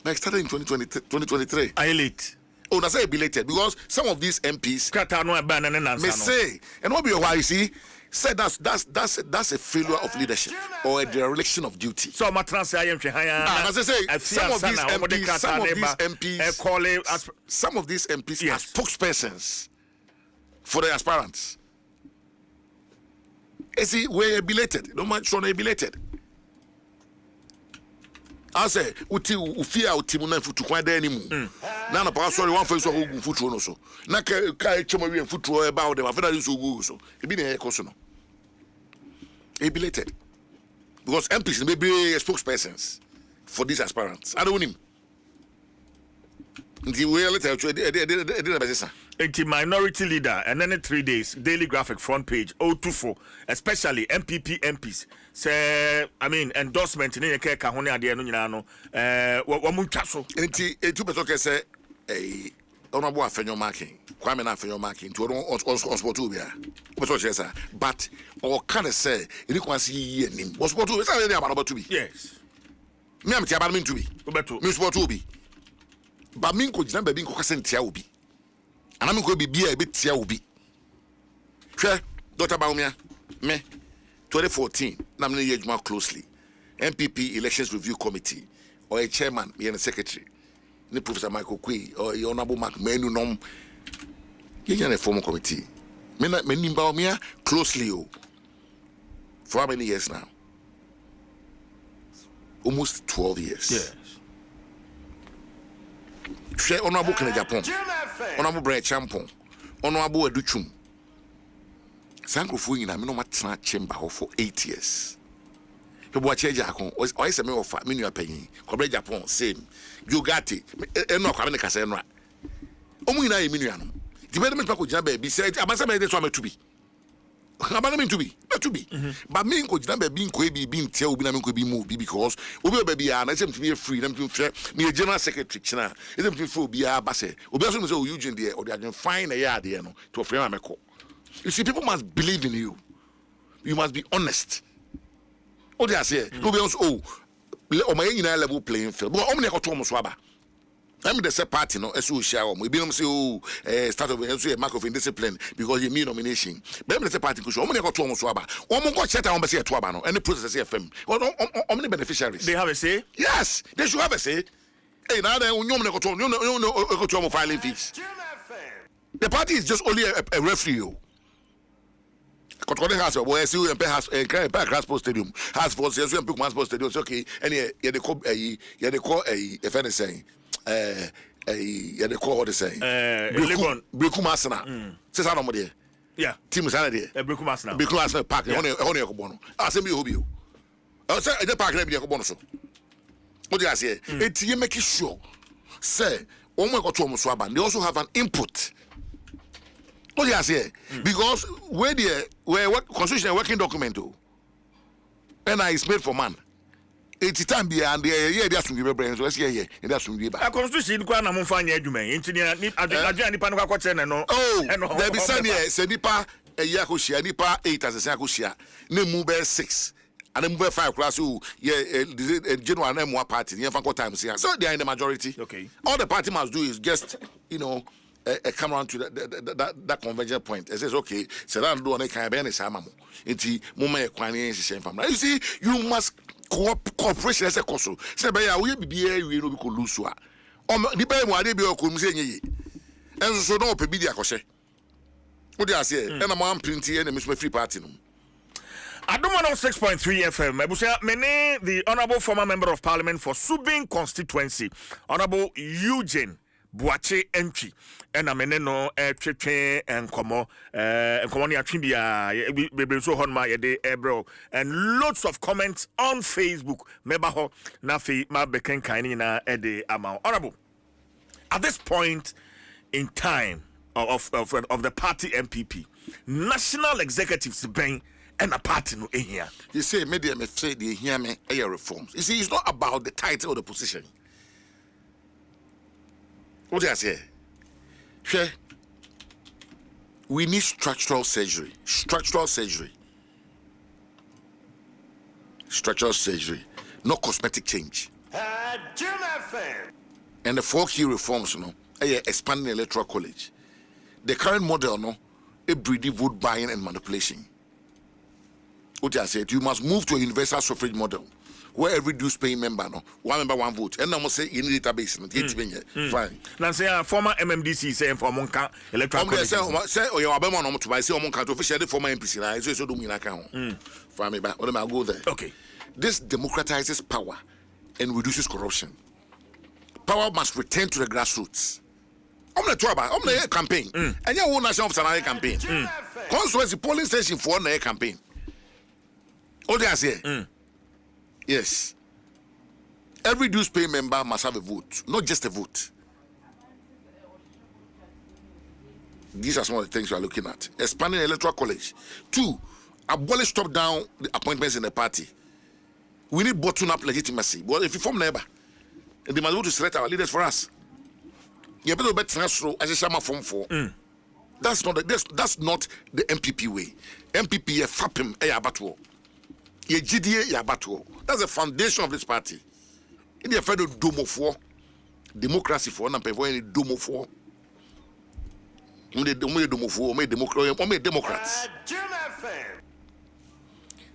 Like started in 2023. I late. Oh, na say belated because some of these MPs kata no ba na na may say and what be why you see said that's a failure of leadership or a dereliction of duty. So my transfer as I say some of these MPs yes. are spokespersons for the aspirants. Is he we're belated? No man should be belated. I say ufia utimuna futu kwa deni mu. Na na pa sorry one face so go futu no so. Na ka chemo wi futu e ba o dem afeda so go so. E bi na e koso no. E belated. Because MPs may be spokespersons for these aspirants. I don't know him. The way later, It's minority leader and then 3 days daily graphic front page 024, especially MPP MPs. Say, I mean, endorsement in the case kahone ade no nyina no wo mutwa so. Enti etu beto ke say honorable afenyo marking. Kwame na afenyo marking to on sport to bia. Beto che say, but or can say you can see ye nim. Was sport to say about to be. Yes. Me am tia about me to be. Beto. Me sport to be. But me ko jina baby ko kasentia obi. And I'm going to be a bit tia obi. Sure, Dr. Baumia, me 2014, I'm going to more closely. MPP Elections Review Committee, or a chairman, me and a secretary, the Professor Michael Quay, or your honorable Mark Menu Nom. You're a former committee. Me Baumia closely. For how many years now? Almost 12 years. Yes. Share honorable Kene Japan, honorable Brian Champon, honorable Educhum. Sanko Fuin, I'm not chamber for 8 years. The boy Chejacon was always a me of minu paying. Cobre Japan, same. You got it. No, Kamina Casenra. Omina Emiliano. The development Paco Jabe said, Abasa made to be. Abandon to be, not to be. But me could never be being tell me could be moved because we baby and I seem to be a freedom to share me a general secretary. Isn't before be a basse. Obeson so Eugene there or they can find a yard to a frame. You see, people must believe in you. You must be honest. Oh, they are saying, no, my level playing field. But only got Thomas Waba. I'm the same party, no, as we share. We be start of a mark of indiscipline because you mean nomination. But I'm the party because only got Thomas Waba. One more got shut on by Twabano and the process FM. Well, how many beneficiaries? They have a say? Yes, they should have a say. Hey, now they no filing fees. The party is just only a referee. Control has a where you has a grass sports stadium has for sales and pick one sports stadium. Okay, and yeah, they call a if anything. Yeah, they call what they say. Brekumasana. Says how much? Yeah, team is there. Brekumasana. Brekumasana park. Only a bono. I say me hobby. I say the park let me a bonus. What do I say? It's you make it sure. Say, oh my God, Swaba. They also have an input. What do I say? Because where what constitution working document and is made for man. It's time be and yeah, that's some brains. Let's hear and that's some a constitution kwa na mfanya adwuma engineer ni adwa nipa no kwakọ che no there be send here say nipa yako share nipa 8 as a yako share na mu be 6 and then move 5 class who general name one party you have times here so they are in the majority. Okay, all the party must do is just come around to that convergent point. It says okay so that do on can be any sama mo enti mo me kwan yen hye fam. You see, you must cooperation as a coso. Say by we be we no be ko lose a. The bay mo ade be ko mu say nyeye. Enso so no pe bi dia kose. What do I say? And I'm on printing and Mr. Free Party. Adom 106.3 FM. Ebusia mene the honorable former member of parliament for Subin constituency, Honorable Eugene Buache Entry. And amene no twetwe enkomo ni atwe bia be so hon ma yede ebro and lots of comments on Facebook. Meba ho na fe ma beken kan na ede ama. Honorable, at this point in time of the party MPP, national executives ben and a party no here. You say media me say they hear me air reforms. You see, it's not about the title or the position. What do I say? Sure. We need structural surgery. Structural surgery. Structural surgery. No cosmetic change. And the 4 key reforms, expanding the electoral college. The current model, it breeds vote buying and manipulation. What I said, you must move to a universal suffrage model where every dues paying member, one member, one vote. And I must say, in the database, fine. Now, say, former MMDC saying for Monka electoral college. Say, or your Abema to buy, say, Monka to officially former MPC, I so do me in account. Fine, me back. What am I go there? Okay. This democratizes power and reduces corruption. Power must return to the grassroots. I'm not talking about the campaign. And your own national campaign. Constituency polling station for the campaign. All they are saying, yes, every dues pay member must have a vote, not just a vote. These are some of the things we are looking at. Expanding the electoral college. 2, abolish top-down appointments in the party. We need bottom-up legitimacy. But if you form neighbor, they must be able to select our leaders for us. You better bet transfer as a Shama form 4. That's not the MPP way. MPP a FAPM a abatuo. Ye GDA ya abatuo. That's the foundation of this party. In the federal domo for democracy for na pevo any domo for. Democrats.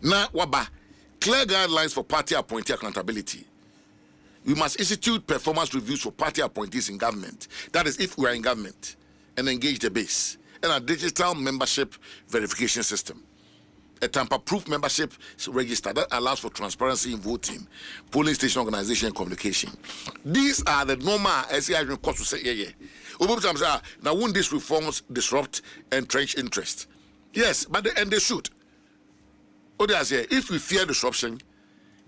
Now, waba clear guidelines for party appointee accountability. We must institute performance reviews for party appointees in government. That is, if we are in government, and engage the base. And a digital membership verification system. A tamper-proof membership register that allows for transparency in voting, polling station organization, and communication. These are the normal, as I cost to say, now won't these reforms disrupt entrenched interest? Yes, but they should. If we fear disruption,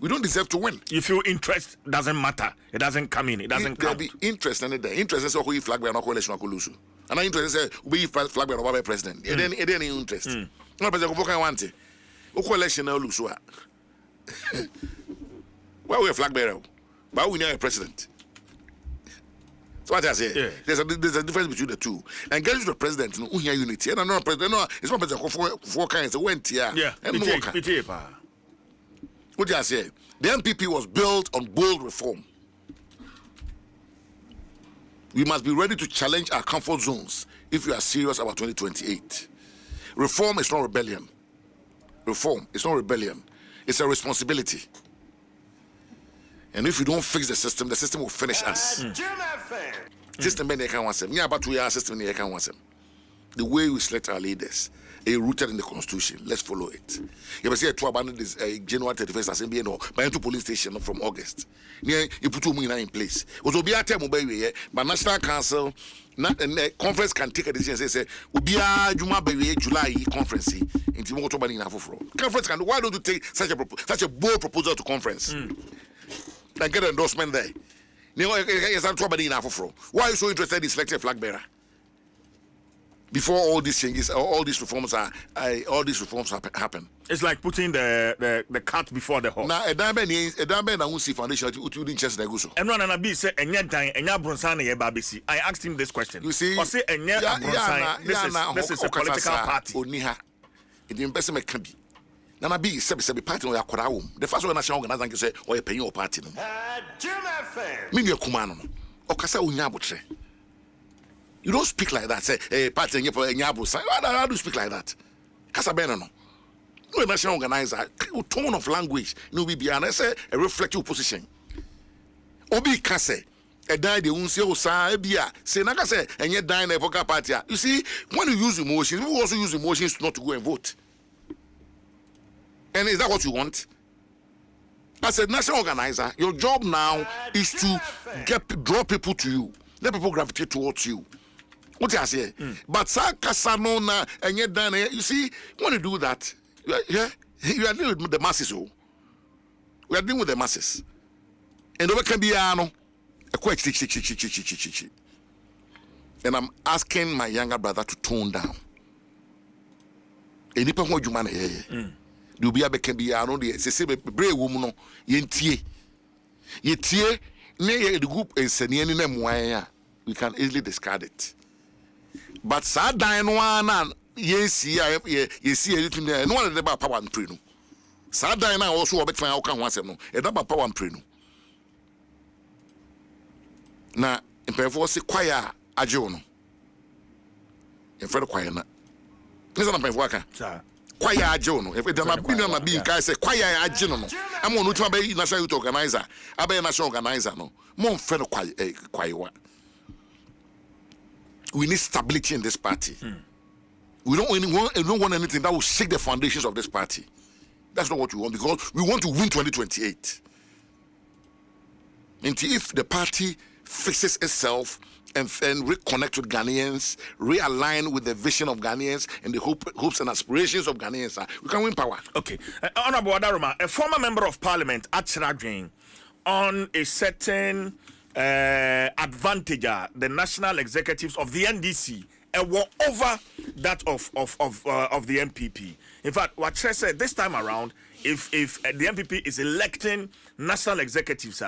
we don't deserve to win. You feel interest doesn't matter. It doesn't come in. It doesn't count. There be interest in it. Interest is who flag by no coalition coalition. And interest is we flag by no president. Then interest. No president go want it. O coalition now lose. Why we flag bearer? Why we need a president? So what I say, there's a difference between the two. And getting to the president, no unity. And no president, no, it's not president for kinds of went here. And what I say, the MPP was built on bold reform. We must be ready to challenge our comfort zones if we are serious about 2028. Reform is not rebellion. Reform is not rebellion. It's a responsibility. And if we don't fix the system will finish us. System ben can want them. Yeah, but we are system they can want them. The way we select our leaders is rooted in the constitution. Let's follow it. You ever see a two abandoned this January 31st assembly no by into police station from August. Yeah, you put two in place. Was be a time mobile but National Council conference can take a decision say Ubia Juma July conference into October in Afro. Conference can why don't you take such a bold proposal to conference? And get endorsement there. Why are you so interested in selecting a flag bearer? Before all these changes, all these reforms happen. It's like putting the cart before the horse. Now, a diamond I won't see foundation to didn't chest the goose. And Rana B said, and yet, and ya Bronsani, babisi. I asked him this question. You see, or say, and yet, this is a political party. Oniha, it investment can be. Nana B said, party or Yakoraum. The first one national organization say, or a paying your party. Mean your command. Or Casa Unyabutre. You don't speak like that. Say, hey, party and Yabu. How do you speak like that? Casa Benano. No national organizer. Tone of language. No, be an essay, a reflective position. Obi Kase. A die the Uncio Sabia. Say, Naga say, and yet die in a poker party. You see, when you use emotions, we also use emotions not to go and vote. And is that what you want? As a national organizer, your job now is to draw people to you. Let people gravitate towards you. What I say? But Casanona and yet done you see, when you do that, you are dealing with the masses. We are dealing with the masses. And there can be a quite and I'm asking my younger brother to tone down. And if you man here. Do be a can be around the brave woman yentie near the group and send any name why we can easily discard it. But sad dying one you see anything there, no one about power and prenu. Sad dying also a bit my outcome once no, a double power and prenu. Now, in perforce choir ajono. In front of choir na. Listen up my worker. Choir Jono. If there are opinion being guys say choir Ajono. I'm on to be national youth organizer. I be national organizer no. More friend choir. We need stability in this party. We don't want anything that will shake the foundations of this party. That's not what we want because we want to win 2028. And if the party fixes itself and reconnect with Ghanaians, realign with the vision of Ghanaians and the hopes and aspirations of Ghanaians, we can win power. Okay. Honorable Adaroma, a former member of parliament at Chiragwin on a certain advantage, the national executives of the NDC over that of the MPP. In fact, what Tre said this time around, if the MPP is electing national executives,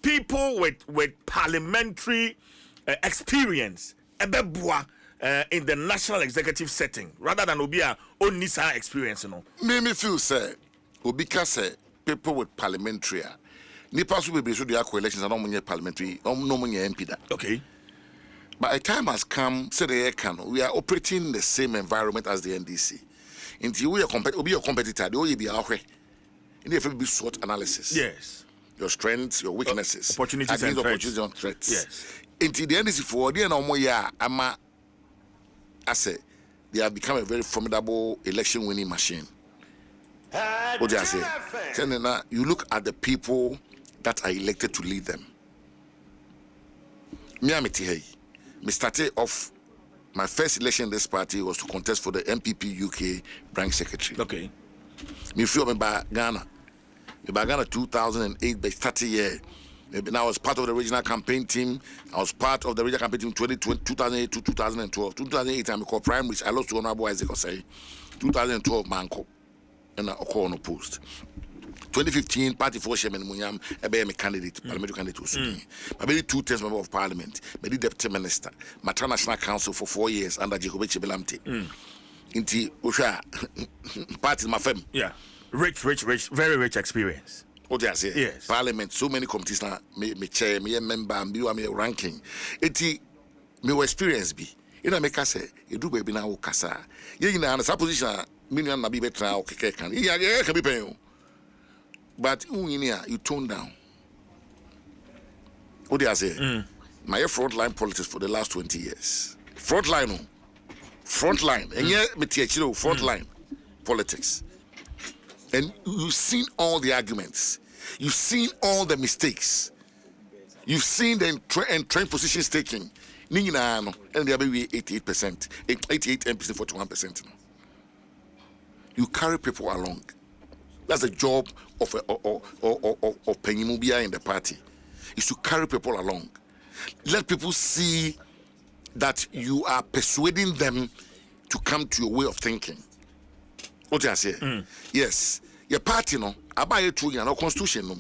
people with parliamentary experience, in the national executive setting, rather than Obia only experience, Me feel say, Obika say people with parliamentary. Nipa so be so the elections are not parliamentary, no MP that. Okay. But a time has come, say the can we are operating in the same environment as the NDC. Until we are be your competitor, the OEB are in the be SWOT analysis. Yes. Your strengths, your weaknesses, opportunities and threats. Yes. Until the NDC for the no more year, I say they have become a very formidable election winning machine. What do I say? You look at the people that are elected to lead them. Me started off my first election in this party was to contest for the MPP UK branch secretary. Okay. Me feel me by Ghana. Me by Ghana 2008 by 30 years. I was part of the regional campaign team. I was part of the regional campaign team 2008 to 2012. 2008 I called primaries. I lost to Honorable Isaac Osei. 2012 Manko. And I call no post. 2015 party for Shemen Munyam a candidate, parliamentary candidate also. I made 2 terms member of parliament, made deputy minister, Matra National Council for 4 years under Jacob Chebelamte. Inti Usha party my firm. Yeah. Rich, very rich experience. What do I say? Yes. Parliament, so many committees now, me chair, me member, and be me ranking. Eti me experience be. You know, make us say, you do baby now, Kasa. You know, and position, million na be better now, okay, can. Yeah, can be paying. But you tone down. What do I say? My frontline politics for the last 20 years. Frontline. And yeah, frontline politics. And you've seen all the arguments. You've seen all the mistakes. You've seen the entrenched positions taken. And they are 88%, 88 MPs, 41%. You carry people along. That's the job of Penyimubia in the party, is to carry people along. Let people see that you are persuading them to come to your way of thinking. What do I say? Yes, your party no, about your true no constitution no.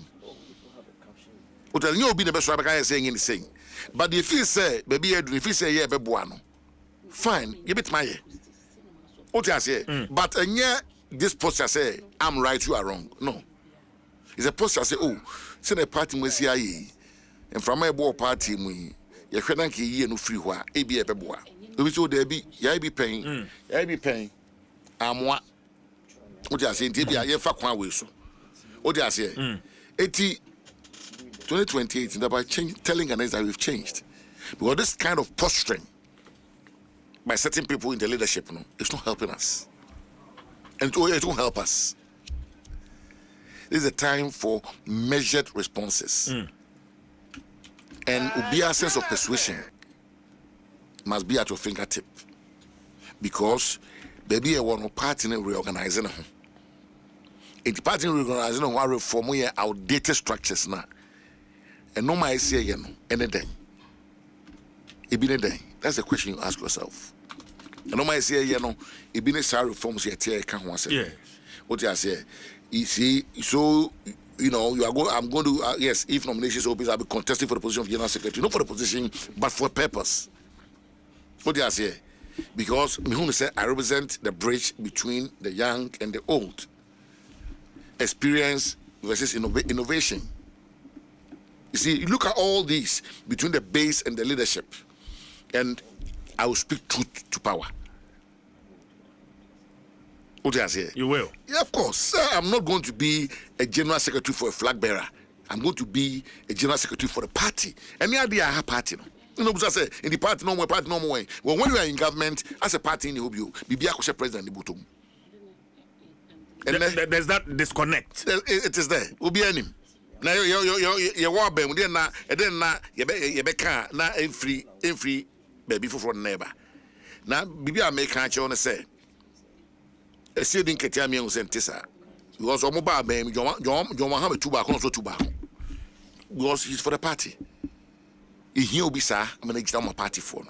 What you be the best I saying anything. But if you say, baby, if you say yeah, bebuano, fine, you bit my. What do I say? But yeah. This poster say I'm right, you are wrong. No, it's a poster say say the party must see and from my board party me you shouldn't ye no free wa e be beboa. We so there be ya be paying amwa. What you say? Nti ya fa kwan we so. What you say? 2028 by telling us that we've changed because this kind of posturing by certain people in the leadership, it's not helping us. And it won't help us. This is a time for measured responses. And a sense of persuasion must be at your fingertip. Because baby, I want to party in reorganizing. It's party in reorganizing one reform here outdated structures now. And no my say anything. It be anything. That's the question you ask yourself. And no my say it be necessary reforms here can one say. Yes. What I say, you see, so you know, I'm going to yes, if nominations open, I'll be contesting for the position of general secretary, not for the position, but for a purpose. What do I say? Because me say I represent the bridge between the young and the old. Experience versus innovation. You see, you look at all these between the base and the leadership, and I will speak truth to power. What do I say? You will? Yeah, of course. I'm not going to be a general secretary for a flag bearer. I'm going to be a general secretary for a party. Any idea I have party? You know what I say? In the party, no more party, no more way. Well, when you are in government, as a party in the Hobio, be a president in the Butum. And there's that disconnect. It is there. We'll be any. Now you war them, then you become now free baby for neighbor. Now, Bibi, I make a chance say. I see didn't get me on Sentissa. Because on mobile baby, John have a tobacco, also tobacco. Because he's for the party. He'll be, sir, I'm going to get my party for.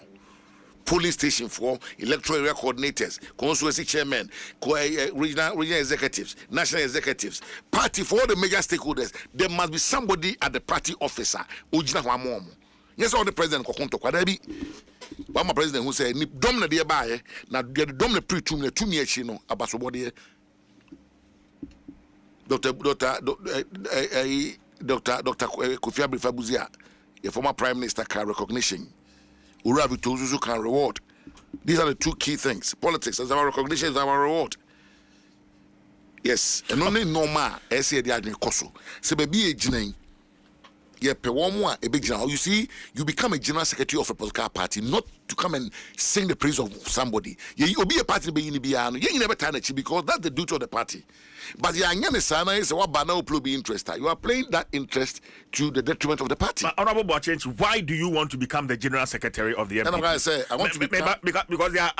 polling station for electoral area coordinators, constituency chairmen, regional executives, national executives, party for all the major stakeholders. There must be somebody at the party officer. Yes, all the president one president who said, "Domina dear by now, the domina pre-tum the 2 years, about somebody." Dr. Kofi Abdul-Fabuzia, a former prime minister, can recognition. Urabi Tozuzu can reward. These are the 2 key things. Politics as our recognition, is our reward. Yes, and only normal. I say the idea koso. So baby, you see, you become a general secretary of a political party, not to come and sing the praise of somebody. You'll be a party you never turn it because that's the duty of the party. But you be interested. You are playing that interest to the detriment of the party. But Honorable Boachench, why do you want to become the general secretary of the MPP? I say I want to become because there are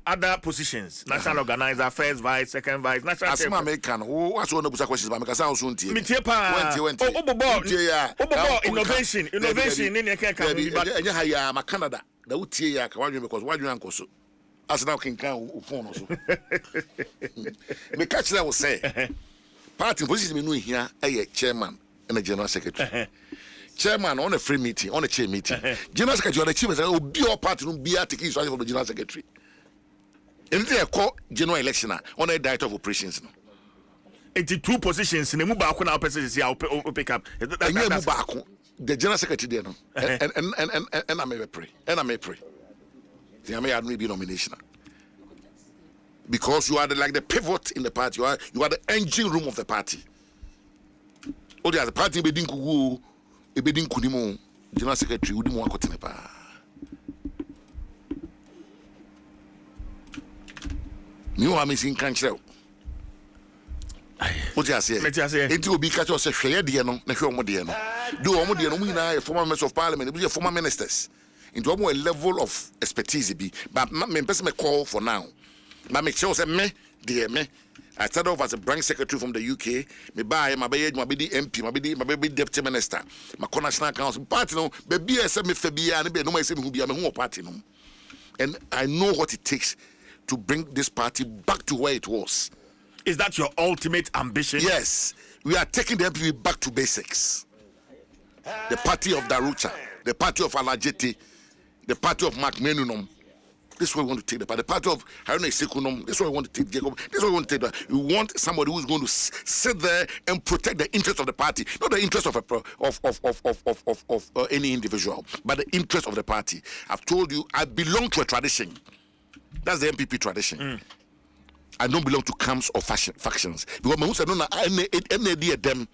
other positions: national organizer, first vice, second vice, national. As American, what's one of the questions? Because I also want innovation. In Canada, the UTA, because why do you uncle so? As now can phone also. The catch that will say, party position me here, a chairman and a general secretary. Chairman on a free meeting, on a chair meeting. General secretary on the chief will be your party, will be a ticket for the general secretary. And they call general election on a director of operations. 82 positions in the Mubako now persons here pick up. The general secretary there, and I may pray, I may have maybe nomination because you are like the pivot in the party. You are the engine room of the party. Oh, the party bedin kugu, bedin kunimo. General secretary udi mo akotene pa. Ni o amazing kanchel. What you say? It will be catch us a share dear no, na hwe de no. Do omo de no mu na former members of parliament, be former ministers. Into a level of expertise be, but me person me call for now. But make sure say me, dear me. I started off as a branch secretary from the UK. Me buy my be the MP, my be deputy minister, my national council party no. Baby I say me febia and be no say me who be me who party no. And I know what it takes to bring this party back to where it was. Is that your ultimate ambition? Yes. We are taking the MPP back to basics. The party of Darucha, the party of Alajete, the party of Mark Menunum. This is what we want to take the party of Haruna Sekunum. This is what we want to take Jacob. This is what we want to take. We want somebody who is going to sit there and protect the interest of the party, not the interest of any individual, but the interest of the party. I've told you, I belong to a tradition. That's the MPP tradition. I don't belong to camps or factions because my said no any them.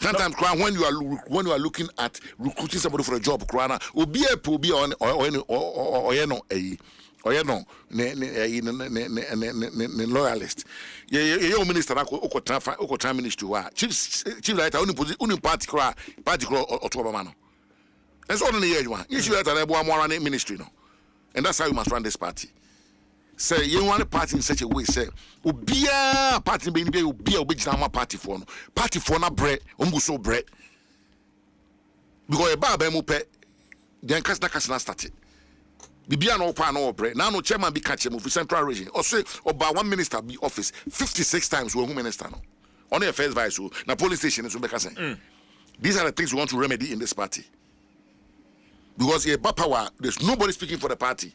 Sometimes when you are looking at recruiting somebody for a job, will be a on loyalist. Your minister time ministry chief writer only party or Tobamano. That's all in the year you are. You should have more ministry no, and that's how you must run this party. Say you want a party in such a way, say, Ubia party being be a big party for no bread, so bread. Because a bar mupe, then Casna started. Bibia no pan or bread. Now no chairman be catching for central region. Or say, or by one minister be office 56 times with minister. No. Only a first vice, na police station is saying. These are the things we want to remedy in this party. Because a power, there's nobody speaking for the party.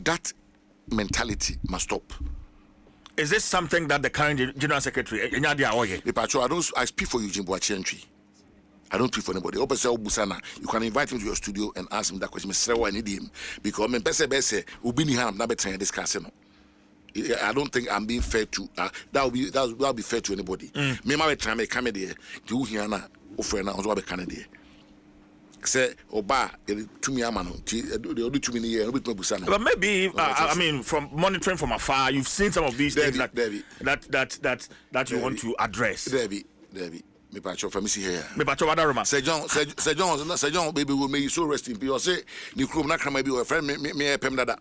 That mentality must stop. Is this something that the current general secretary I speak for Eugene Boachenchi. I don't speak for anybody. You can invite him to your studio and ask him that question. I need him because I don't think I'm being fair to that'll be fair to anybody. Me my try me come there to hear na offer na also be Canada. Say oba to me amano the do to me here no be busa. But maybe I mean from monitoring from afar you've seen some of these things that you want to address. Debbie me pacho from see here. Me pacho wada Roma. Say John baby will may you so rest in peace. Say ni krom na kra be friend me pem dada.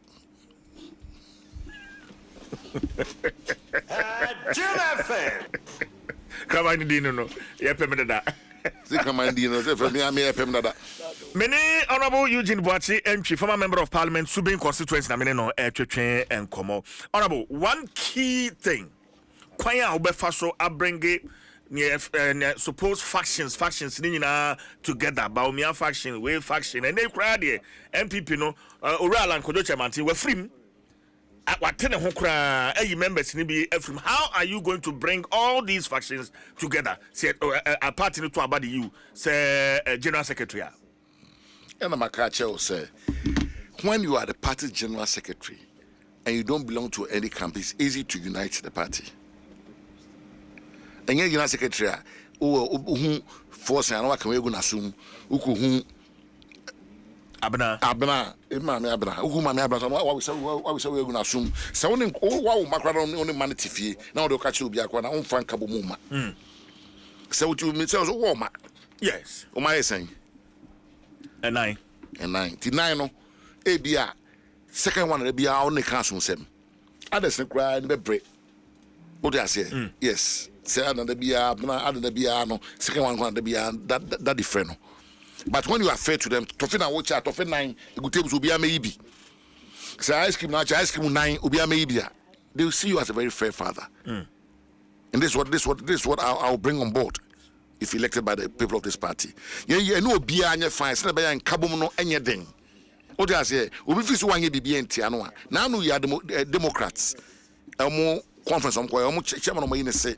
Jim FM. Come on, Dino. Yeah, pem dada. Say command you know say for me I may pem dada. Many Honorable Eugene Boachi entry, former member of Parliament, Subin constituency, na mene no etwetwe and komo. Honorable, one key thing. Kwanya obefaso abringe suppose factions ni nyina together. Baumia faction, way faction, and they cry there. MPP no oral and kojo chairman we free. Watene ho kra members ni bi efrim. How are you going to bring all these factions together? Say a party to abadi you say general secretary. And I'm a catcher say when you are the party general secretary and you don't belong to any camp, it's easy to unite the party. And your general secretary who force and what can we go na sum who Abna, Imam Abna, who my Abna, what we say we're going to assume. So, wow, Macron only man TV. Now they'll catch you be a corner on Frank Kabumuma. So, you mean, so warm. Yes, oh, my saying. And 9. No, ABR. Second one, be our only council. Others cry in the break. What do I say? Yes, say another be another be no. Second one, be that different. But when you are fair to them, Toffee and watch out, Toffee 9, the good tables will be a maybe. Say ice cream, 9 will be a maybe. They will see you as a very fair father. And this is what I'll bring on board if elected by the people of this party. Yeah, no be any fine, it's not by and Kabumo anything. What I say, we will fix one BB and Tianoa. Now we are Democrats. A more conference on chairman of my say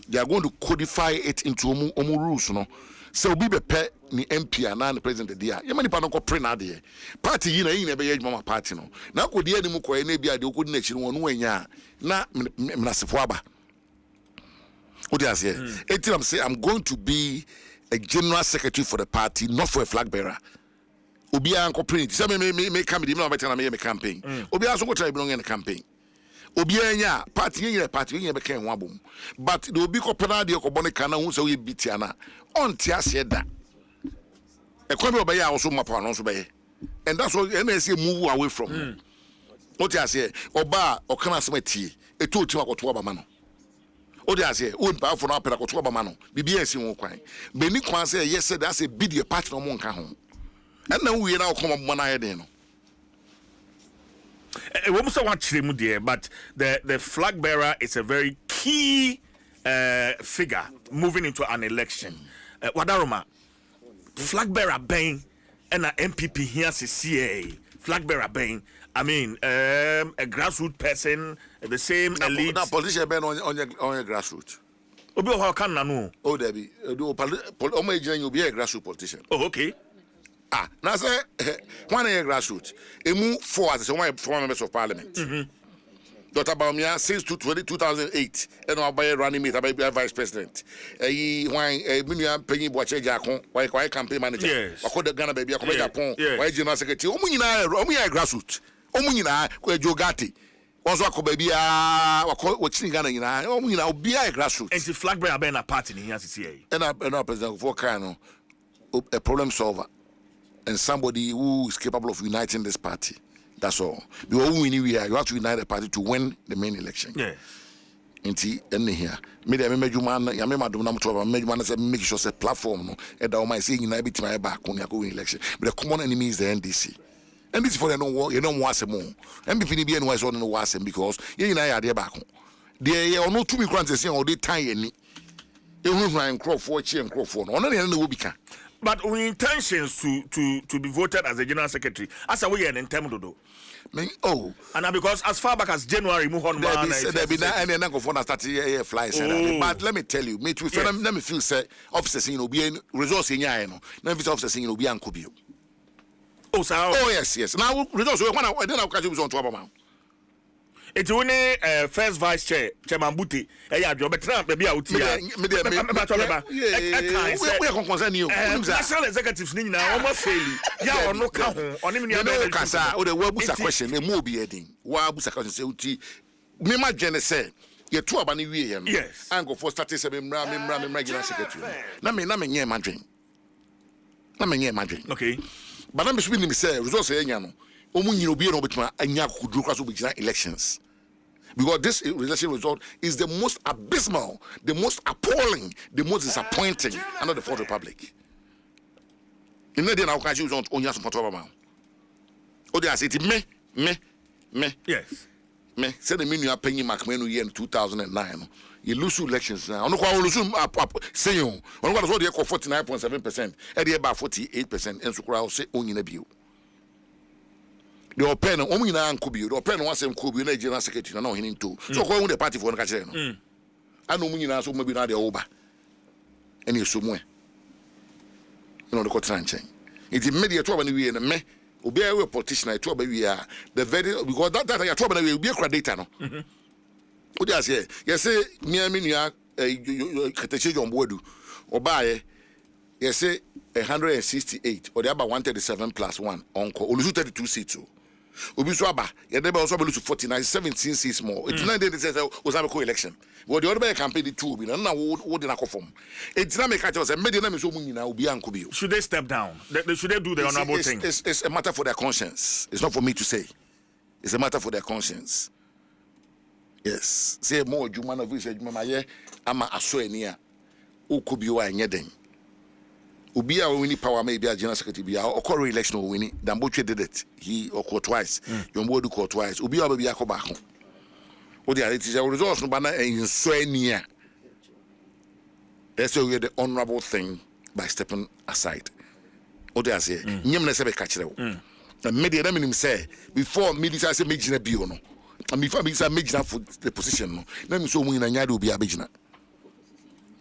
they are going to codify it into omu rules, no. So be pet ni MP and the president there. You many panel go print there. Party you never age mama party no. Now could the enemy ko any be the good nation one way na mnasifwaba. What do I say? I'm saying I'm going to be a general secretary for the party, not for a flag bearer. Obia and print. Some may come in the campaign. Obia also go try belong in the campaign. Obianya party became wabum. But the Obiko Penadi or Bonicana who so we beat Tiana on Tiasieda. A quibble by also Mapan also by. And that's what NSA move away from. What I say, Oba or Kanasmeti, a 2 to Mano. What I say, own power for Opera or Mano, BBS in Ukraine. Benikwan say, yes, that's a bid your partner on Moncajon. And now we now come up one idea. But the flag bearer is a very key figure moving into an election. Wadaroma, flag bearer bang and an MPP here CCA. Flag bearer bang. I mean, a grassroots person, the same elite. Now, politician bang on your grassroots. Obi how can no? Oh, Debbie, you'll be a grassroots politician. Oh, okay. Now say one year grassroots. A move for as one former members of parliament. Dr. Baumia since 2008, and I'll buy a running mate about vice president. A million penny watch a jackon, why campaign manager. Yes. I call the Ghana baby, I come Japan, why general secretary. Omina grassroots. Omina, where Jogati. Also, I call baby, what's in Ghana, Omina, be a grassroots. And the flag bearer been a party in here CCA. And I president for Kano, a problem solver. And somebody who is capable of uniting this party. That's all. Because when you have to unite the party to win the main election. Yeah. And here, make sure it's a platform. No, and I might say unite my back when you go in election. But the common enemy is the NDC. And this for the no you don't want some more. MPP be no no was because you unite their back. They are no 2 migrants saying all the time any. You know and crop for and crop for. No, no, will become. But our intentions to be voted as a general secretary, as a way an intended. Oh, and because as far back as January, move on. There be any go for start flies. But let me tell you, me too. Let me feel say officers in Obi resource in Yano. Now officers in Obi and Kubio. Oh, sir. Oh yes. Now resource when I then I'll catch you on 12 amount. It's only first vice chair, Chairman Buti. Yeah, job Trump, maybe out here. National executives need now almost failing. Yeah, or no count on him. You know, Kasa, or the Wabusa question, a more be heading. Wabusa question, say, me, my gen say, you're 2 about yes, and go for starting 7 ram regular secretary. Now, me, near my drink. Okay, but I'm speaking, me say, resource, Yano. Omu nyino bi no betuma anya kudru kwaso be elections. Because this election result is the most abysmal, the most appalling, the most disappointing under the Fourth Republic. In the day now, can use on your support of amount. Oh, they are saying me. Yes. Me. Say the minimum paying Macmenu year in 2009. You lose elections now. I'm not going to lose. Say you. I'm going to say 49.7%. And they about 48%. And so crowd say only in view. The open only na Kubi. The open one same Kubi. The general secretary na hinin too. So go on the party for the catcher. I know me na so maybe na the over. And you so more. You know the contract. It's immediate trouble when we in me. Obi a politician. Trouble we are the very because that you trouble we be a data no. What do you say? Yes, say me nua Keteche John Boadu. Obaye. Yes, say 168 or the about 137 plus 1 onko. Olusu 32 seats. Obi so aba. Ye dey also be lose 49 17 seats more. It's not they say was have a co-election. But the other campaign the two be na wo dey na conform. It's not make us say me dey na me so mu nyina obi anko bi. Should they step down? Should they do the honorable thing? It's a matter for their conscience. It's not for me to say. It's a matter for their conscience. Yes. Say more Juma no say Juma maye ama aso ania. Okubi wa nyeden. Obi a winning power maybe a general secretary be or re-election or winning. Damboche did it. He occurred twice. Yombo do call twice. Obi a baby a back home. What the it is a result no banner in so near. That's why the honorable thing by stepping aside. What they say, nyemna se be catch them. And media them him say before media say make na bio no. And before me say make for the position no. Let me so win na nyado obi abegina.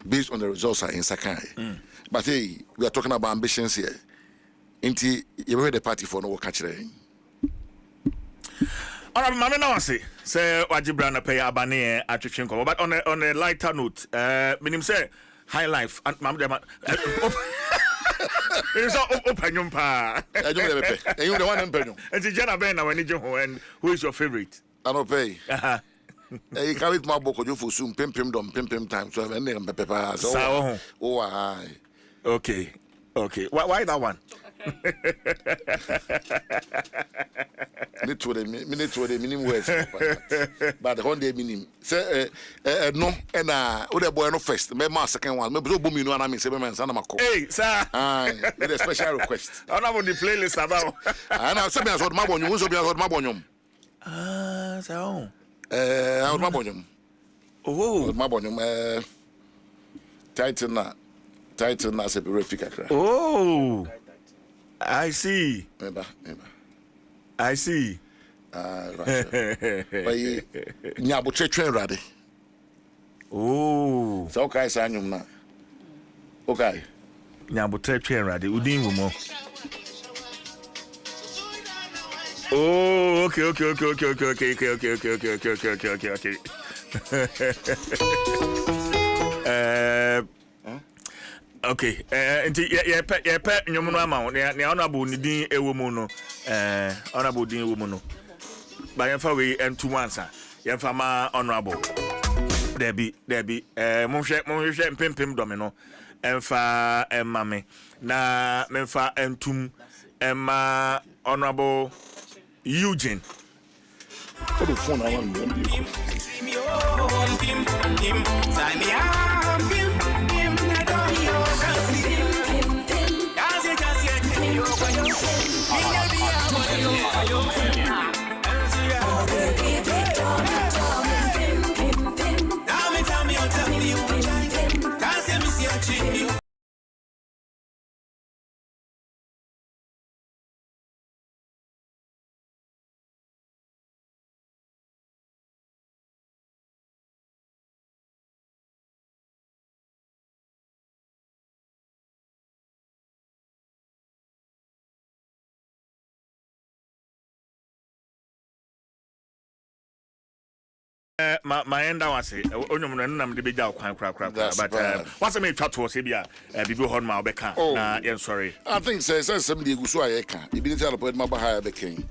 Based on the results are in Sakai. But hey, we are talking about ambitions here. Inti you heard the party for no catch them. Alright, mama now say Wajibra na pay abane atwetwenko. But on a lighter note, minim say high life and mama dem it's open yum pa. I don't have pay. And you the one empenyo. And the Jana Ben na when you ho and who is your favorite? I don't pay. You carry my book you for soon pim time so and then pepper so. Oh I. Okay. Why that one? Minute to the minimum words. But the one day minimum. Say no and other boy no first. Me my second one. Me so boom you know and I mean say me son na Hey, sir. With a special request. I know on the playlist about. I know say me as my bonum, so be as my bonum. So. I my bonum. Oh, my bonum title na se be refika. Oh. I see. Eba. I see. Right. But nyabo tretwen rade. Oh. So okay sa anyum na. Okay. Nyabo tretwen rade udin wo mo. Oh, okay. Okay, ye pe nyomo no ama ne honorable ni din ewo mu no honorable din ewo mu no ba ye fa we entu wansa ye fa ma honorable debi mo hwe mpempem do me no emfa emame na memfa entum emma honorable Eugene. What the phone I want to my end I say onyum no nam de beja kwan kra but what's me twa to say bia bibi hon ma obeka na yen sorry I think say some dey gusu ayeka e bi tell point ma ba ha beken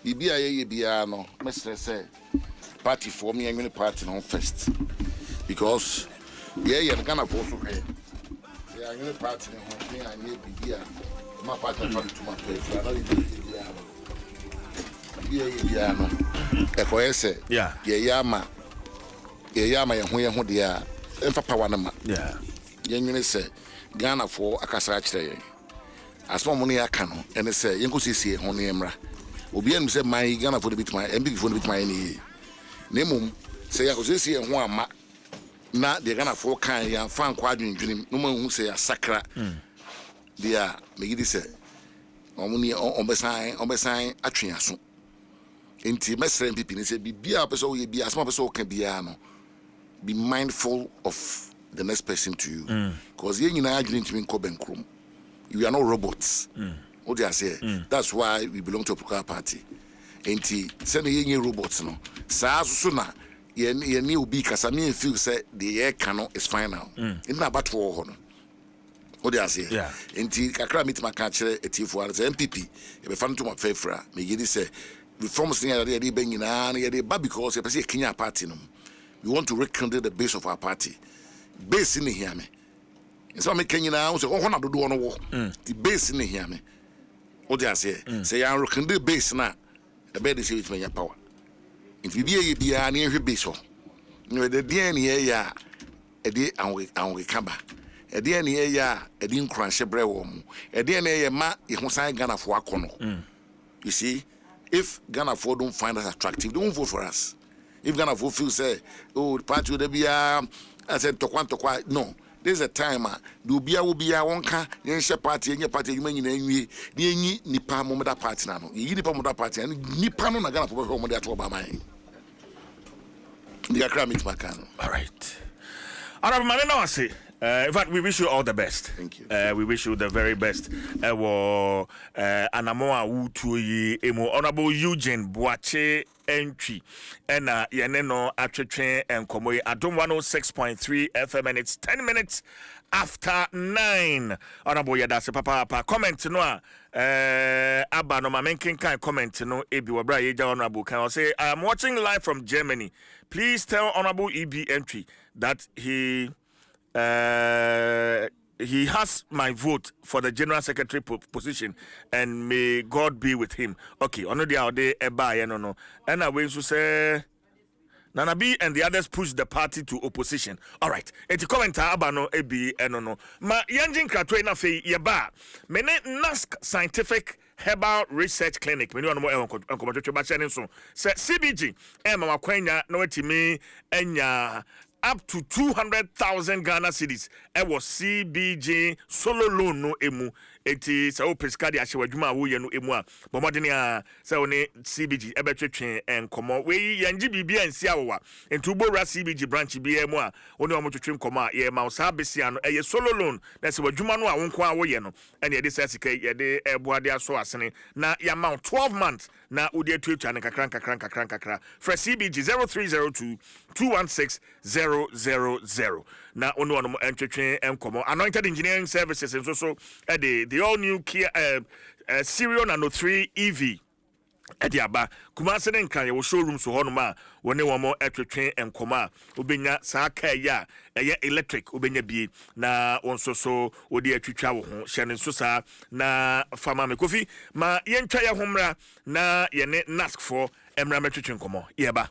bibi aye bia no mesre say party for me and party no first because yeah Ghana for so here yeah any party no me and bibi my party for to my place na bia no Ekoyese. Yeah. Yama ye ho dia. Emfa power na ma. Yeah. Yenwene se Ghana for akasa akire yen. Asoma mo ne aka no ene se yenkosesie ho ne emra. Obi enu se man Ghana for the bit my MB for the bit my ni. Nemum se yakosesie ho ama na de Ghana for kan ya fan kwa adwendwenim no ma hu se ya sakra. Dia megidi se omuni ombesan atwe aso. Enti mesre MPP ni se bibia person ye bia asoma person kan bia no. Be mindful of the next person to you. Because you are drinking Kobenkrum. You are not robots. What do I say? That's why we belong to a political party. Enti send ye robots no. Sa suna ye ni obi kasa me feel say the air cannot is final. It's not about war. What do I say? Yeah. Enti kakra meet my catcher at T4 as MPP. If I found to my favor, me gidi say reforms near the banging and because you see Kenya party no. We want to rekindle the base of our party. Base in here me. And so I make Kenya now say, oh, do no war. The base in here me. What do I say? Say I rekindle base now. The bed is with me your power. If you be a near base, you know the DNA ya a day and we come back. A DNA ya a din crunch a brewom. A DNA ma if we sign Ghana for a corner. You see, if Ghana for don't find us attractive, don't vote for us. If Ghana for feel say, oh, the party will be I said to no. There's a time do be a will be a wonka, yen party and your party you mean ni nipa momada party now. You nipa momada party and nipa no Ghana for home that over mine. The Accra meet Macano. All right. In fact, we wish you all the best. Thank you. We wish you the very best. Anamoa Wutuyi Emo Honorable Eugene Boache entry. And Yaneno Atretren and Komoy Adom 106.3 FM, and it's 10 minutes after 9. Honorable Yadase Papa comment no Abba no Mamenkin can comment no Ebi Wabra Yeja Honorable can say I am watching live from Germany. Please tell Honorable EB entry that he has my vote for the general secretary position, and may God be with him. Okay, on the other day, no. And I will say Nanabi and the others push the party to opposition. All right. Eti commenta abano ebi enono. Ma yanjin kratwe na fe yeba. Mene NASC Scientific Herbal Research Clinic. Mene wano mo enkomatwe ba chane so. Se CBG mama kwenya na wetimi enya up to 200,000 Ghana cedis. Was CBG solo loan no emu. Eti sa o pescadi ashe wadwuma wo ye no emu a. Bomodene a sa one CBG ebetwetwe enkomo. We yanji bibia nsia wo wa. Entu bora CBG branch bi emu a. Oni o motwetwe enkomo a ye ma o sa besia no eye solo loan. Na se wadwuma no a wonko a wo ye no. Ene ye de sa sika ye de eboade aso asene. Na ya ma 12 months na udi etwetwa ne kakran. For CBG 0302 216 000. Na ono ono entwetwe enkomo. Anointed Engineering Services and so the all new Kia Serial Nano 3 EV. Ediaba Kumase ne nkan ye showroom so hono ma wone wo mo etwetwe enkoma obenya saa ka ya eye electric obenya bie na wonso so odi atwitwa wo ho hye ne so saa na fama me kofi ma yentwa ye homra na ye ne NASC for emra metwetwe enkomo yeba.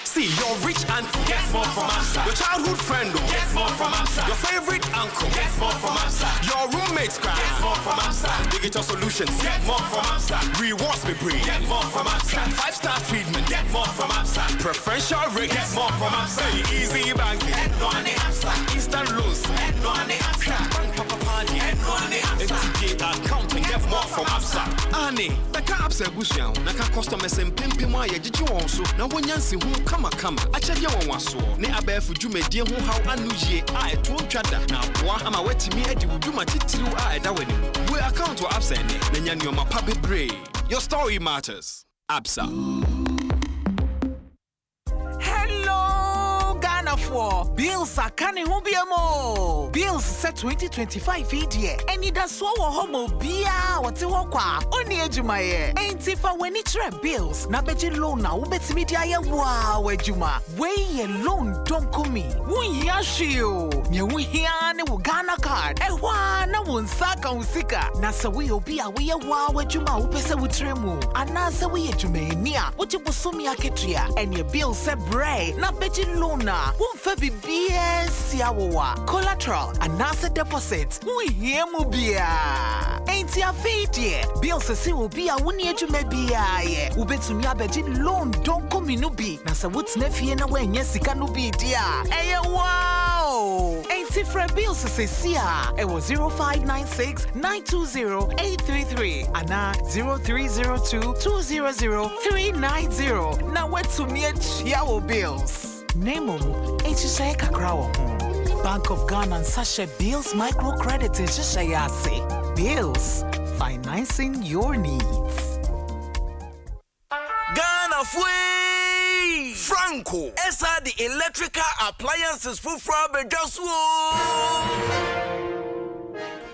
See, you're rich and get more from Amsa. Your childhood friend get more from Amsa. Your favorite uncle get more from Amsa. Your roommates cry get more from Amsa. Digital solutions get more from Amsa. Rewards me bring get more from Amsa. 5-star treatment get more from Amsa. Preferential rate get more from Amsa. Easy banking get no ane Amsa. Instant loans get no ane Amsa. Bank papa party get no ane Amsa. FTG accounting get more from Amsa. Ane, beka Amsa bushia. Naka customers and pimpi mo ye jiji wonso. Na wonyansi hu kama achede won waso ne abafu dwumadie ho haw anuye a eto ntwada na aboa ama watimi adi wudwuma titiriw a eda wani we account wa Absa ne na nya nyoma pa bebre. Your story matters. Absa. Hello Ghana for bills are canny hubiamo. Bills set 2025 idea. Any da so homo bia wati wakwa. Oni ejumaye. Ain't if I when it's bills. Na beji loan na ubeti media ya wow ejuma. Wey loan don't come. Wun yashio. Nye wun hiane Ghana card. Ewa na wun saka usika. Na sa we obia we ya wow ejuma upese utremu. Anasa we ejumenia. Uchi busumi aketria. And your bill se bray. Na beji lona. Wun febi BS yawa. Collateral. Anasa deposit. Wun hiemu bia. Ain't ya fidye. Bill se si ubia wuni ejume bia ye. Ubetumi abeji loan don't come inubi. Na sa wut's nefie na we nye sika nubi dia. Eye wow. Ain't it for bills se siya. It was 0596-920-833. Ana 0302-200-390. Na wetumi echiawo bills. Nemum, HSA kakrawo. Bank of Ghana and Sasha Bills Microcredit in Shishayase. Bills, financing your needs. Ghana Fui Franco. Esa the electrical appliances for Frabe Dwaso.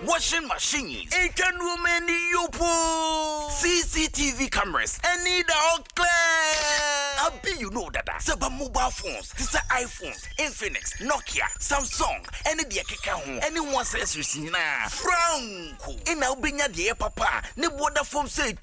Washing machines, Asian women yopo, CCTV cameras, and need all clear. You know that Seba mobile phones, these are iPhones, Infinix, Nokia, Samsung, any dear keka, anyone says you see na Franco. In Albania the papa, ne water foam say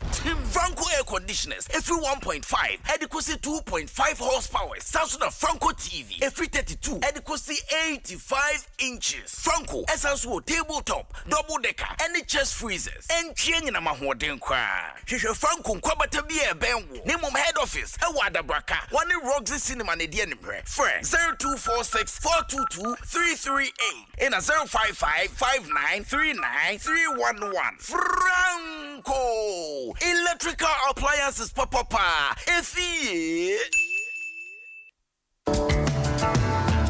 Franco air conditioners, every 1.5, adequacy 2.5 horsepower, Samsung Franco TV, every 32, adequacy 85 inches. Franco, essential tabletop, double decker, any chest freezers, and chain in a mahoden kwa. Franco kwabata be a benwo, name head office, a wada braka. One in Roxy Cinema Nedian Friend 0246-422-338 in a 055-5939-311. Franco Electrical Appliances Papa. If he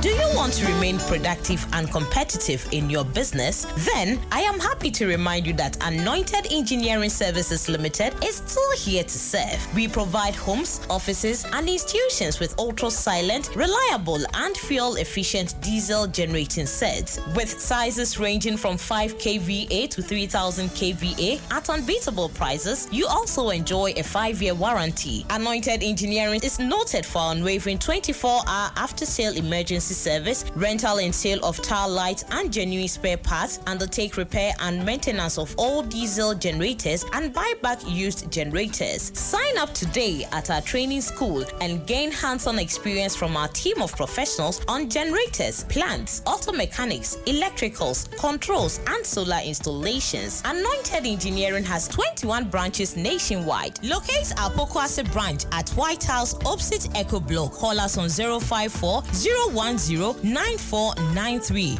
Do you want to remain productive and competitive in your business? Then I am happy to remind you that Anointed Engineering Services Limited is still here to serve. We provide homes, offices, and institutions with ultra-silent, reliable, and fuel-efficient diesel generating sets with sizes ranging from 5 kVA to 3000 kVA at unbeatable prices. You also enjoy a 5-year warranty. Anointed Engineering is noted for unwavering 24-hour after-sale emergency service, rental and sale of tile lights and genuine spare parts, undertake repair and maintenance of all diesel generators and buy back used generators. Sign up today at our training school and gain hands-on experience from our team of professionals on generators, plants, auto mechanics, electricals, controls, and solar installations. Anointed Engineering has 21 branches nationwide. Locate our Pokwase branch at White House opposite Echo Block. Call us on 054-010-9493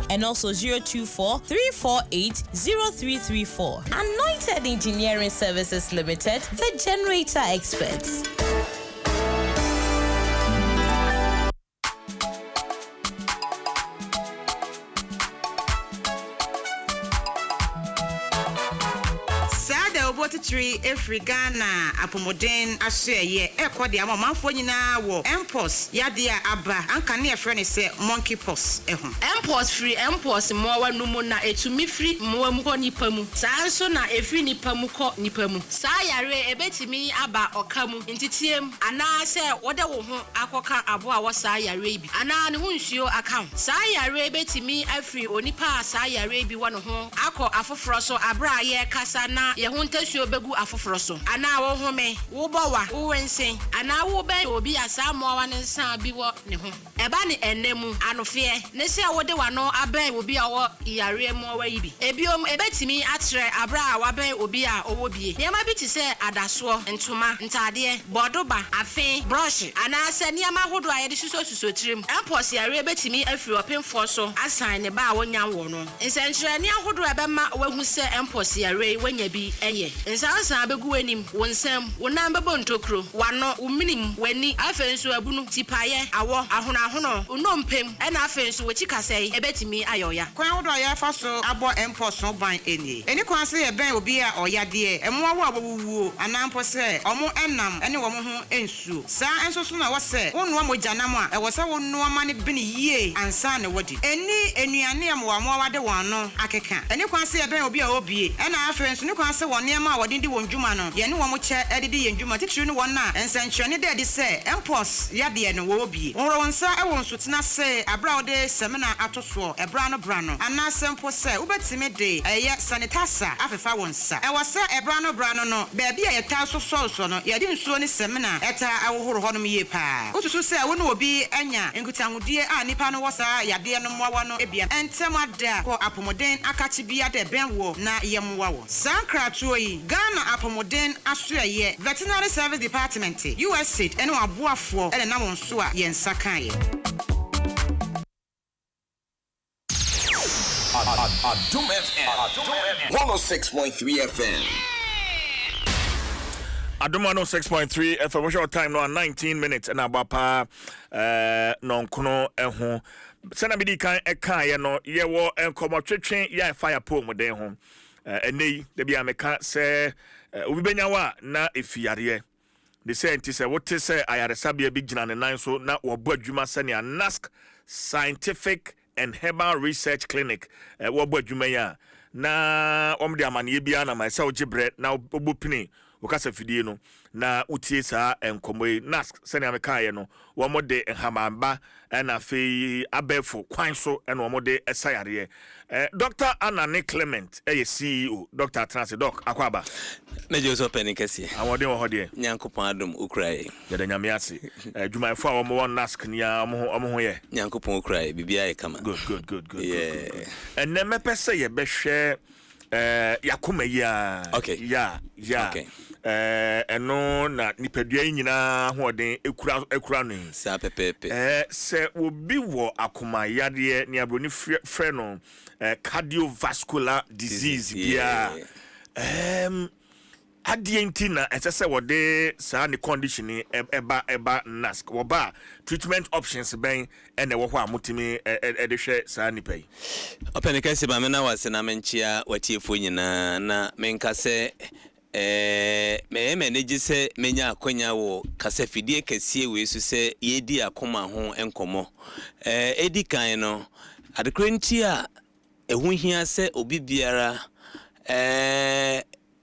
and also 024-348-0334. Anointed Engineering Services Limited, the generator experts. Tree every Ghana apomodern asye eko de amamfo nyina wo empos yadia aba anka ne efre say monkey pox eho empos free empos mowa numu na etumi free mowa mu ko nipa mu saa so na efri nipa mu ko nipa mu saa yare ebetimi aba okamu ntitiem ana se wode wo ho akoka abo a wo saa yare bi ana ne ho nsuo account saa yare ebetimi afri onipa saa yare bi wo no ho akọ afoforo so abra ye kasa na ye ho ntasuo begu afoforo so ana wo home wo bowa wo wensen ana wo ben obi asa mowa ne nsa bi wo ne ho eba ne enemu anofie ne se wode wano aben obi a wo yare mowa yi bi ebiom ebetimi atre abra a waben obi a owo bie niam bi ti se adaso ntoma ntade bodoba afen brush ana se niam ahodo a ye de suso tirim empos yare ebetimi afiri opemfo so asan ne ba wonya wo no nsenkyerɛ ne ahodo ebe ma wahu se empos yare wanya bi eye nsa Sansa begu enim wonsam wonam bebo ntokro wano uminim wani afenso abunu tipaye awo ahono unompem ena afenso wechi kasei ebetimi ayoya kwan wodo ya fa so abo emposo ban eni kwan se ye ben obi a oyade emwa wo abowuo anampo se omo enam ene wo mo ho ensu sa enso so na wo se wonu amojanam a ewo se wonu amane bini yie ansa na wodi eni enuane am wa mo wade wano akeka eni kwan se ye ben obi a obie ena afenso ni kwan se wone ma wode ndi wondwuma no ye ne wo mo che edidi yendwuma titiri no wona ensanchwane de se empos yade no wo obie woro wonsa ewo nso tena se abra wode semina atoso ebra no bra no ana sempo se ubetime de eye sanitasa afefa wonsa ewo se ebra no bra no beebi a yeta so no ye di nsuo ni semina eta awohoro honom ye pa utusu se wo no obi anya nkutangudie a nipa no wosa yade no mwa no ebia entemada ko apomoden akachi bia de benwo na yemwa wo sankratuo yi Ghana apomoden asoye veterinary service department USAID ene aboafo ene na wonso a yensa kan ye Adom FM 106.3 FM. Adom 106.3 FM. What's your time now? 19 minutes and abapa non-kono eho. Sena bidi kan eka ye no ye wo enkomo twetwen ya fire pole mo den ho. Enei de bia meka se obi benya wa na efiare. The scientist say what say ayaresa bia bi gina ne nan so na wo bo adwuma se ne NASC Scientific and Herbal Research Clinic wo bo adwuma ya na omde amane bia na myself gibre na obopini wokasa fidie no na utie saa enkomoy NASC sene amekaye no wo mode hamamba na fe abefo kwan so na wo mode esayare Dr. Anani Clement CEO Dr. Transi Doc akwaba Mejo so penikasi awode wo hode Nyankopon adom ukrai yede nyame ase dwumayfo a wo mo NASC nia omo ho ye Nyankopon ukrai bibia e kama good enne mepese ye behwe yakoma ya okay ya okay eno na nipadua nyina hoden ekura no sa pepepe se obi wo akoma yade ne abroni frɛ no cardiovascular disease bia adie na esese wode saa ne condition eba NASC woba treatment options ben ene wo ho amotimi edehwe saa nipa yi openikasi ba mena wase na menchia watiefo nyina na menkase me negise menya akonya wo kasafidie kasie we su se yedi akoma ho enkomo edi kan no adekrenti a ehu hia se obi biara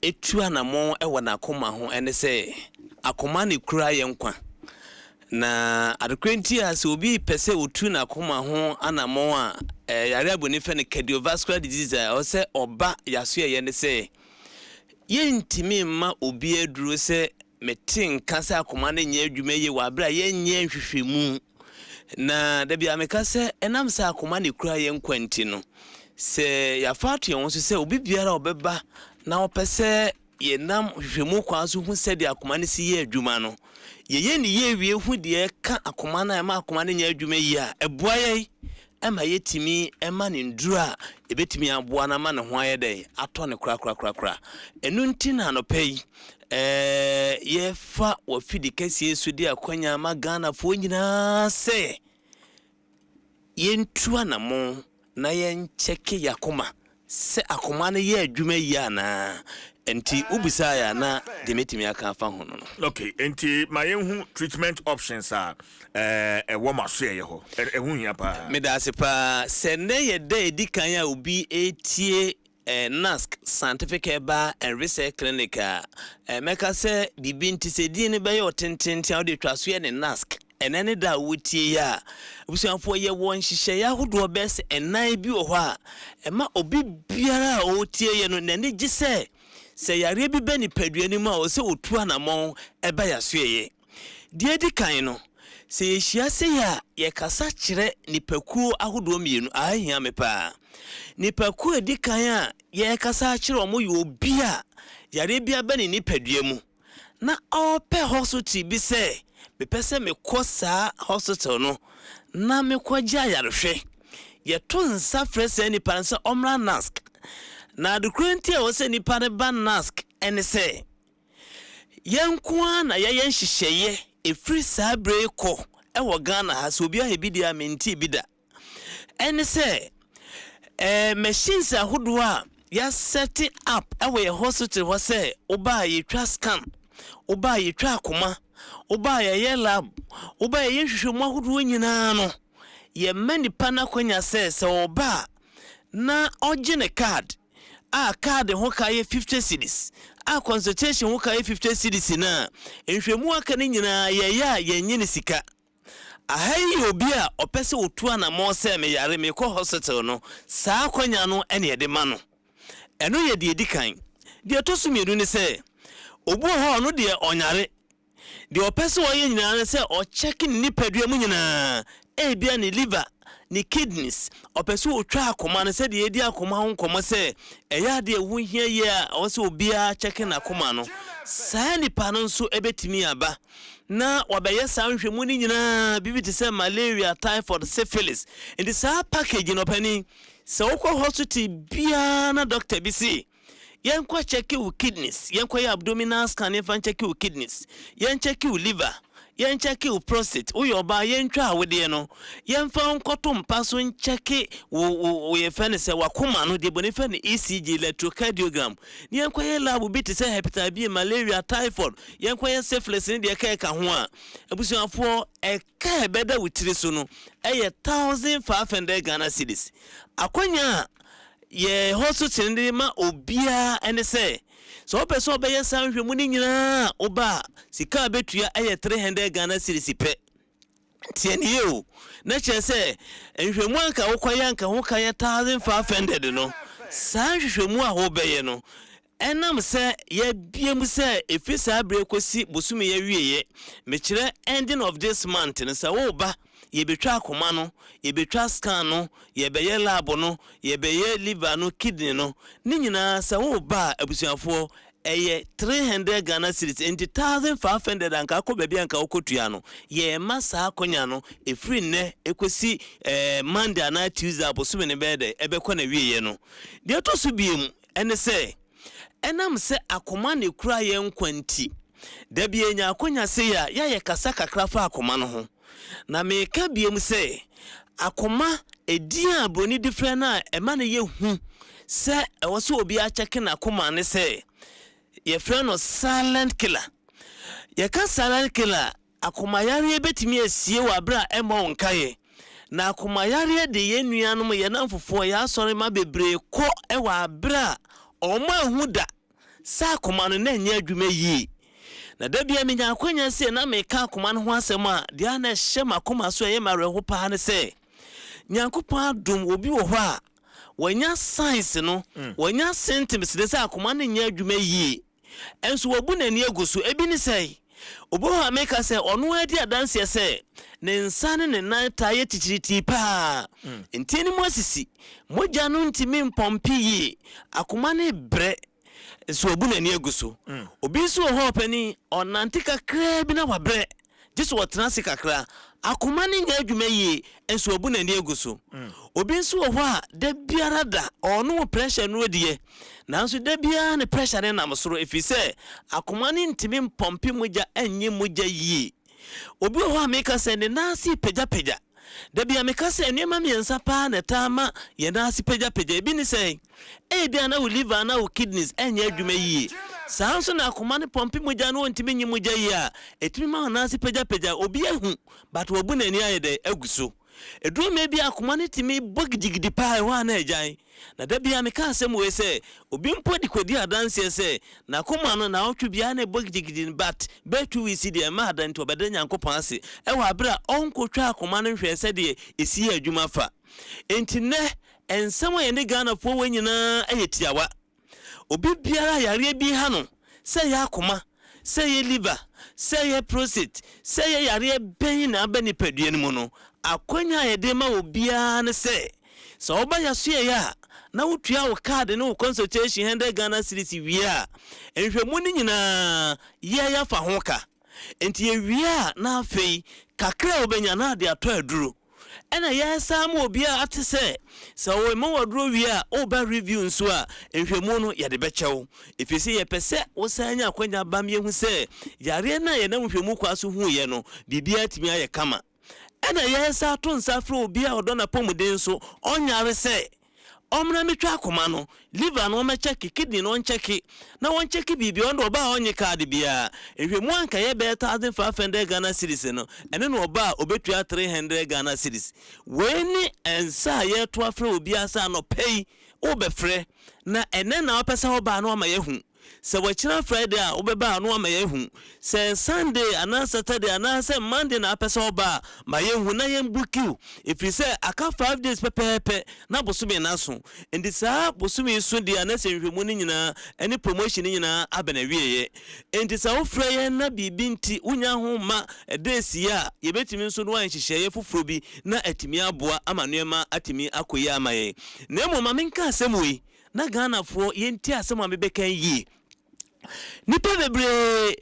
etu anamo ewo na akoma ho ene se akoma ne kura ye nkwa na adekrenti a se obi pese otu na akoma ho anamo a yare aboni fe ne cardiovascular disease o se oba yaso ye ne se yentimi ma obi aduro se metin kasa akoma ne nya adwuma ye wa bra ye nya hwehwemu na da bia meka se enam sa akoma ne kura ye nkwanti no se ya fatu ye wonso se obi biara obeba na opese ye nam hwehwemu kwa so hu se de akoma ne si ye adwuma no ye ni ye wie hu de ka akoma na ma akoma ne nya adwuma yi a eboa ye ema yetimi ema ne ndura ebetimi aboa na ma ne ho ayede ato ne kra enu nti na no pei ye fa wa fidi kesi esu di akwanya ma Ghana fo nyina se yentua na mo na yen cheke yakoma se akoma ne ye adwuma yi ana enti ubisa ya na demetimi aka afa ho no okay enti mayenhu treatment options are wo maso ye ho ehu hia pa me da se pa se ne ye de dikan ya obi etie NASC Scientific Herbal and Research Clinic meka se bibi nti se di ne be yo tententi a de twaso ye ne NASC enene da wotie ya busuanfo ye won hihye ya hodo bes enan bi wo ho a ema obi biara o tie ye no nane gise se yare bi bani paduani ma o se otu anamon eba yasoye die di kan no se yehia se ya ye kasa kire nipakuo ahodo mienu ahia me pa nipakuo edi kan a ye kasa kire omo yo obi a yare bia bani nipadua mu na ope hospital bi se me pese me kosa hospital no na me kwaja yarehwe ye to nsa frese ni panse omra NASC na the current year was any part of NASC ene se yenkwa na ye yenhyehyeye efri sabre ko ewo Ghana ha so bia hebidi amenti bida ene se machines ahodo a ya set up ewo ye hospital ho se oba ye twa scan oba ye twa akoma oba ye lab oba ye hwehwemu ahodo nyina no ye mani pana kwanya se oba na ogene card a card ho ka ye 50 cedis a consultation ho ka ye 50 cedis na enhwemu aka ni nyina ye nyine sika ahai obi a opese otu ana mo se me yare me ko hospital no saa kwanya no ene ye de ma no eno ye de edikan de to so miedu ni se obu ho no de onyare de opese wo ye nyina ne se o check ni padua mu nyina bia ni liver ni kidneys opese otwa akoma ne se de edi akoma ho nkomo se eya de ehu hia ye a o se obia check na akoma no saa nipa no nso ebetimi aba na wabeye saa nhwemu ni nyina bibiti se malaria, typhoid, syphilis and saa package no pani se okọ hospital bia na doctor bi si yenkwa check your kidneys yenkwa your abdominal scan yenkwa check your kidneys yen check your liver yen check your prostate uyo ba yentwa awede no yemfa nkoto mpaso ncheck wo ye fe ne se wakoma no de boni fe ne ECG electrocardiogram yenkwa ye lab bi te se hepatitis B, malaria, typhoid yenkwa ye syphilis ne de ka ho a abusuafo eka beda witiri so no 1500 Ghana cedis akonya ye hospital ndi ma obia ene se so person obeye sanhwemu ni nyina oba sika betua 300 Ghana cedis pe tieni o na chese nhwemu anka wokwaya anka ho kaya 1500 no sanhwemu a ho beye no enam se ye biem se efisa abre kosi bosumi ye wieye mekire ending of this month no se wo ba ye betwa akoma no ye betwa scan no ye beye lab no ye beye liver no kidney no ni nyina se wo ba abusuafo 300 Ghana cedis and 1500 anka akọ bia anka okotua no ye masa akonya no efri ne ekosi Monday na Tuesday abosome ne bede ebekọ na wieye no de to so biem ene se enam se akoma ne kura ye nkwanti da bia nya akonya se ya ye kasa kakra fa akoma no ho na me ka biem se akoma edian broni different na ema na ye hu se ewo so obi a check na akoma ne se ye friend no silent killer ye ka silent killer akoma yare betimi asie wa bra ema wonkaye na akoma yare de ye nuanom ye na mfofo ya asore ma bebre ko ewa bra oma hu da sa akoma no na nya adwuma yi na da bia menya akwanya se na me ka akoma no ho asem a dia na hye makoma so ye mare ho pa ne se nyankopon adom obi wo ho a wanya science no wanya symptoms de sa akoma no nya adwuma yi enso wabu na ni agusu ebi ni sei obo ha make say onu adi adanse say ne nsane ne nan taye tichiriti pa ntini mo asisi moja no ntimi mpompi yi akoma ne bre enso wabu na ni agusu obi so ho pani onante kakra bi na wabre just watransi kakra akoma ne nya adwuma yi enso wabu na ni agusu obi nso ho a da biara da onu pressure no die nanso da biara ne pressure ne namsoro efise akoma ne ntimi mpompi moja enye moja yi obi ho a meka se ne nasi peja da bia meka se enema miensa pa na tama ye nasi peja ebi ni se bia na wo liver na wo kidneys enye adwuma yi sanso na akoma ne pompi moja no ntimi nyi moja yi a etimi ma nasi peja obi ahu but wo bu na ni ayede aguso edu me bia akoma ne timi bogdigidi pa wa na ejan na da bia me ka asem we se obi mpodi kwadi adanse se na akoma no na otwe bia na bogdigidi but betu we see the ma adan to beda nyankopon ase wa abra onkotwa akoma no hwe se de esi adwuma fa enti ne ensem ye ne Ghana fo wanyina ayetiawa obi biara yare bi ha no se ya akoma se ye liver se ye prostate se ye yare ben na abani padue mu no akonya ye de ma obia ne se so oba ya so ye ya na wotua wo card ne wo consultation 100 Ghana cedis wi a enhwemu ni nyina ye ya fa ho ka enti ye wi a na afei kakra obenya na de ato aduro ɛna yɛsa ma obi a ate sɛ sɛ wo ma waduro wi a o ba review nso a nhwɛmu no yɛde bɛkyɛw efisi yɛpɛ sɛ wo san nya akwanya bam yɛhu sɛ yare na yɛ na nhwɛmu kwa so hu yɛ no bibia timi ayɛ kama ɛna yɛsa to nsa frɛ obi a ɔdɔ na pomuden so ɔnyare sɛ omna mitwa akoma no liver no ma check kidney no check na won check bibi on do ba onye card bia ehwemu anka ye be 1500 Ghana cedis no ene no ba obetua 300 Ghana cedis weni ensa ye to afre obi asa no pay wo be frɛ na ene na opesa wo ba no ma yehu se wachina Friday a obeba no ma yehu se Sunday ana Saturday ana se Monday na apesa oba ma yehu na yem bukiu if you say aka 5 days pepepe na bosumi na so ndi sa bosumi so dia na se nhwemu ni nyina any promotion ni nyina abena wieye ndi sa wo frɛ ye na bibi nti unya ho ma days ya ye betimi nso no anhyehyɛ ye foforo bi na atimi aboa amanuema atimi akoyi amaye na emo ma menka asɛmwe na Ghana fo ye nti asɛm amebeka yi nipa bebre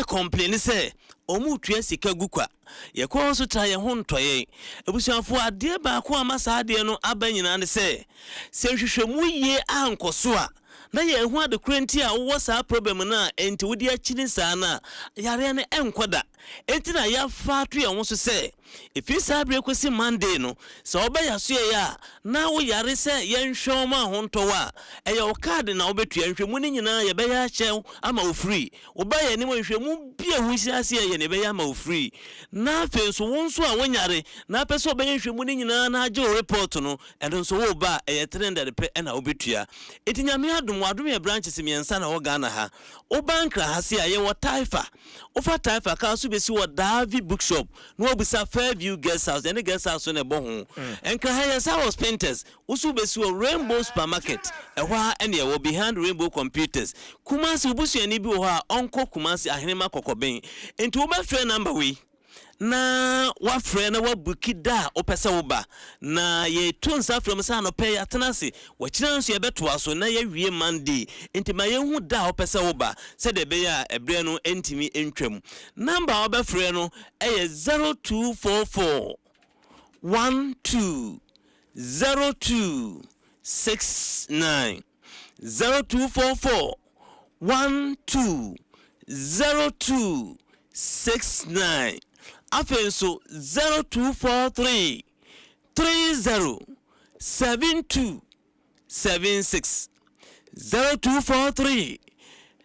complain say omu tua sika gukwa ye ko so tra ye ho ntoye ebusuafo ade ba ko amasa ade no abanyina ne se hwehwemu ye ankoso a na ye hu ade krenti a wo sa problem na enti wodi akini sa na yare ne enkoda enti na ya fa to ye ho so se ifi sa bre kwesi Monday no so obeya so ye ya na wo yare se ye nhwe ma ho ntowa eye o card na obetua nhwemu ni nyina ye beya chew ama wo free obeya ni mo nhwemu bia hu siase ye ne beya ama wo free na fe so won so a wonyare na pese obeya nhwemu ni nyina na age o report no endo so wo ba eye 300 pe na obetua etinyame adom ye branches miensa na wo Ghana ha o bankra ha se aye wo taifa ofa taifa ka so besi wo Davi bookshop no obisa Fairview guest house and guest house on a bohun and Kahaya South Painters usu besi wo Rainbow supermarket ehwa ene wo behind Rainbow computers Kumasi ubusu ani bi wo ha onko Kumasi ahenema kokoben enti wo ba frɛ number we na wa frɛ na wa buki da opesa wo ba na ye tonsa from sa no pay atenase wa kira nso ye beto aso na ye wie Monday enti ma ye hu da opesa wo ba se de be ya ebre no entimi entwam number wo ba frɛ no eye 0244 120269 0244 120269 Afenso 0243 307276 0243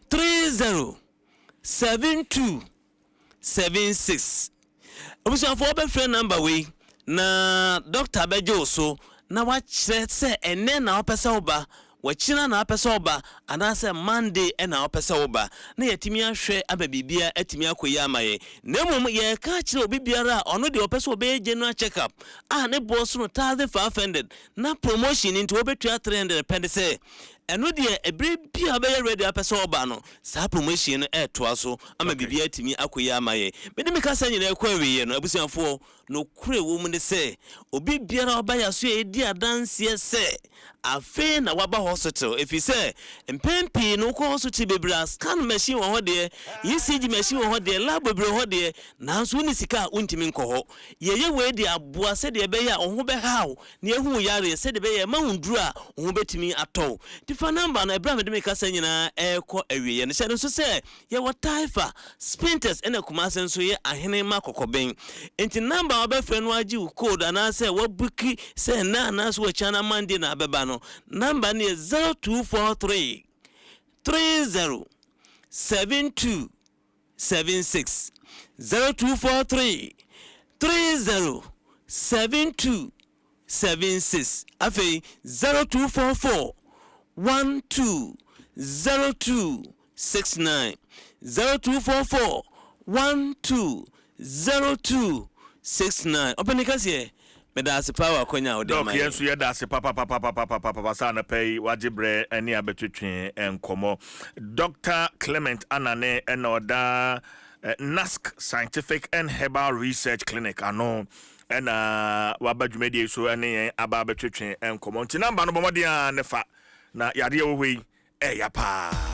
307276 Obusia for be friend number we na Dr. Bejo so na wa kyerɛ sɛ ene na opesa oba wachina na apesa oba anase Monday na opesa oba na yetimi ahwe ababibia atimi akoyi amaye na mum ye ka kire obi biara ono de opesa obe general check up ne boss no 1500 na promotion into obetua 300 pende say eno de ebre bia be ready apesa oba no sa promotion no to so ama bibia atimi akoyi amaye me de meka sa nyina ekwawiye no abusuafo no kure wo mu ne say obi biara oba ya so edi adanse se afe na waba hospital if you say mpempi no ko hospital bebra scan machine wo ho de ECG machine wo ho de lab bebre ho de nanso ni sika untimi nko ho ye we de aboa se de be ya ho be hawo na ehu yare se de be ya ma hunduru a ho betimi atɔ tifa number na ebra me de me kasa nyina ekɔ awiye ne hyɛ so se ye wo taifa spinters ena kumase nso ye ahene ma kokoben enti number obefre no agi code ana se wo buki se na so chana Monday na abeba no number ni 0243 307276 0243 307276 afei 0244 120269 0244 120269 open kasi meda se power konya ode mai Dok yensu ye da se papa sa na pay wajibre ani abetwetwe enkomo Dr. Clement Anane enoda NASC Scientific and Herbal Research Clinic ano wabadwumedi so ene aba abetwetwe enkomo nti namba no bomode a nefa na yade wo hwe ya pa